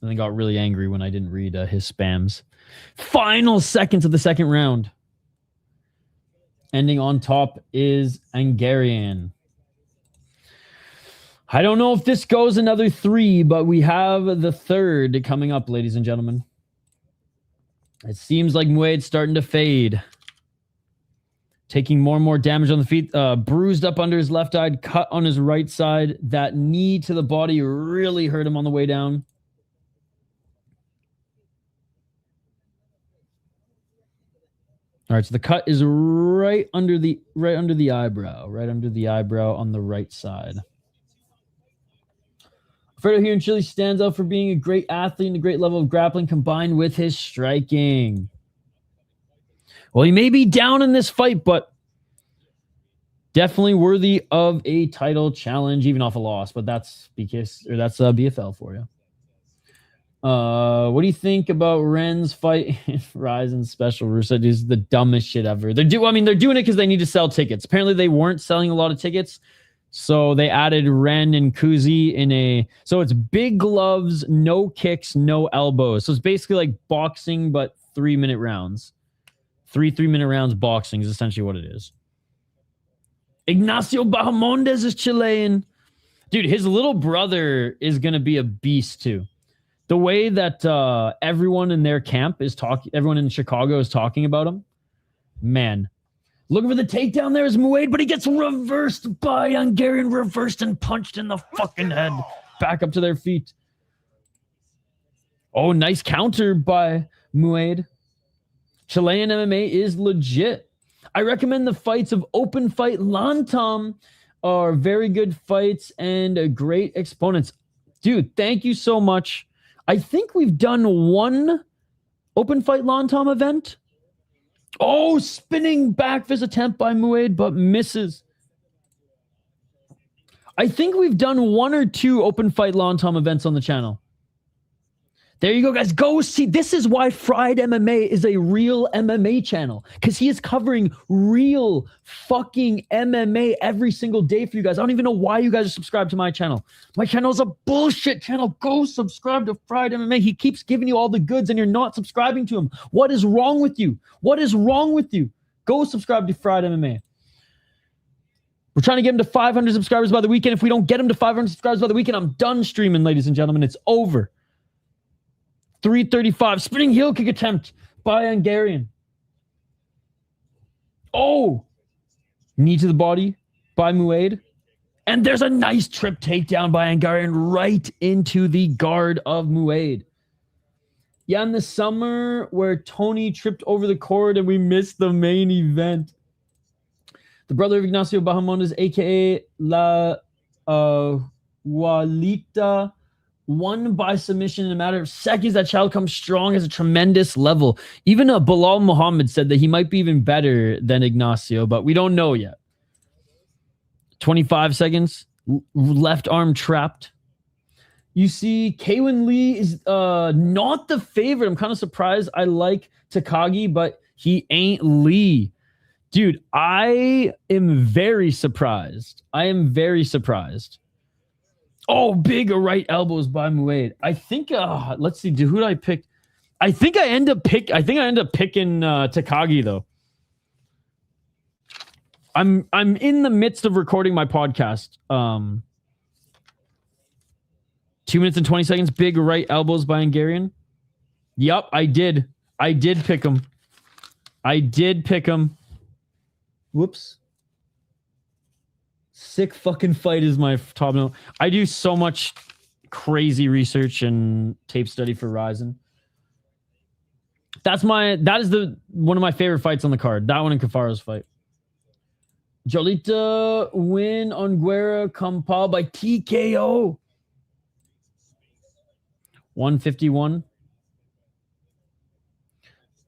And then got really angry when I didn't read his spams. Final seconds of the second round. Ending on top is Ahangarian. I don't know if this goes another 3, but we have the third coming up, ladies and gentlemen. It seems like Muaiad's starting to fade. Taking more and more damage on the feet. Bruised up under his left eye, cut on his right side. That knee to the body really hurt him on the way down. All right, so the cut is right under the eyebrow. Right under the eyebrow on the right side. Alfredo here in Chile stands out for being a great athlete and a great level of grappling combined with his striking. Well, he may be down in this fight, but definitely worthy of a title challenge, even off a loss. But that's BFL for you. What do you think about Ren's fight? Ryzen special Russo is the dumbest shit ever. They're doing it because they need to sell tickets. Apparently, they weren't selling a lot of tickets. So they added Ren and Kuzi so it's big gloves, no kicks, no elbows. So it's basically like boxing, but 3-minute rounds. 3-minute rounds boxing is essentially what it is. Ignacio Bahamondes is Chilean. Dude, his little brother is going to be a beast too. The way that everyone in their camp is everyone in Chicago is talking about him. Man. Looking for the takedown there is Muaiad, but he gets reversed by Ahangarian, reversed and punched in the fucking head. Back up to their feet. Oh, nice counter by Muaiad. Chilean MMA is legit. I recommend the fights of Open Fight Lantam are very good fights and great exponents. Dude, thank you so much. I think we've done one Open Fight Lantam event. Oh, spinning back fist attempt by Muaiad, but misses. I think we've done 1 or 2 Open Fight Lantam events on the channel. There you go, guys. Go see. This is why Fried MMA is a real MMA channel, because he is covering real fucking MMA every single day for you guys. I don't even know why you guys are subscribed to my channel. My channel is a bullshit channel. Go subscribe to Fried MMA. He keeps giving you all the goods and you're not subscribing to him. What is wrong with you? What is wrong with you? Go subscribe to Fried MMA. We're trying to get him to 500 subscribers by the weekend. If we don't get him to 500 subscribers by the weekend, I'm done streaming, ladies and gentlemen. It's over. 335. Spinning heel kick attempt by Ahangarian. Oh! Knee to the body by Muaiad. And there's a nice trip takedown by Ahangarian right into the guard of Muaiad. Yeah, in the summer where Tony tripped over the cord and we missed the main event. The brother of Ignacio Bahamondes, a.k.a. La Walita, won by submission in a matter of seconds. That child comes strong, has a tremendous level. Even Bilal Muhammad said that he might be even better than Ignacio, but we don't know yet. 25 seconds. Left arm trapped. You see, Kaywin Lee is not the favorite. I'm kind of surprised. I like Takagi, but he ain't Lee. Dude, I am very surprised. I am very surprised. Oh, big right elbows by Muaiad. I think let's see, who did I pick? I think I end up picking Takagi though. I'm in the midst of recording my podcast. 2 minutes and 20 seconds. Big right elbows by Ahangarian. Yup, I did pick him. Whoops. Sick fucking fight is my top note. I do so much crazy research and tape study for Ryzen. That is one of my favorite fights on the card. That one and Kafaro's fight. Jolita win on Guerra Kampal by TKO. 151.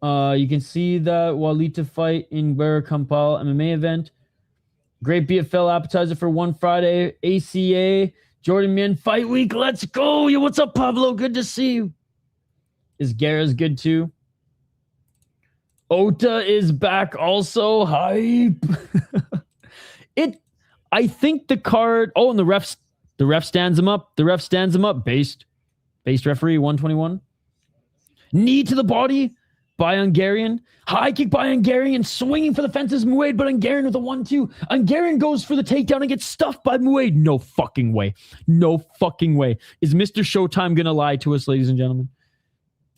You can see that Walita fight in Guerra Kampal MMA event. Great BFL appetizer for one Friday. ACA Jordan Min fight week. Let's go. Yo, what's up, Pablo? Good to see you. Is Guerra's good too? Ota is back also. Hype. I think the card. Oh, and the ref stands him up. The ref stands him up. Based referee 121. Knee to the body by Hungarian. High kick by Hungarian. Swinging for the fences, Muaiad, but Hungarian with a 1-2. Hungarian goes for the takedown and gets stuffed by Muaiad. No fucking way. No fucking way. Is Mr. Showtime going to lie to us, ladies and gentlemen?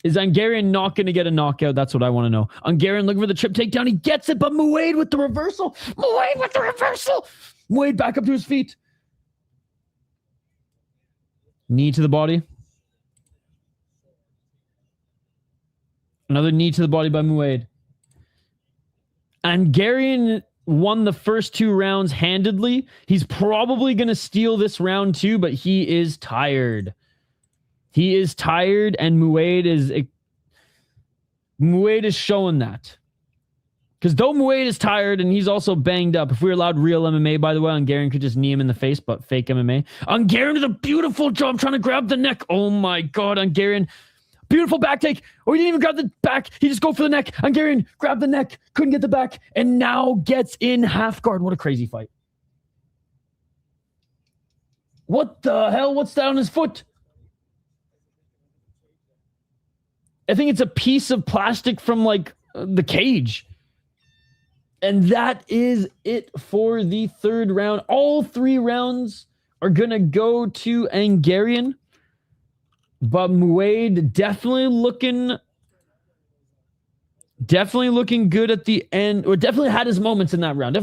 Is Hungarian not going to get a knockout? That's what I want to know. Hungarian looking for the trip takedown. He gets it, but Muaiad with the reversal. Muaiad with the reversal. Muaiad back up to his feet. Knee to the body. Another knee to the body by Muaiad. Hungarian won the first 2 rounds handedly. He's probably going to steal this round too, but he is tired. He is tired, and Muaiad is showing that. Because though Muaiad is tired and he's also banged up, if we were allowed real MMA, by the way, Hungarian could just knee him in the face, but fake MMA. Hungarian did a beautiful job trying to grab the neck. Oh my God, Hungarian. Beautiful back take. Oh, he didn't even grab the back. He just go for the neck. Hungarian grabbed the neck. Couldn't get the back. And now gets in half guard. What a crazy fight. What the hell? What's that on his foot? I think it's a piece of plastic from like the cage. And that is it for the 3rd round. All 3 rounds are going to go to Hungarian. But Muaiad definitely looking good at the end, or definitely had his moments in that round.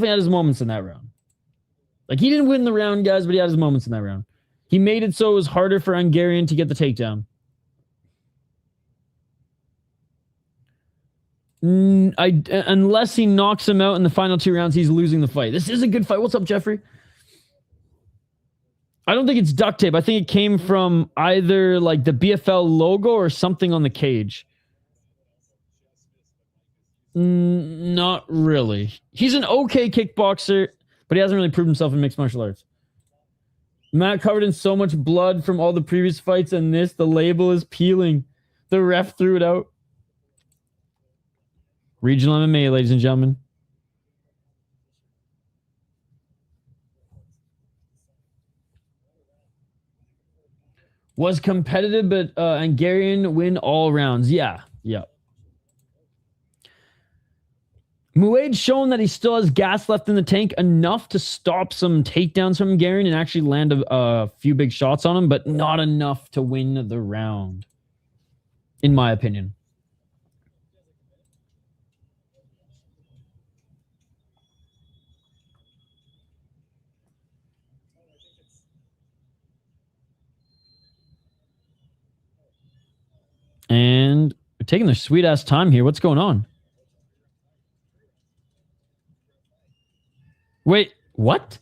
Like, he didn't win the round, guys, but he had his moments in that round. He made it so it was harder for Hungarian to get the takedown. Unless he knocks him out in the final 2 rounds, he's losing the fight. This is a good fight. What's up, Jeffrey? I don't think it's duct tape. I think it came from either like the BFL logo or something on the cage. Not really. He's an okay kickboxer, but he hasn't really proved himself in mixed martial arts. Matt covered in so much blood from all the previous fights, and the label is peeling. The ref threw it out. Regional MMA, ladies and gentlemen. Was competitive, but Hungarian win all rounds. Yeah. Muaid's shown that he still has gas left in the tank, enough to stop some takedowns from Hungarian and actually land a few big shots on him, but not enough to win the round, in my opinion. And they're taking their sweet ass time here. What's going on? Wait, what?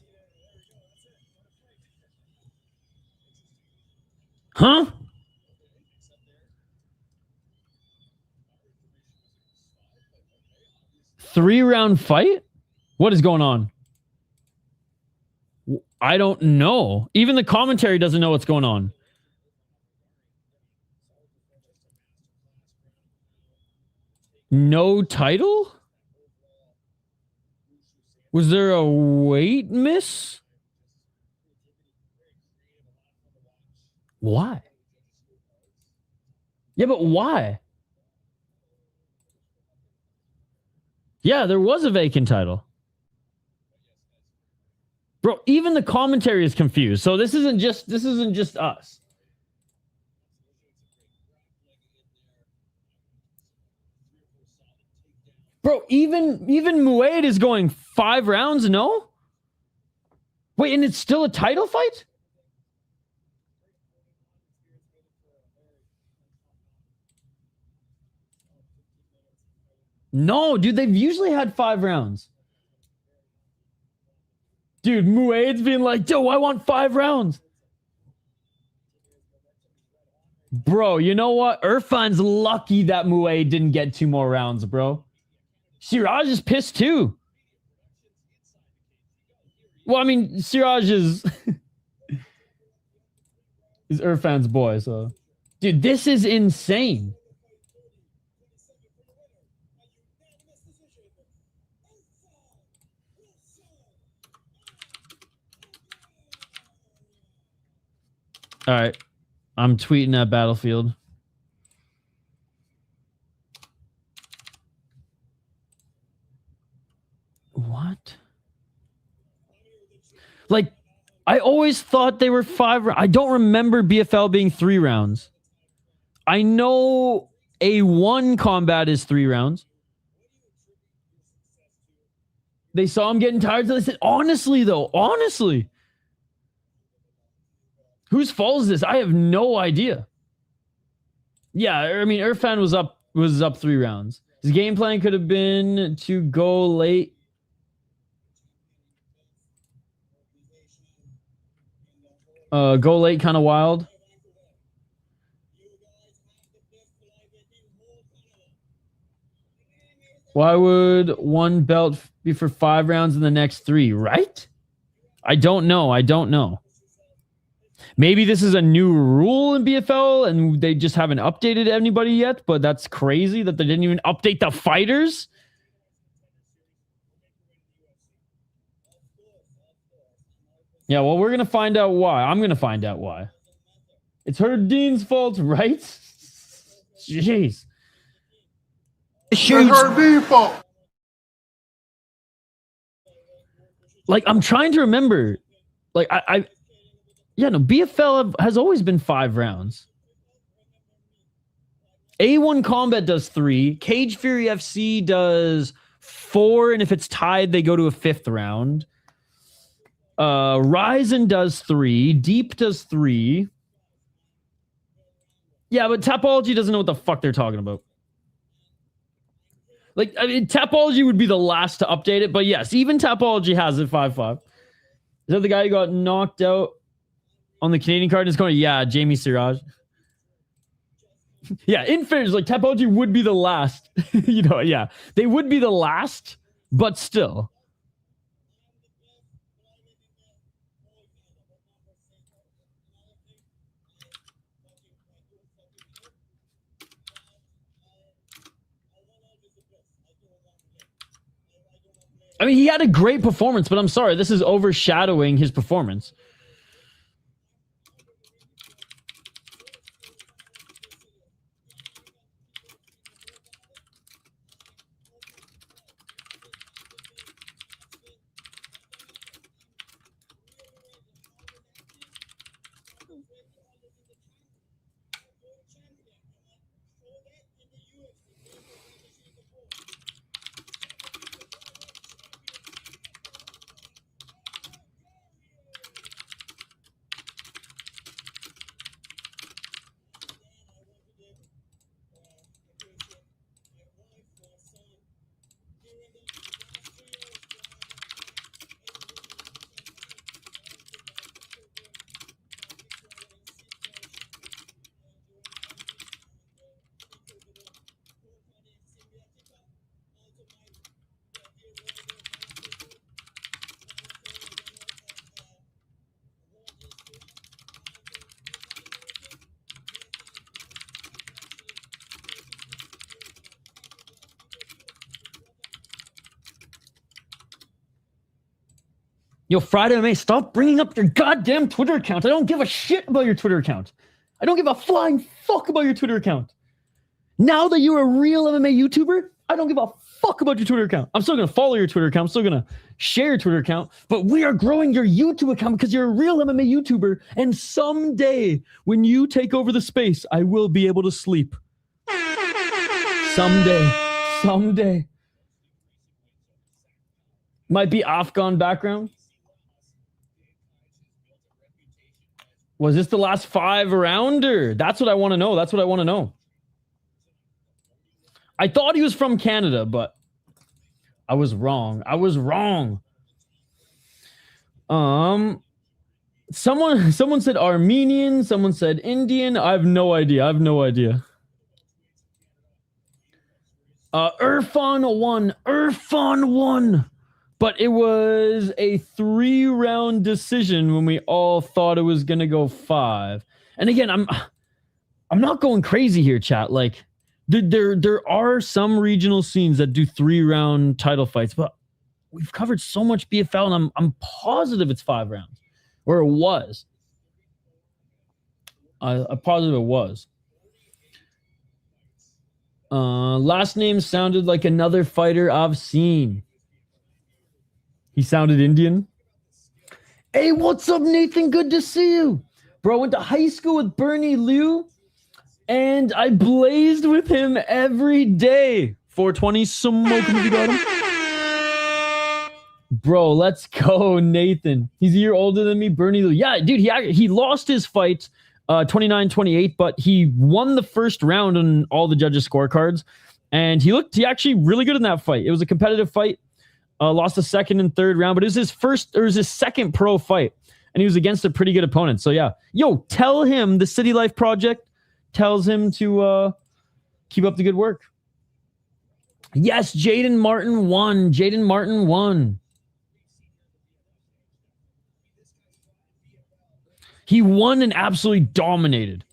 Huh? Three-round fight? What is going on? I don't know. Even the commentary doesn't know what's going on. No title? Was there a weight miss? Why? Yeah, but why? Yeah, there was a vacant title. Bro, even the commentary is confused. So this isn't just us. Bro, even Muaiad is going 5 rounds, no? Wait, and it's still a title fight? No, dude, they've usually had 5 rounds. Dude, Muaiad's being like, yo, I want 5 rounds. Bro, you know what? Erfan's lucky that Muaiad didn't get 2 more rounds, bro. Siraj is pissed too. Well, I mean, Siraj is is Erfan's boy, so. Dude, this is insane. All right. I'm tweeting at Battlefield. What? Like, I always thought they were 5 rounds. I don't remember BFL being 3 rounds. I know A1 combat is 3 rounds. They saw him getting tired, so they said, honestly, though, honestly. Whose fault is this? I have no idea. Yeah, I mean, Erfan was up 3 rounds. His game plan could have been to go late. Go late, kind of wild. Why would one belt be for 5 rounds in the next 3, right? I don't know. I don't know. Maybe this is a new rule in BFL and they just haven't updated anybody yet, but that's crazy that they didn't even update the fighters. Yeah, well, we're going to find out why. I'm going to find out why. It's Dean's fault, right? Jeez. It's Dean's fault. Like, I'm trying to remember. Like, yeah, no, BFL has always been 5 rounds. A1 Combat does 3. Cage Fury FC does 4, and if it's tied, they go to a 5th round. Ryzen does 3. Deep does 3. Yeah, but Tapology doesn't know what the fuck they're talking about. Like, I mean, Tapology would be the last to update it, but yes, even Tapology has it 5-5. Is that the guy who got knocked out on the Canadian card? It's going, yeah, Jamie Siraj. Yeah, in fairness, like, Tapology would be the last. You know, yeah. They would be the last, but still. I mean, he had a great performance, but I'm sorry, this is overshadowing his performance. Yo, Friday MMA, stop bringing up your goddamn Twitter account. I don't give a shit about your Twitter account. I don't give a flying fuck about your Twitter account. Now that you're a real MMA YouTuber, I don't give a fuck about your Twitter account. I'm still going to follow your Twitter account. I'm still going to share your Twitter account. But we are growing your YouTube account because you're a real MMA YouTuber. And someday, when you take over the space, I will be able to sleep. Someday. Might be Afghan background. Was this the last 5 rounder? That's what I want to know. That's what I want to know. I thought he was from Canada, but I was wrong. I was wrong. Someone said Armenian. Someone said Indian. I have no idea. I have no idea. Erfan won. Erfan won. But it was a 3-round decision when we all thought it was gonna go 5. And again, I'm not going crazy here, chat. Like there are some regional scenes that do 3-round title fights, but we've covered so much BFL, and I'm positive it's 5 rounds, or it was. I'm positive it was. Last name sounded like another fighter I've seen. He sounded Indian. Hey, what's up, Nathan? Good to see you. Bro, I went to high school with Bernie Liu, and I blazed with him every day. 420 smoke him if you got him. Bro, let's go, Nathan. He's a year older than me, Bernie Liu. Yeah, dude, he lost his fight 29-28, but he won the first round on all the judges' scorecards, and he actually really good in that fight. It was a competitive fight. Lost the second and third round, but it was his second pro fight, and he was against a pretty good opponent. So yeah, yo, tell him the City Life Project tells him to keep up the good work. Yes, Jayden Martin won. Jayden Martin won. He won and absolutely dominated.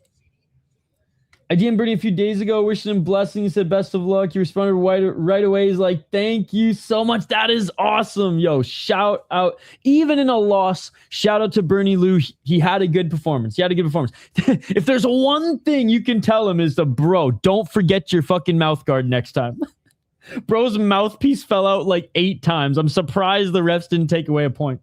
I DM'd Bernie a few days ago, wishing him blessings. He said, best of luck. He responded right away. He's like, thank you so much. That is awesome. Yo, shout out. Even in a loss, shout out to Bernie Liu. He had a good performance. If there's one thing you can tell him is bro, don't forget your fucking mouth guard next time. Bro's mouthpiece fell out like 8 times. I'm surprised the refs didn't take away a point.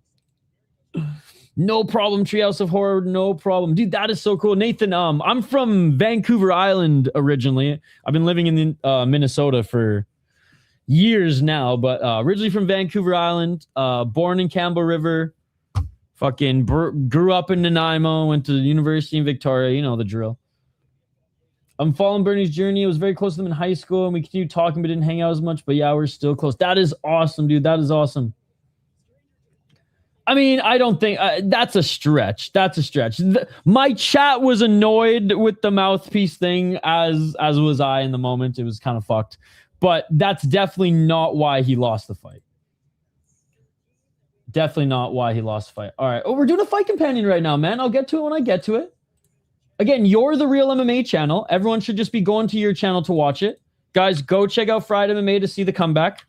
No problem, Treehouse of Horror. No problem. Dude, that is so cool. Nathan, I'm from Vancouver Island originally. I've been living in Minnesota for years now, but originally from Vancouver Island, born in Campbell River, fucking grew up in Nanaimo, went to the University in Victoria. You know the drill. I'm following Bernie's journey. I was very close to them in high school, and we continued talking, but didn't hang out as much. But yeah, we're still close. That is awesome, dude. That is awesome. I mean, I don't think that's a stretch. That's a stretch. My chat was annoyed with the mouthpiece thing, as was I in the moment. It was kind of fucked. But that's definitely not why he lost the fight. Definitely not why he lost the fight. All right. Oh, we're doing a fight companion right now, man. I'll get to it when I get to it. Again, you're the Real MMA channel. Everyone should just be going to your channel to watch it. Guys, go check out Fried MMA to see the comeback.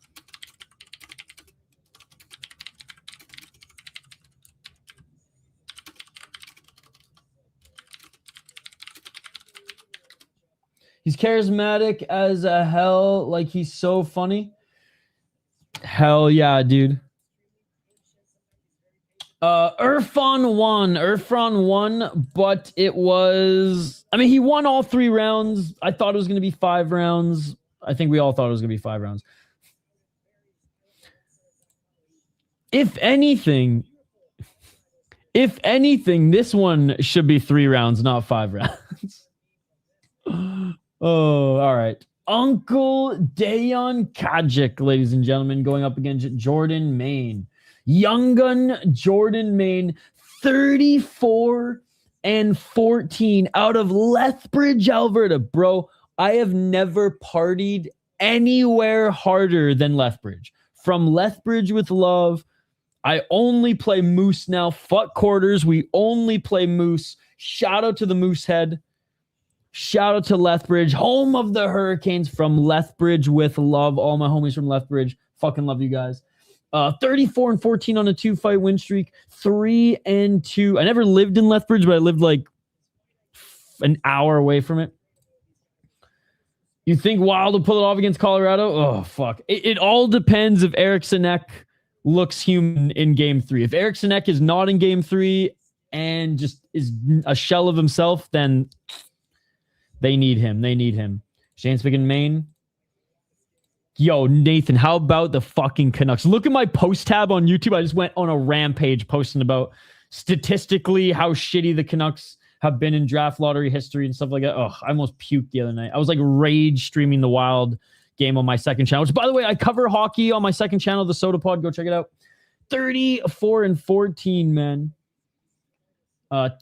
He's charismatic as a hell. Like, he's so funny. Hell yeah, dude. Erfan won, but it was... I mean, he won all 3 rounds. I thought it was going to be 5 rounds. I think we all thought it was going to be 5 rounds. If anything, this one should be 3 rounds, not 5 rounds. Oh, all right. Uncle Dejan Kajić, ladies and gentlemen, going up against Jordan Main. Young gun Jordan Main, 34-14 out of Lethbridge, Alberta. Bro, I have never partied anywhere harder than Lethbridge. From Lethbridge with love. I only play Moose now. Fuck quarters. We only play Moose. Shout out to the Moosehead. Shout out to Lethbridge, home of the Hurricanes, from Lethbridge with love. All my homies from Lethbridge. Fucking love you guys. 34-14 on a 2-fight win streak. 3-2. I never lived in Lethbridge, but I lived like an hour away from it. You think Wild will pull it off against Colorado? Oh, fuck. It all depends if Eric Sinek looks human in game 3. If Eric Sinek is not in game 3 and just is a shell of himself, then... They need him. Shane speaking Maine. Yo, Nathan, how about the fucking Canucks? Look at my post tab on YouTube. I just went on a rampage posting about statistically how shitty the Canucks have been in draft lottery history and stuff like that. Oh, I almost puked the other night. I was like rage streaming the Wild game on my second channel, which, by the way, I cover hockey on my second channel, the Soda Pod. Go check it out. 34-14, man.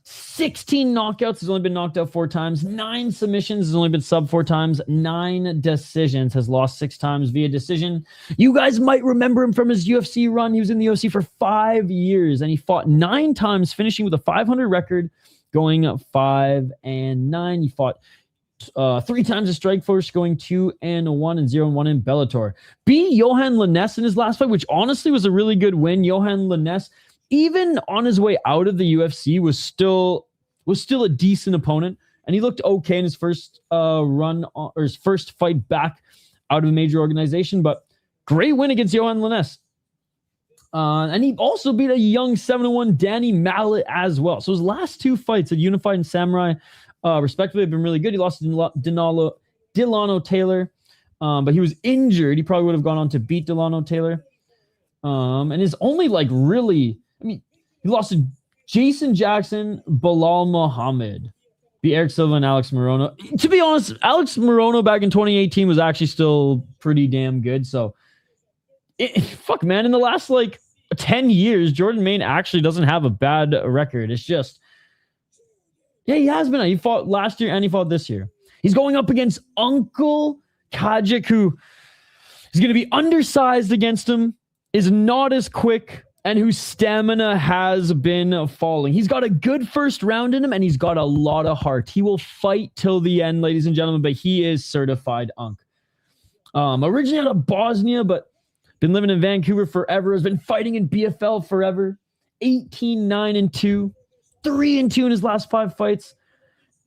16 knockouts. Has only been knocked out 4 times. 9 submissions. Has only been sub 4 times. 9 decisions. Has lost 6 times via decision. You guys might remember him from his UFC run. He was in the UFC for 5 years, and he fought 9 times, finishing with a 500 record, going 5-9. He fought 3 times a Strikeforce, going 2-1 and 0-1 in Bellator. Beat Johan Linnes in his last fight, which honestly was a really good win. Johan Linnes, even on his way out of the UFC, was still a decent opponent, and he looked okay in his first his first fight back out of a major organization. But great win against Johan Linnes. And he also beat a young 7-1 Danny Mallet as well. So his last 2 fights at Unified and Samurai, respectively, have been really good. He lost to Delano Taylor, but he was injured. He probably would have gone on to beat Delano Taylor. And his only he lost to Jason Jackson, Bilal Muhammad, beat Eric Silva and Alex Morono. To be honest, Alex Morono back in 2018 was actually still pretty damn good. So, fuck, man, in the last 10 years, Jordan Main actually doesn't have a bad record. It's just, yeah, he has been. He fought last year and he fought this year. He's going up against Uncle Kajić, who is going to be undersized against him, is not as quick, and whose stamina has been falling. He's got a good first round in him, and he's got a lot of heart. He will fight till the end, ladies and gentlemen, but he is certified Unk. Originally out of Bosnia, but been living in Vancouver forever, has been fighting in BFL forever. 18-9-2, 3-2 in his last 5 fights.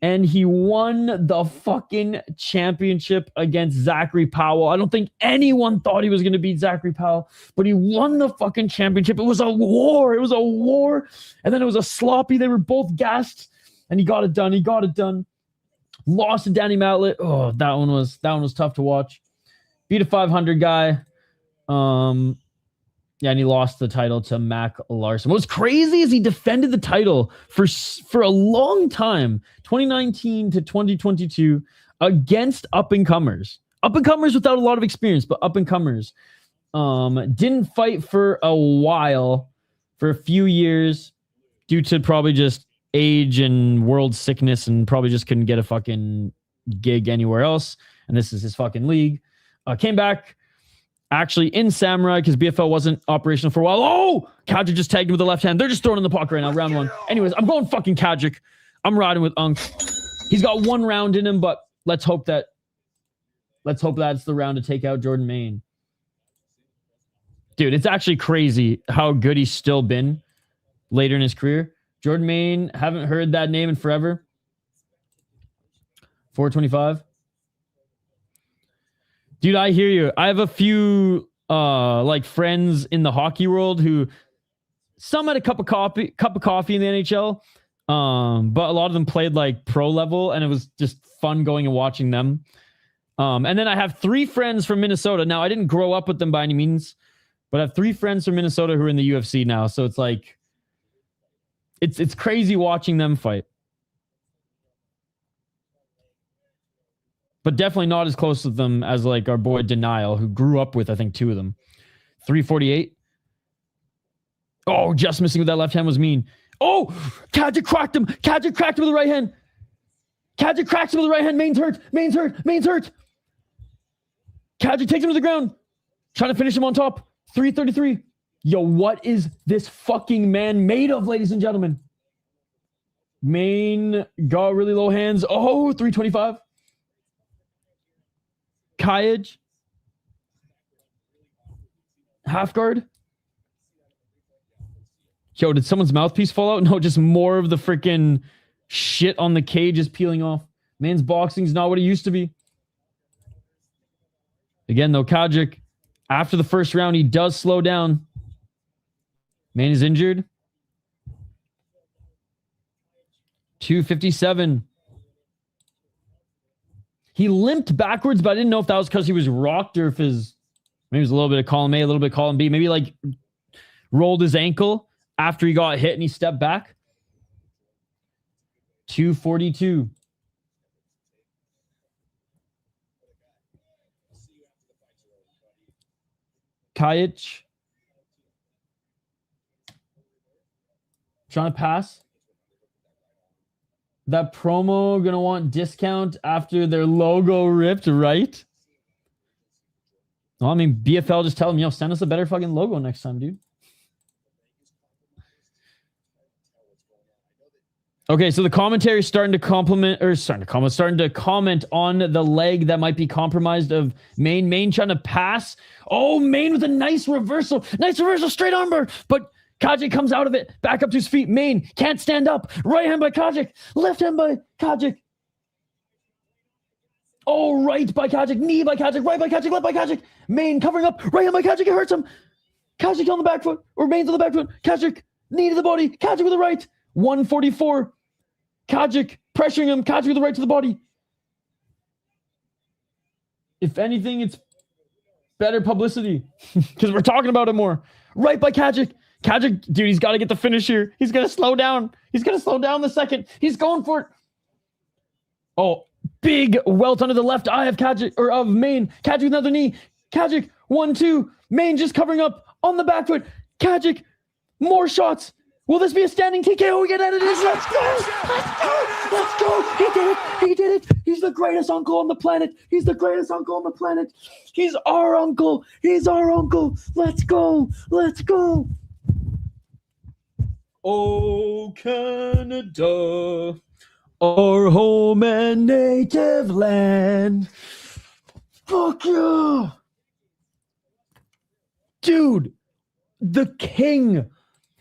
And he won the fucking championship against Zachary Powell. I don't think anyone thought he was going to beat Zachary Powell, but he won the fucking championship. It was a war. It was a war. And then it was a sloppy. They were both gassed, and he got it done. Lost to Danny Mallet. Oh, that one was tough to watch. Beat a 500 guy. Yeah, and he lost the title to Mac Larson. What's crazy is he defended the title for a long time, 2019 to 2022, against up-and-comers. Up-and-comers without a lot of experience, but up-and-comers. Didn't fight for a while, for a few years, due to probably just age and world sickness, and probably just couldn't get a fucking gig anywhere else. And this is his fucking league. Came back actually in Samurai because BFL wasn't operational for a while. Oh, Kajić just tagged him with the left hand. They're just throwing in the puck right now, round 1. Anyways, I'm going fucking Kajić. I'm riding with Unk. He's got 1 round in him, but let's hope that's the round to take out Jordan Main. Dude, it's actually crazy how good he's still been later in his career. Jordan Main, haven't heard that name in forever. 425. Dude, I hear you. I have a few friends in the hockey world who some had a cup of coffee in the NHL, but a lot of them played pro level, and it was just fun going and watching them. And then I have 3 friends from Minnesota. Now, I didn't grow up with them by any means, but I have 3 friends from Minnesota who are in the UFC now. So it's it's crazy watching them fight. But definitely not as close with them as our boy Denial, who grew up with, I think, 2 of them. 348. Oh, just missing with that left hand was mean. Oh, Kajić cracked him. Kajić cracked him with the right hand. Kajić cracks him with the right hand. Main's hurt. Kajić takes him to the ground. Trying to finish him on top. 333. Yo, what is this fucking man made of, ladies and gentlemen? Main got really low hands. Oh, 325. Kajić. Half guard. Yo, did someone's mouthpiece fall out? No, just more of the freaking shit on the cage is peeling off. Man's boxing's not what it used to be. Again, though, Kajić, after the first round, he does slow down. Man is injured. 257. He limped backwards, but I didn't know if that was because he was rocked or if maybe it was a little bit of column A, a little bit of column B. Maybe rolled his ankle after he got hit and he stepped back. 242. Kajić. Trying to pass. That promo gonna want discount after their logo ripped, right? Well, I mean, BFL just tell them, yo, send us a better fucking logo next time, dude. Okay, so the commentary is starting to comment on the leg that might be compromised of Main. Main trying to pass. Oh, Main with a nice reversal. Nice reversal, straight armbar. But Kajić comes out of it, back up to his feet. Main can't stand up. Right hand by Kajić. Left hand by Kajić. Oh, right by Kajić. Knee by Kajić. Right by Kajić. Left by Kajić. Main covering up. Right hand by Kajić. It hurts him. Kajić on the back foot. Or Main's on the back foot. Kajić. Knee to the body. Kajić with the right. 144. Kajić pressuring him. Kajić with the right to the body. If anything, it's better publicity because we're talking about it more. Right by Kajić. Kajić, dude, he's got to get the finish here. He's going to slow down. He's going to slow down the second. He's going for it. Oh, big welt under the left eye of Kajić, or of Main. Kajić with another knee. Kajić, 1-2. Main just covering up on the back foot. Kajić, more shots. Will this be a standing TKO? We get at it. Let's go. Let's go. Let's go. He did it. He did it. He's the greatest uncle on the planet. He's the greatest uncle on the planet. He's our uncle. He's our uncle. Let's go. Let's go. Oh, Canada, our home and native land. Fuck yeah. Dude, the king.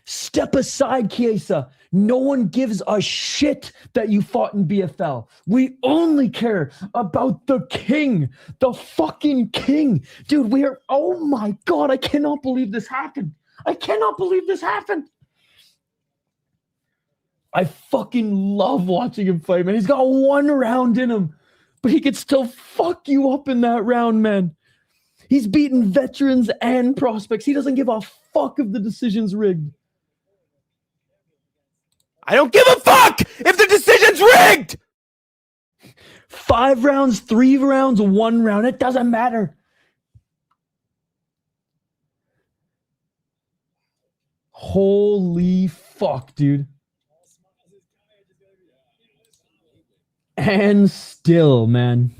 Step aside, Chiesa. No one gives a shit that you fought in BFL. We only care about the king. The fucking king. Dude, we are... Oh my God, I cannot believe this happened. I cannot believe this happened. I fucking love watching him fight, man. He's got one round in him, but he could still fuck you up in that round, man. He's beaten veterans and prospects. He doesn't give a fuck if the decision's rigged. I don't give a fuck if the decision's rigged! 5 rounds, 3 rounds, 1 round. It doesn't matter. Holy fuck, dude. And still, man.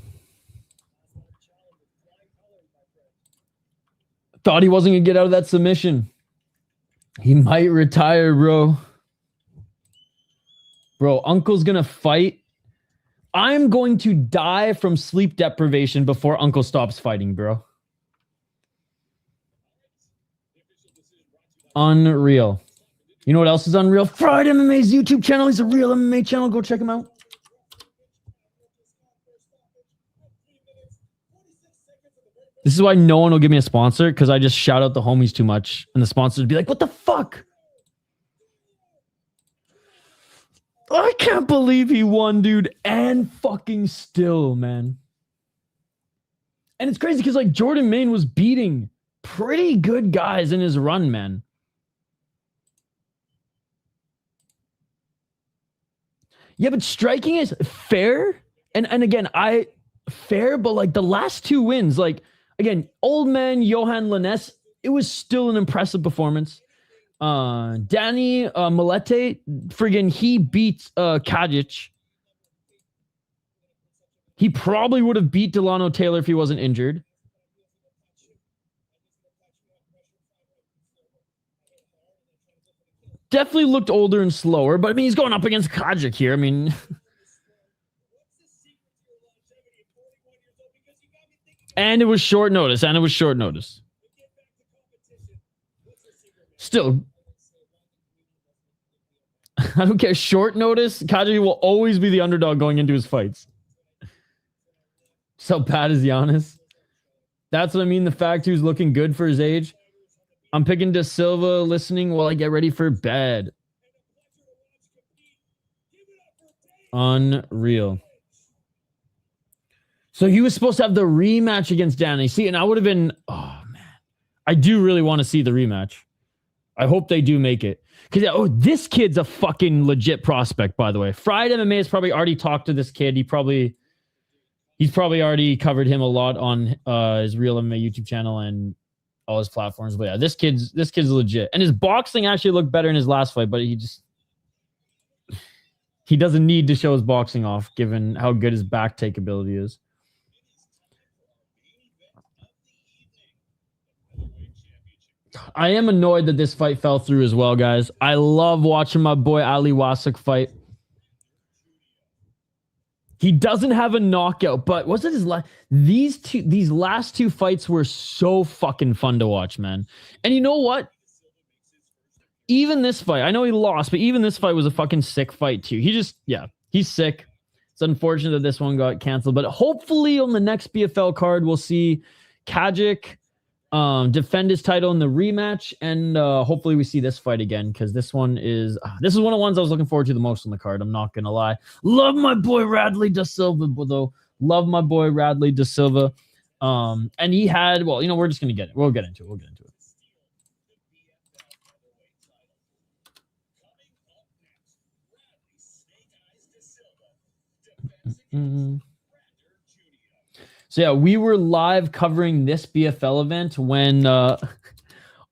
Thought he wasn't going to get out of that submission. He might retire, bro. Bro, Uncle's going to fight. I'm going to die from sleep deprivation before Uncle stops fighting, bro. Unreal. You know what else is unreal? Fried MMA's YouTube channel. He's a real MMA channel. Go check him out. This is why no one will give me a sponsor, because I just shout out the homies too much. And the sponsors would be like, what the fuck? I can't believe he won, dude. And fucking still, man. And it's crazy because, like, Jordan Main was beating pretty good guys in his run, man. Yeah, but striking is fair. And again, fair, but like the last 2 wins, like, again, old man Johan Lanes, it was still an impressive performance. Danny Milete, friggin' he beat Kajić. He probably would have beat Delano Taylor if he wasn't injured. Definitely looked older and slower, but I mean, he's going up against Kajić here. I mean... And it was short notice. Still, I don't care. Short notice. Kajić will always be the underdog going into his fights. So bad is Giannis. That's what I mean. The fact he's looking good for his age. I'm picking De Silva listening while I get ready for bed. Unreal. So he was supposed to have the rematch against Danny. See, and I would have been... Oh, man. I do really want to see the rematch. I hope they do make it. Because, yeah, oh, this kid's a fucking legit prospect, by the way. Fried MMA has probably already talked to this kid. He's probably already covered him a lot on his Real MMA YouTube channel and all his platforms. But yeah, this kid's legit. And his boxing actually looked better in his last fight, but he doesn't need to show his boxing off given how good his back take ability is. I am annoyed that this fight fell through as well, guys. I love watching my boy Ali Wasik fight. He doesn't have a knockout, but was it his last? These last two fights were so fucking fun to watch, man. And you know what? Even this fight, I know he lost, but even this fight was a fucking sick fight too. He's sick. It's unfortunate that this one got canceled, but hopefully on the next BFL card, we'll see Kajić defend his title in the rematch, and hopefully we see this fight again, because this is one of the ones I was looking forward to the most on the card. I'm not gonna lie. Love my boy Radley da Silva, though. Love my boy Radley da Silva. And he had, well, you know, we're just gonna get it. We'll get into it. So yeah, we were live covering this BFL event when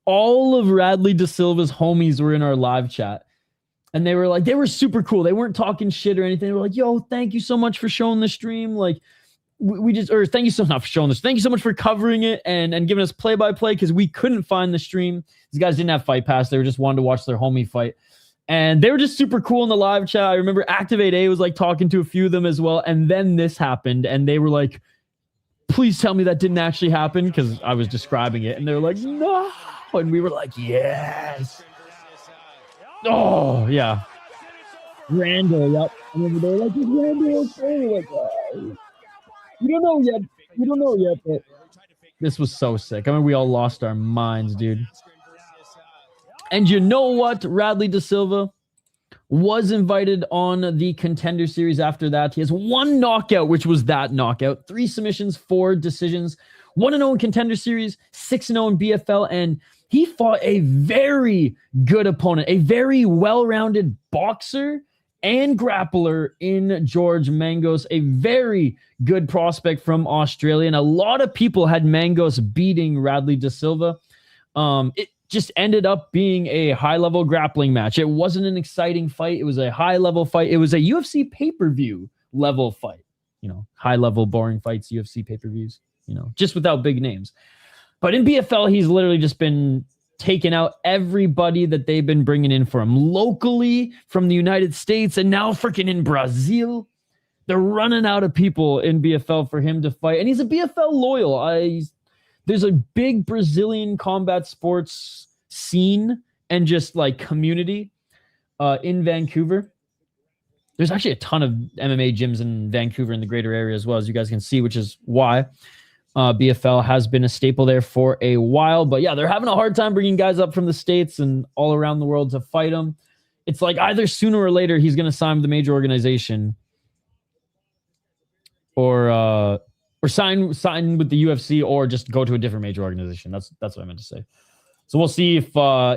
all of Radley da Silva's homies were in our live chat, and they were super cool. They weren't talking shit or anything. They were like, "Yo, thank you so much for showing the stream. Like, thank you so much for showing this. Thank you so much for covering it and giving us play by play, because we couldn't find the stream. These guys didn't have Fight Pass. They were just wanted to watch their homie fight." And they were just super cool in the live chat. I remember Activate A was like talking to a few of them as well. And then this happened, and they were like, "Please tell me that didn't actually happen," because I was describing it. And they were like, "No." And we were like, "Yes." Oh, yeah. Rander, yep. I remember they were like, "Is Rander okay?" Like, we don't know yet. But this was so sick. I mean, we all lost our minds, dude. And you know what? Radley da Silva was invited on the Contender Series after that. He has one knockout, which was that knockout. 3 submissions, 4 decisions. 1-0 in Contender Series, 6-0 in BFL, and he fought a very good opponent, a very well-rounded boxer and grappler in George Mangos, a very good prospect from Australia. And a lot of people had Mangos beating Radley da Silva. It just ended up being a high-level grappling match. It wasn't an exciting fight. It was a high-level fight. It was a UFC pay-per-view level fight. You know, high-level, boring fights, UFC pay-per-views, you know, just without big names. But in BFL, he's literally just been taking out everybody that they've been bringing in for him locally from the United States and now freaking in Brazil. They're running out of people in BFL for him to fight. And he's a BFL loyal. There's a big Brazilian combat sports scene and just like community in Vancouver. There's actually a ton of MMA gyms in Vancouver in the greater area as well, as you guys can see, which is why BFL has been a staple there for a while. But yeah, they're having a hard time bringing guys up from the States and all around the world to fight him. It's like either sooner or later he's going to sign with the major organization or sign with the UFC or just go to a different major organization. That's what I meant to say. So we'll see if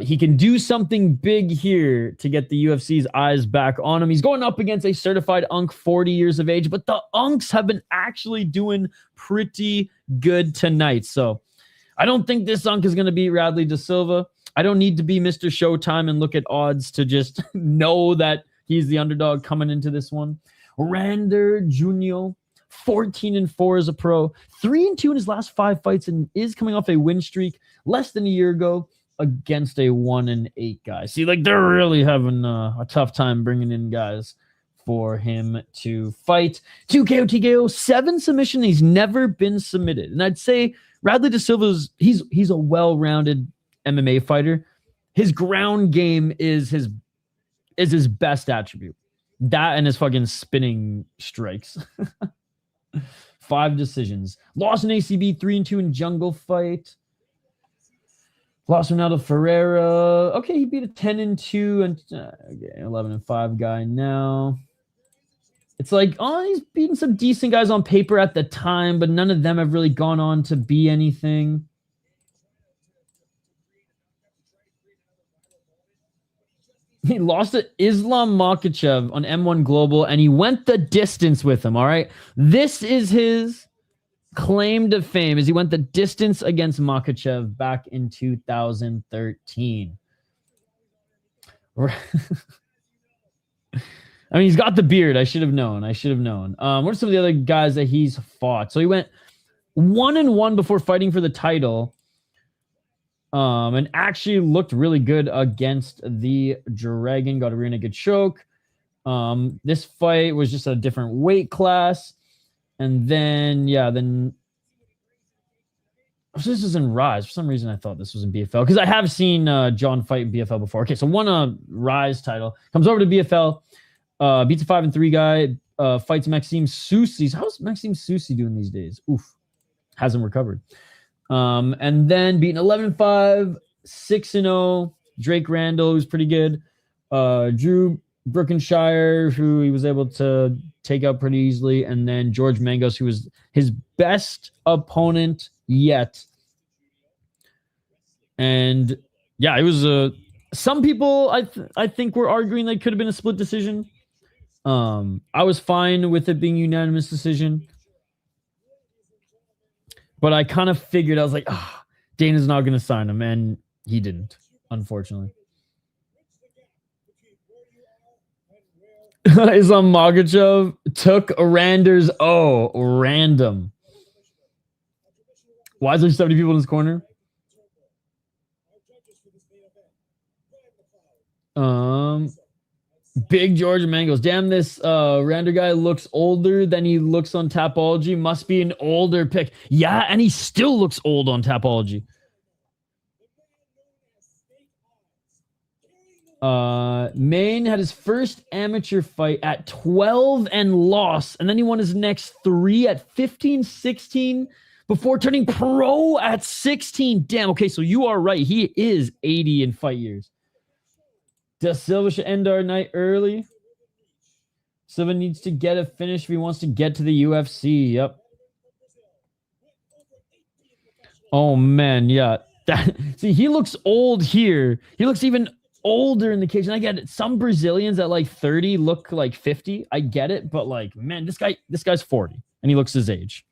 he can do something big here to get the UFC's eyes back on him. He's going up against a certified Unk, 40 years of age, but the Unks have been actually doing pretty good tonight. So I don't think this Unk is going to beat Radley da Silva. I don't need to be Mr. Showtime and look at odds to just know that he's the underdog coming into this one. Rander, Junio, 14-4 as a pro, 3-2 in his last 5 fights, and is coming off a win streak less than a year ago against a 1-8 guy. See, like they're really having a tough time bringing in guys for him to fight. 2 KO, TKO, 7 submission. He's never been submitted, and I'd say Radley da Silva's he's a well-rounded MMA fighter. His ground game is his best attribute. That and his fucking spinning strikes. 5 decisions. Lost in ACB, 3-2 in Jungle Fight. Lost Ronaldo Ferreira. Okay, he beat a 10-2 and 11-5 guy now. It's like, oh, he's beaten some decent guys on paper at the time, but none of them have really gone on to be anything. He lost to Islam Makhachev on M1 Global, and he went the distance with him, all right? This is his claim to fame, is he went the distance against Makhachev back in 2013. I mean, he's got the beard. I should have known. What are some of the other guys that he's fought? So he went 1-1 before fighting for the title. And actually looked really good against the Dragon. Got a really good choke. This fight was just a different weight class. And then, yeah, this is in Rise. For some reason, I thought this was in BFL because I have seen John fight in BFL before. Okay, so won a Rise title. Comes over to BFL. Beats a 5-3 guy. Fights Maxime Soucy. How's Maxime Soucy doing these days? Oof. Hasn't recovered. And then beating 11-5, 6-0. Drake Randall, who's pretty good. Drew Brookenshire, who he was able to take out pretty easily. And then George Mangos, who was his best opponent yet. And yeah, it was some people I think were arguing that it could have been a split decision. I was fine with it being a unanimous decision. But I kind of figured, I was like, Dana's not going to sign him. And he didn't, unfortunately. Islam Makhachev took Rander's random. Why is there 70 people in his corner? Big George Mangos. Damn, this Rander guy looks older than he looks on Tapology. Must be an older pick. Yeah, and he still looks old on Tapology. Maine had his first amateur fight at 12 and lost, and then he won his next 3 at 15, 16 before turning pro at 16. Damn, okay, so you are right. He is 80 in fight years. Does Silva should end our night early? Silva needs to get a finish if he wants to get to the UFC. Yep. Oh, man, yeah. See, he looks old here. He looks even older in the cage. And I get it. Some Brazilians at like 30 look like 50. I get it. But like, man, this guy's 40. And he looks his age.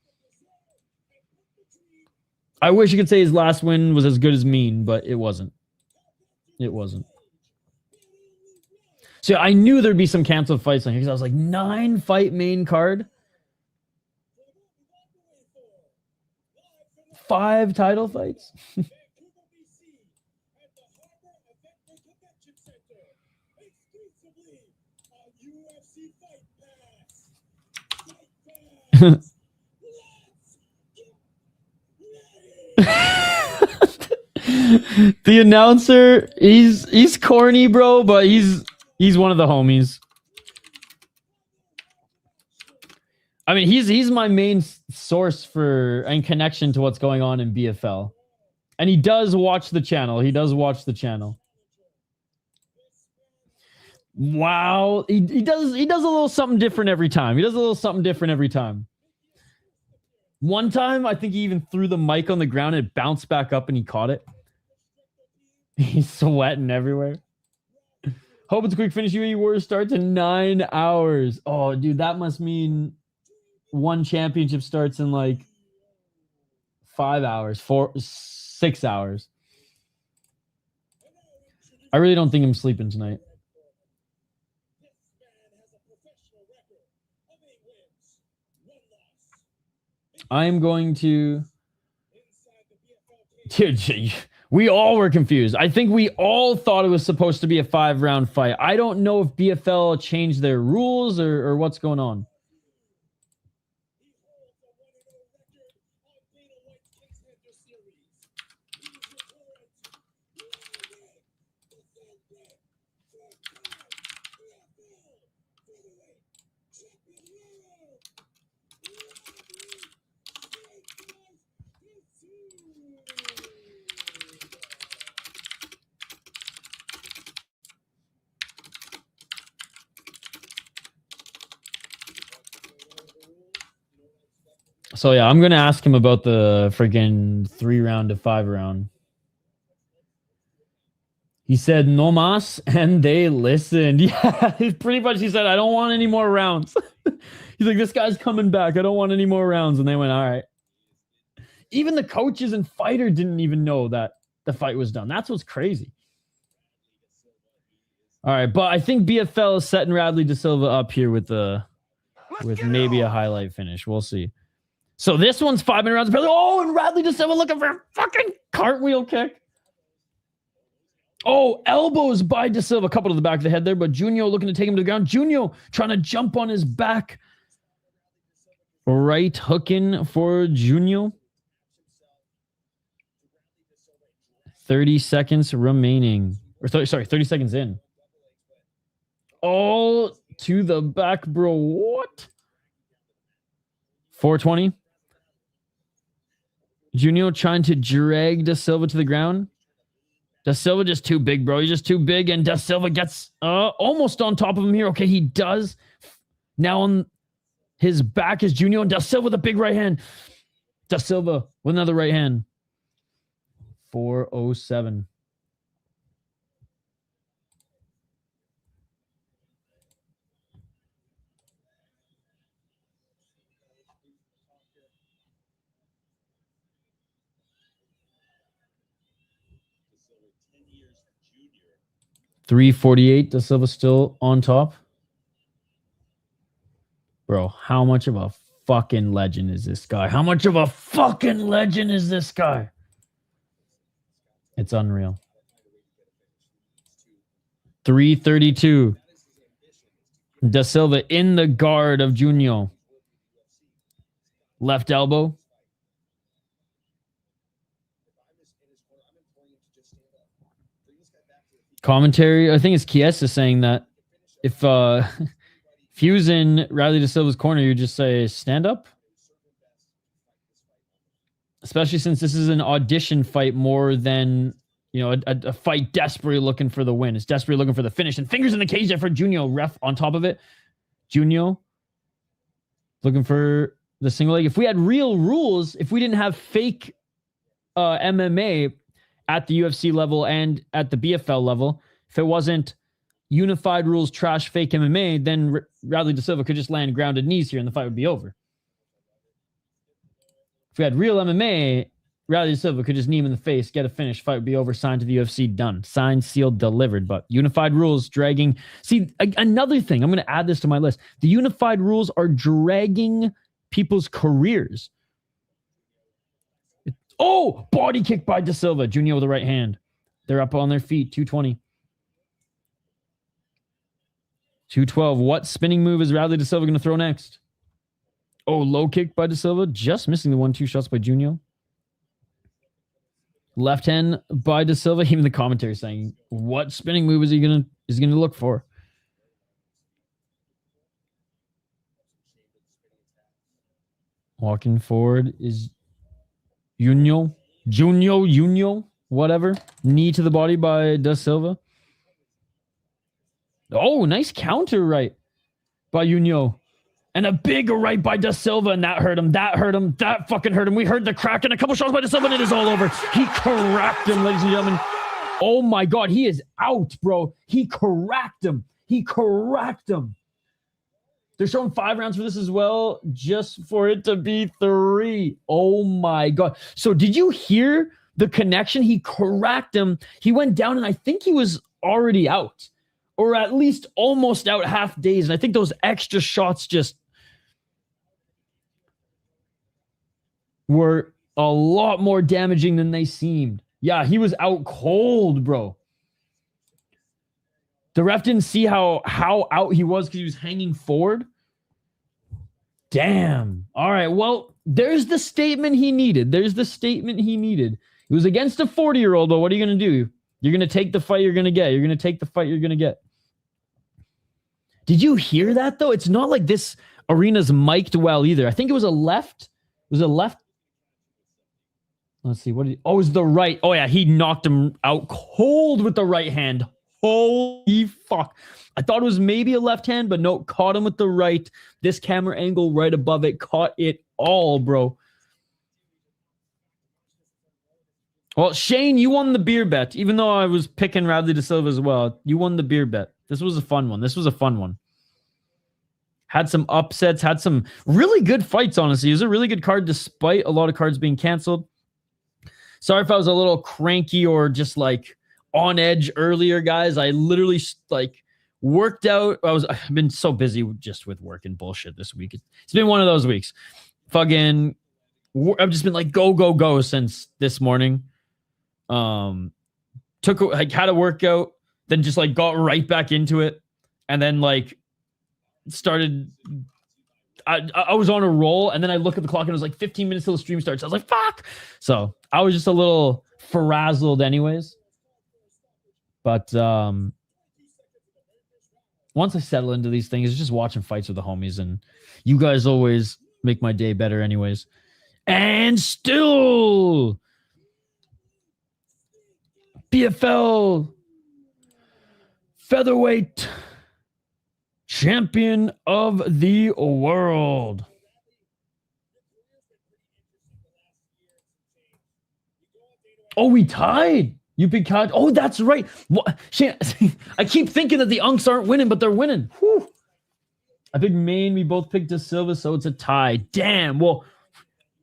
I wish you could say his last win was as good as Mean, but it wasn't. It wasn't. So I knew there'd be some canceled fights on here because I was like, 9-fight main card. 5 title fights. The announcer, he's corny, bro, but he's one of the homies. I mean, he's my main source for and connection to what's going on in BFL. And he does watch the channel. Wow. He does a little something different every time. One time, I think he even threw the mic on the ground and it bounced back up and he caught it. He's sweating everywhere. Hope it's a quick finish. UAE Warriors starts in 9 hours. Oh, dude, that must mean one championship starts in like 5 hours, 6 hours. I really don't think I'm sleeping tonight. I'm going to... Dude, we all were confused. I think we all thought it was supposed to be a 5-round fight. I don't know if BFL changed their rules or what's going on. So yeah, I'm gonna ask him about the freaking 3-round to 5-round. He said no mas, and they listened. Yeah, pretty much. He said, I don't want any more rounds. He's like, this guy's coming back. I don't want any more rounds. And they went, all right. Even the coaches and fighter didn't even know that the fight was done. That's what's crazy. All right, but I think BFL is setting Radley de Silva up here with maybe a highlight finish. We'll see. So this one's 5 minute rounds. Oh, and Radley de Silva looking for a fucking cartwheel kick. Oh, elbows by de Silva. A couple to the back of the head there, but Junio looking to take him to the ground. Junio trying to jump on his back. Right hooking for Junio. 30 seconds remaining. Or 30 seconds in. All to the back, bro. What? 420. Junio trying to drag de Silva to the ground. De Silva just too big, bro. He's just too big, and de Silva gets almost on top of him here. Okay, he does. Now on his back is Junio, and de Silva with a big right hand. De Silva with another right hand. 407. $348. De Silva still on top. Bro, how much of a fucking legend is this guy? How much of a fucking legend is this guy? It's unreal. 332. De Silva in the guard of Junio. Left elbow. Commentary, I think it's Chiesa saying that if Fuse in Radley de Silva's corner, you just say stand up. Especially since this is an audition fight more than, you know, a fight desperately looking for the win. It's desperately looking for the finish. And fingers in the cage there for Junio. Ref on top of it. Junio looking for the single leg. If we had real rules, if we didn't have fake MMA at the UFC level and at the BFL level, if it wasn't unified rules, trash, fake MMA, then Radley de Silva could just land grounded knees here and the fight would be over. If we had real MMA, Radley de Silva could just knee him in the face, get a finish, fight would be over, signed to the UFC, done. Signed, sealed, delivered. But unified rules dragging. See, another thing, I'm going to add this to my list. The unified rules are dragging people's careers. Oh, body kick by de Silva. Junio with the right hand. They're up on their feet. 220. 212. What spinning move is Radley de Silva going to throw next? Oh, low kick by de Silva. Just missing the 1-2 shots by Junio. Left hand by de Silva. Even the commentary saying, what spinning move is he going to look for? Walking forward is Junio, whatever. Knee to the body by de Silva. Oh, nice counter right by Junio. And a big right by de Silva, and that hurt him. That fucking hurt him. We heard the crack and a couple shots by de Silva, and it is all over. He cracked him, ladies and gentlemen. Oh my God, he is out, bro. He cracked him. They're showing 5 rounds for this as well, just for it to be 3. Oh my God. So did you hear the connection? He cracked him. He went down, and I think he was already out, or at least almost out, half dazed. And I think those extra shots just were a lot more damaging than they seemed. Yeah, he was out cold, bro. The ref didn't see how out he was because he was hanging forward. Damn. All right, well, there's the statement he needed. It was against a 40-year-old, but what are you going to do? You're going to take the fight you're going to get. Did you hear that, though? It's not like this arena's mic'd well either. I think it was a left. Was it left? Let's see. It was the right. Oh, yeah. He knocked him out cold with the right hand. Holy fuck. I thought it was maybe a left hand, but no, caught him with the right. This camera angle right above it caught it all, bro. Well, Shane, you won the beer bet. Even though I was picking Radley de Silva as well, you won the beer bet. This was a fun one. Had some upsets, had some really good fights, honestly. It was a really good card despite a lot of cards being canceled. Sorry if I was a little cranky or just like on edge earlier, guys. I literally like worked out. I've been so busy just with work and bullshit this week. It's been one of those weeks. Fucking, I've just been like go since this morning. Had a workout, then just like got right back into it, and then like started. I was on a roll, and then I look at the clock and it was like 15 minutes till the stream starts. I was like, fuck. So I was just a little frazzled anyways. But once I settle into these things, it's just watching fights with the homies, and you guys always make my day better anyways. And still BFL Featherweight Champion of the World. Oh, we tied. You big cut. Oh, that's right. What? Shane, I keep thinking that the Unks aren't winning, but they're winning. Whew. I picked Maine. We both picked De Silva, so it's a tie. Damn. Well,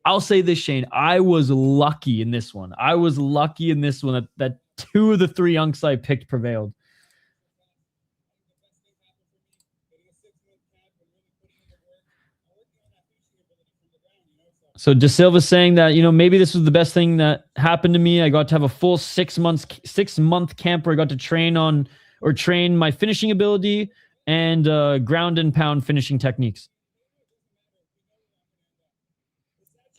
I'll say this, Shane. I was lucky in this one. That two of the three Unks I picked prevailed. So De Silva saying that, maybe this was the best thing that happened to me. I got to have a full 6 month camp where I got to train my finishing ability and ground and pound finishing techniques.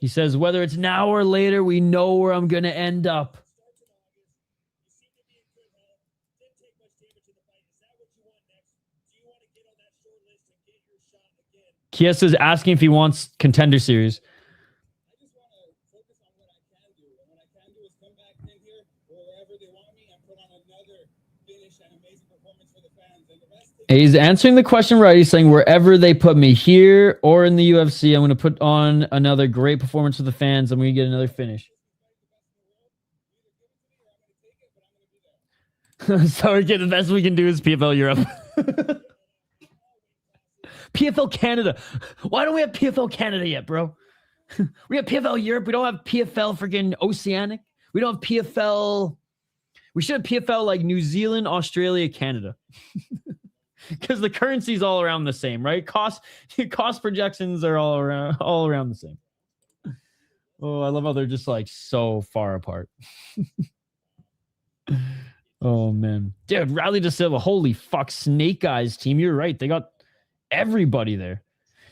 He says, whether it's now or later, we know where I'm going to end up. Kies is asking if he wants Contender Series. He's answering the question right. He's saying wherever they put me, here or in the UFC, I'm going to put on another great performance for the fans. I'm going to get another finish. Sorry, kid. The best we can do is PFL Europe. PFL Canada. Why don't we have PFL Canada yet, bro? We have PFL Europe. We don't have PFL freaking Oceanic. We don't have PFL. We should have PFL like New Zealand, Australia, Canada. Because the currency's all around the same, right? Cost projections are all around the same. Oh, I love how they're just like so far apart. Oh man, dude, Radley de Silva, holy fuck, Snake Eyes team. You're right, they got everybody there.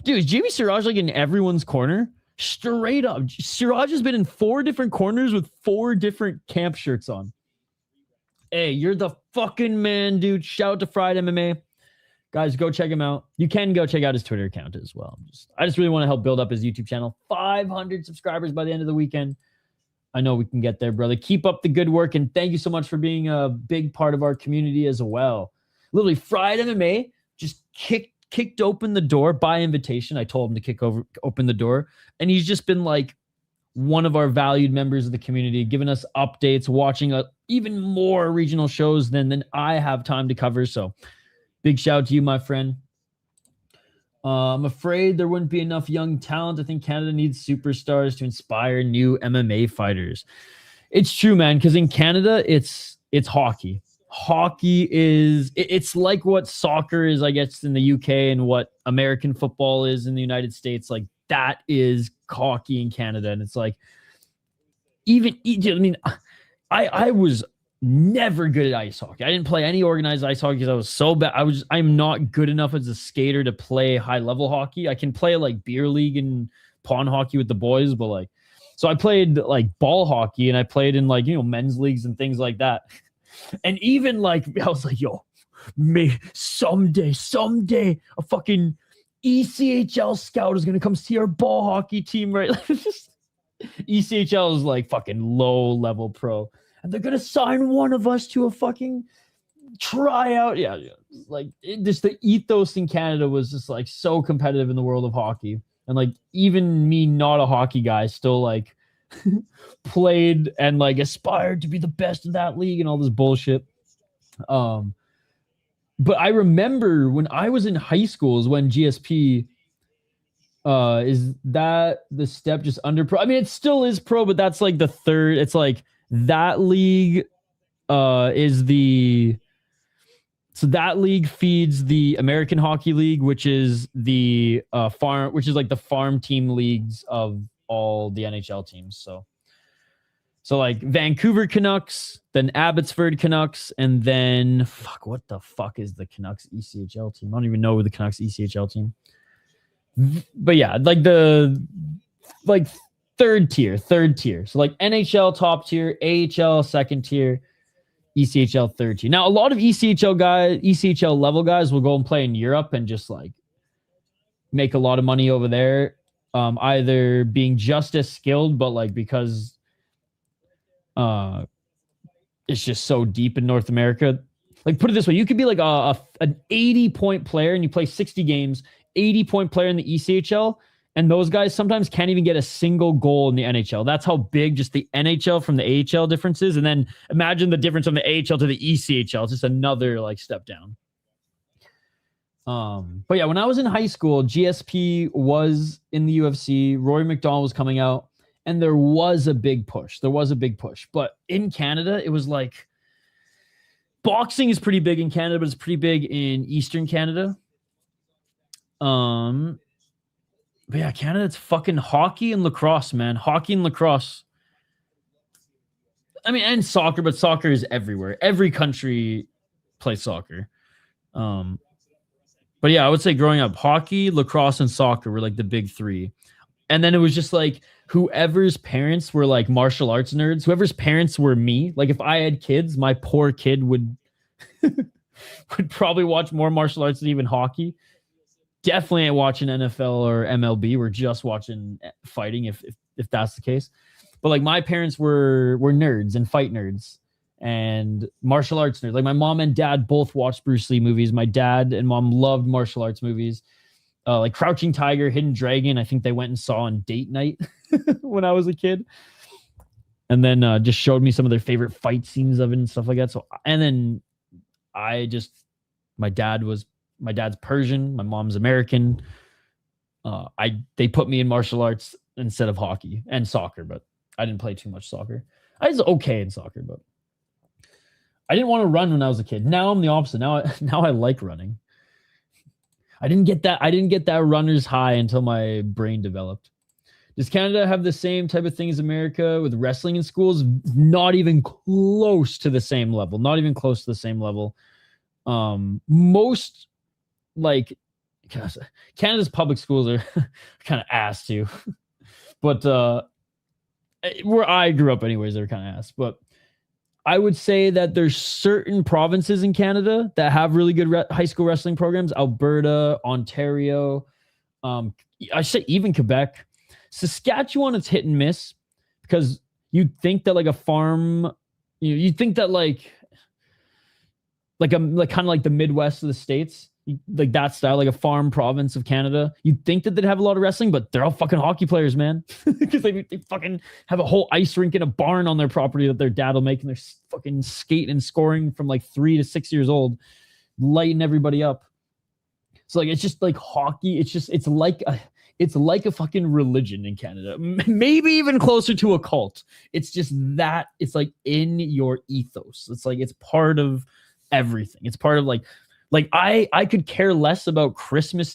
Dude, is Jamie Siraj like in everyone's corner? Straight up, Siraj has been in 4 different corners with 4 different camp shirts on. Hey, you're the fucking man, dude. Shout out to Fried MMA. Guys, go check him out. You can go check out his Twitter account as well. I just really want to help build up his YouTube channel. 500 subscribers by the end of the weekend. I know we can get there, brother. Keep up the good work, and thank you so much for being a big part of our community as well. Literally, Fried MMA just kicked open the door by invitation. I told him to open the door, and he's just been like one of our valued members of the community, giving us updates, watching even more regional shows than I have time to cover. So big shout out to you, my friend. I'm afraid there wouldn't be enough young talent. I think Canada needs superstars to inspire new MMA fighters. It's true, man, because in Canada, it's hockey. Hockey it's like what soccer is, I guess, in the UK and what American football is in the United States. Like, that is hockey in Canada. And it's like, I was never good at ice hockey. I didn't play any organized ice hockey because I was so bad. I'm not good enough as a skater to play high level hockey. I can play like beer league and pond hockey with the boys, but like, so I played like ball hockey and I played in like, men's leagues and things like that. And even like, I was like, yo, someday a fucking ECHL scout is going to come see our ball hockey team, right? ECHL is like fucking low level pro. And they're going to sign one of us to a fucking tryout. Yeah. Like, just the ethos in Canada was just like so competitive in the world of hockey. And like, even me, not a hockey guy, still like played and like aspired to be the best in that league and all this bullshit. But I remember when I was in high school is when GSP is that the step just under pro. I mean, it still is pro, but that's like the third. It's like that league is the so that league feeds the American Hockey League, which is the farm, which is like the farm team leagues of all the NHL teams. So like Vancouver Canucks, then Abbotsford Canucks, and then what the fuck is the Canucks ECHL team? I don't even know the Canucks ECHL team. But yeah, like the third tier. So like NHL top tier, AHL second tier, ECHL third tier. Now a lot of ECHL level guys will go and play in Europe and just like make a lot of money over there, either being just as skilled, but like because it's just so deep in North America. Like put it this way, you could be like an 80-point player and you play 60 games, 80-point player in the ECHL, and those guys sometimes can't even get a single goal in the NHL. That's how big just the NHL from the AHL difference is. And then imagine the difference from the AHL to the ECHL. It's just another like step down. But yeah, when I was in high school, GSP was in the UFC. Rory McDonald was coming out, and there was a big push. But in Canada, it was like boxing is pretty big in Canada, but it's pretty big in Eastern Canada. But yeah, Canada, it's fucking hockey and lacrosse, man. Hockey and lacrosse. I mean, and soccer, but soccer is everywhere. Every country plays soccer. But yeah, I would say growing up, hockey, lacrosse, and soccer were like the big three. And then it was just like whoever's parents were like martial arts nerds, whoever's parents were me. Like if I had kids, my poor kid would would probably watch more martial arts than even hockey. Definitely ain't watching NFL or MLB. We're just watching fighting if that's the case. But like my parents were nerds and fight nerds and martial arts nerds. Like my mom and dad both watched Bruce Lee movies. My dad and mom loved martial arts movies. Like Crouching Tiger, Hidden Dragon, I think they went and saw on date night when I was a kid. And then just showed me some of their favorite fight scenes of it and stuff like that. So, and then my dad's Persian, my mom's American. They put me in martial arts instead of hockey and soccer, but I didn't play too much soccer. I was okay in soccer, but I didn't want to run when I was a kid. Now I'm the opposite. Now I like running. I didn't get that runner's high until my brain developed. Does Canada have the same type of thing as America with wrestling in schools? Not even close to the same level. Most like Canada's public schools are kind of ass too. But where I grew up anyways, they're kind of ass. But I would say that there's certain provinces in Canada that have really good high school wrestling programs. Alberta, Ontario, I say even Quebec. Saskatchewan, it's hit and miss because you'd think that like a farm, you'd think that like kind of like the Midwest of the States, like that style, like a farm province of Canada. You'd think that they'd have a lot of wrestling, but they're all fucking hockey players, man. Because they fucking have a whole ice rink in a barn on their property that their dad will make, and they're fucking skating and scoring from like 3 to 6 years old, lighting everybody up. So like it's just like hockey. It's like a fucking religion in Canada. Maybe even closer to a cult. It's just that it's like in your ethos. It's like it's part of everything. It's part of like I could care less about Christmas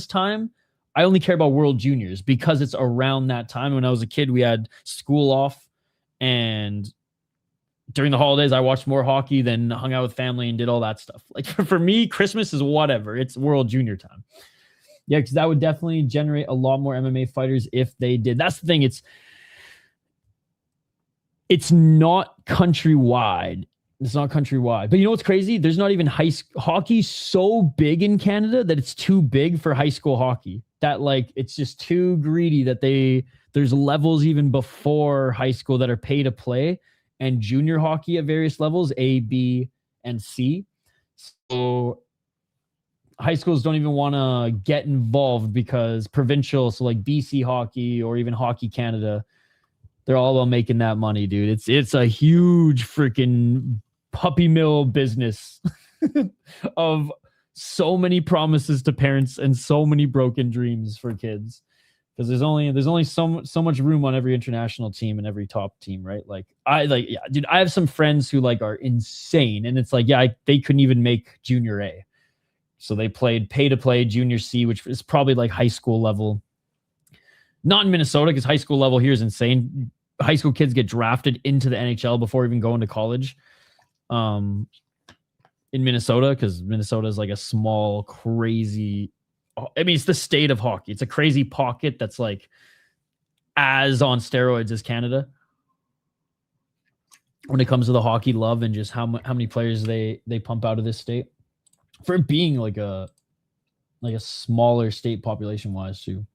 time. I only care about World Juniors because it's around that time. When I was a kid, we had school off, and during the holidays, I watched more hockey than hung out with family and did all that stuff. Like for me, Christmas is whatever. It's World Junior time. Yeah, because that would definitely generate a lot more MMA fighters if they did. That's the thing. It's not countrywide. It's not countrywide. But you know what's crazy? There's not even hockey so big in Canada that it's too big for high school hockey. That like it's just too greedy that there's levels even before high school that are pay to play, and junior hockey at various levels, A, B, and C. So high schools don't even want to get involved because provincial, so like BC hockey or even Hockey Canada, They're all about making that money, dude. It's a huge freaking puppy mill business of so many promises to parents and so many broken dreams for kids. Because there's only so much room on every international team and every top team, right? Dude, I have some friends who like are insane, and it's like, they couldn't even make junior A. So they played pay to play junior C, which is probably like high school level. Not in Minnesota, because high school level here is insane. High school kids get drafted into the NHL before even going to college. In Minnesota, because Minnesota is like a small, crazy. I mean, it's the state of hockey. It's a crazy pocket that's like as on steroids as Canada when it comes to the hockey love and just how many players they pump out of this state for being like a smaller state population wise too.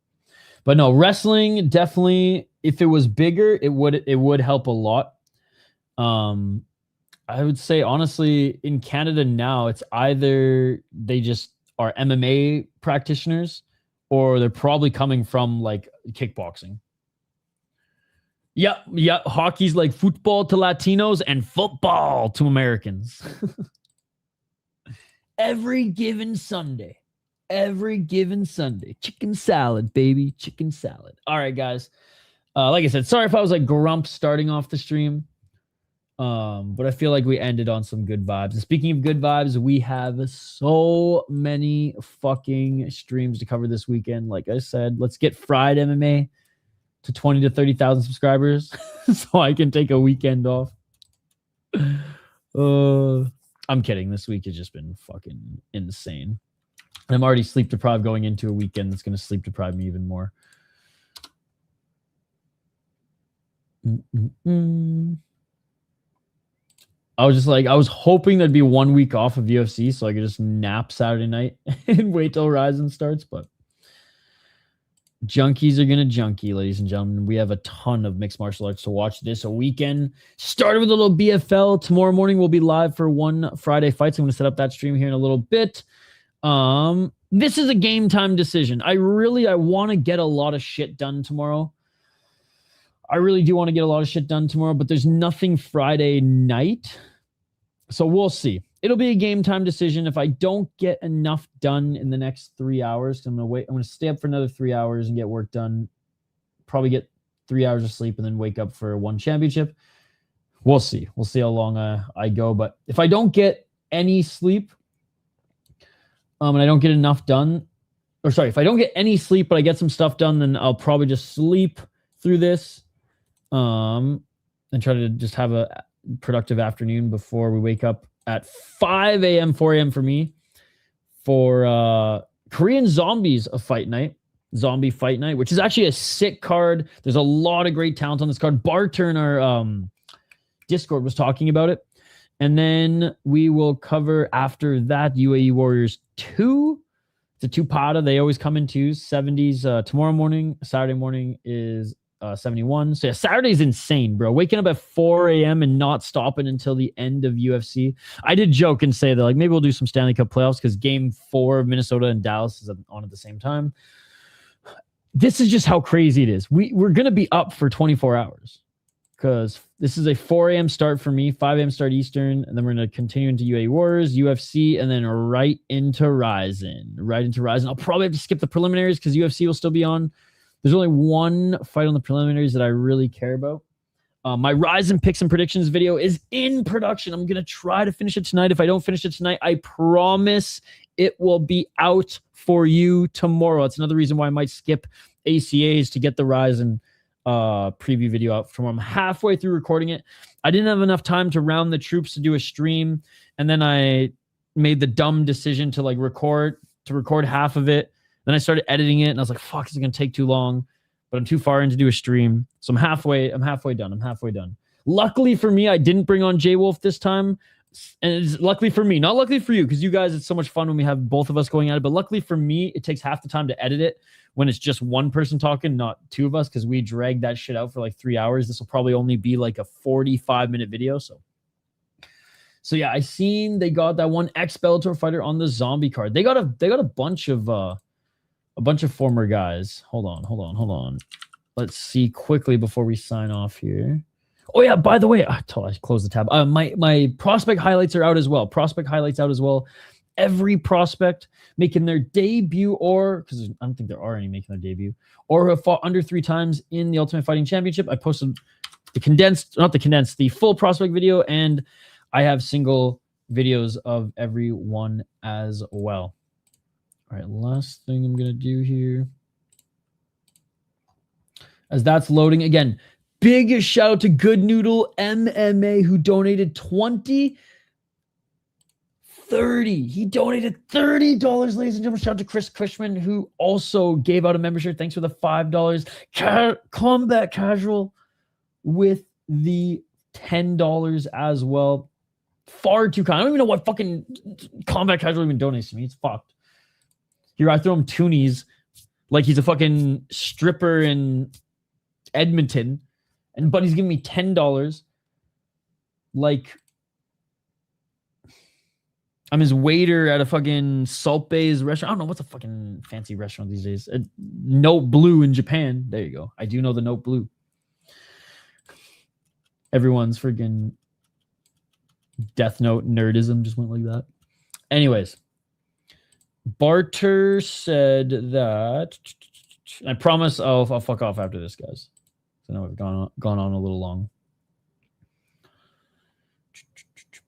But no, wrestling definitely, if it was bigger, it would help a lot. I would say honestly, in Canada now, it's either they just are MMA practitioners or they're probably coming from like kickboxing. Yeah, hockey's like football to Latinos and football to Americans. Every given Sunday. Chicken salad, baby. Chicken salad. All right, guys. Like I said, sorry if I was like grump starting off the stream. But I feel like we ended on some good vibes. And speaking of good vibes, we have so many fucking streams to cover this weekend. Like I said, let's get Fried MMA to 20 to 30,000 subscribers so I can take a weekend off. I'm kidding. This week has just been fucking insane. I'm already sleep deprived going into a weekend that's going to sleep deprive me even more. I was hoping there'd be 1 week off of UFC so I could just nap Saturday night and wait till Horizon starts, but junkies are going to junkie, ladies and gentlemen. We have a ton of mixed martial arts to watch this weekend. Started with a little BFL. Tomorrow morning we'll be live for one Friday fight, so I'm going to set up that stream here in a little bit. This is a game time decision. I want to get a lot of shit done tomorrow. I really do want to get a lot of shit done tomorrow, but there's nothing Friday night. So we'll see. It'll be a game time decision. If I don't get enough done in the next 3 hours, I'm going to stay up for another 3 hours and get work done. Probably get 3 hours of sleep and then wake up for one championship. We'll see. We'll see how long I go. But if I don't get any sleep, and I don't get enough done, if I don't get any sleep, but I get some stuff done, then I'll probably just sleep through this, and try to just have a productive afternoon before we wake up at 5 a.m., 4 a.m. for me for Korean Zombies, Zombie Fight Night, which is actually a sick card. There's a lot of great talent on this card. Barter in our Discord was talking about it. And then we will cover after that UAE Warriors 2. It's a two-pata. They always come in twos. 70s tomorrow morning. Saturday morning is 71. So yeah, Saturday's insane, bro. Waking up at 4 a.m. and not stopping until the end of UFC. I did joke and say that like maybe we'll do some Stanley Cup playoffs because game 4 of Minnesota and Dallas is on at the same time. This is just how crazy it is. We're going to be up for 24 hours. Because this is a 4 a.m. start for me, 5 a.m. start Eastern, and then we're going to continue into UAE Warriors, UFC, and then right into Ryzen. I'll probably have to skip the preliminaries because UFC will still be on. There's only one fight on the preliminaries that I really care about. My Ryzen picks and predictions video is in production. I'm going to try to finish it tonight. If I don't finish it tonight, I promise it will be out for you tomorrow. It's another reason why I might skip ACAs to get the Ryzen preview video out from. I'm halfway through recording it. I didn't have enough time to round the troops to do a stream, and then I made the dumb decision to record half of it. Then I started editing it, and I was like, "Fuck, it's gonna take too long." But I'm too far in to do a stream, so I'm halfway done. Luckily for me, I didn't bring on J Wolf this time, and it's luckily for me, not luckily for you, because you guys, it's so much fun when we have both of us going at it. But luckily for me, it takes half the time to edit it when it's just one person talking, not two of us, because we dragged that shit out for like 3 hours. This will probably only be like a 45-minute video. So yeah, I seen they got that one ex-Bellator fighter on the zombie card. They got a bunch of former guys. Hold on. let's see quickly before we sign off here. Oh yeah, by the way, I closed the tab. My prospect highlights are out as well. Prospect highlights out as well. Every prospect making their debut, or because I don't think there are any making their debut, or who have fought under 3 times in the Ultimate Fighting Championship. I posted the full prospect video, and I have single videos of everyone as well. All right, last thing I'm gonna do here, as that's loading again. Big shout out to Good Noodle MMA who donated $30. He donated $30, ladies and gentlemen. Shout out to Chris Cushman who also gave out a membership. Thanks for the $5. Combat Casual with the $10 as well. Far too kind. I don't even know what fucking Combat Casual even donates to me. It's fucked. Here I throw him toonies like he's a fucking stripper in Edmonton. But he's giving me $10. Like, I'm his waiter at a fucking Salt Bay's restaurant. I don't know what's a fucking fancy restaurant these days. Note Blue in Japan. There you go. I do know the Note Blue. Everyone's freaking Death Note nerdism just went like that. Anyways, Barter said that. I promise I'll fuck off after this, guys. I know we've gone on a little long.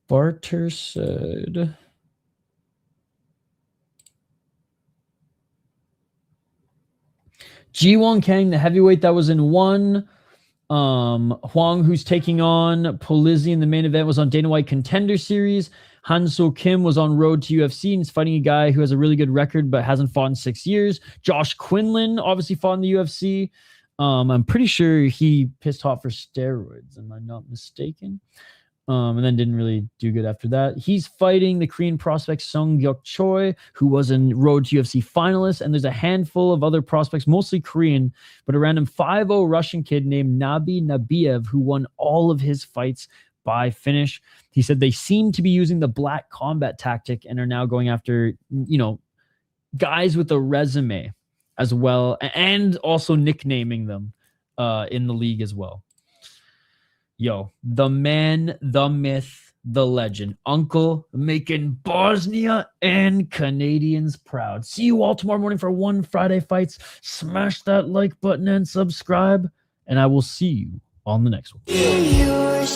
Barter said, Ji-Won Kang, the heavyweight that was in 1. Huang, who's taking on Polizzi in the main event, was on Dana White Contender Series. Han-So Kim was on Road to UFC and is fighting a guy who has a really good record but hasn't fought in 6 years. Josh Quinlan obviously fought in the UFC. I'm pretty sure he pissed hot for steroids. Am I not mistaken? And then didn't really do good after that. He's fighting the Korean prospect Sung Gyok Choi, who was in Road to UFC finalist. And there's a handful of other prospects, mostly Korean, but a random 5-0 Russian kid named Nabi Nabiev, who won all of his fights by finish. He said they seem to be using the black combat tactic and are now going after, guys with a resume as well, and also nicknaming them in the league as well. Yo, the man, the myth, the legend, Uncle, making Bosnia and Canadians proud. See you all tomorrow morning for One Friday Fights. Smash that like button and subscribe, and I will see you on the next one. Yeah.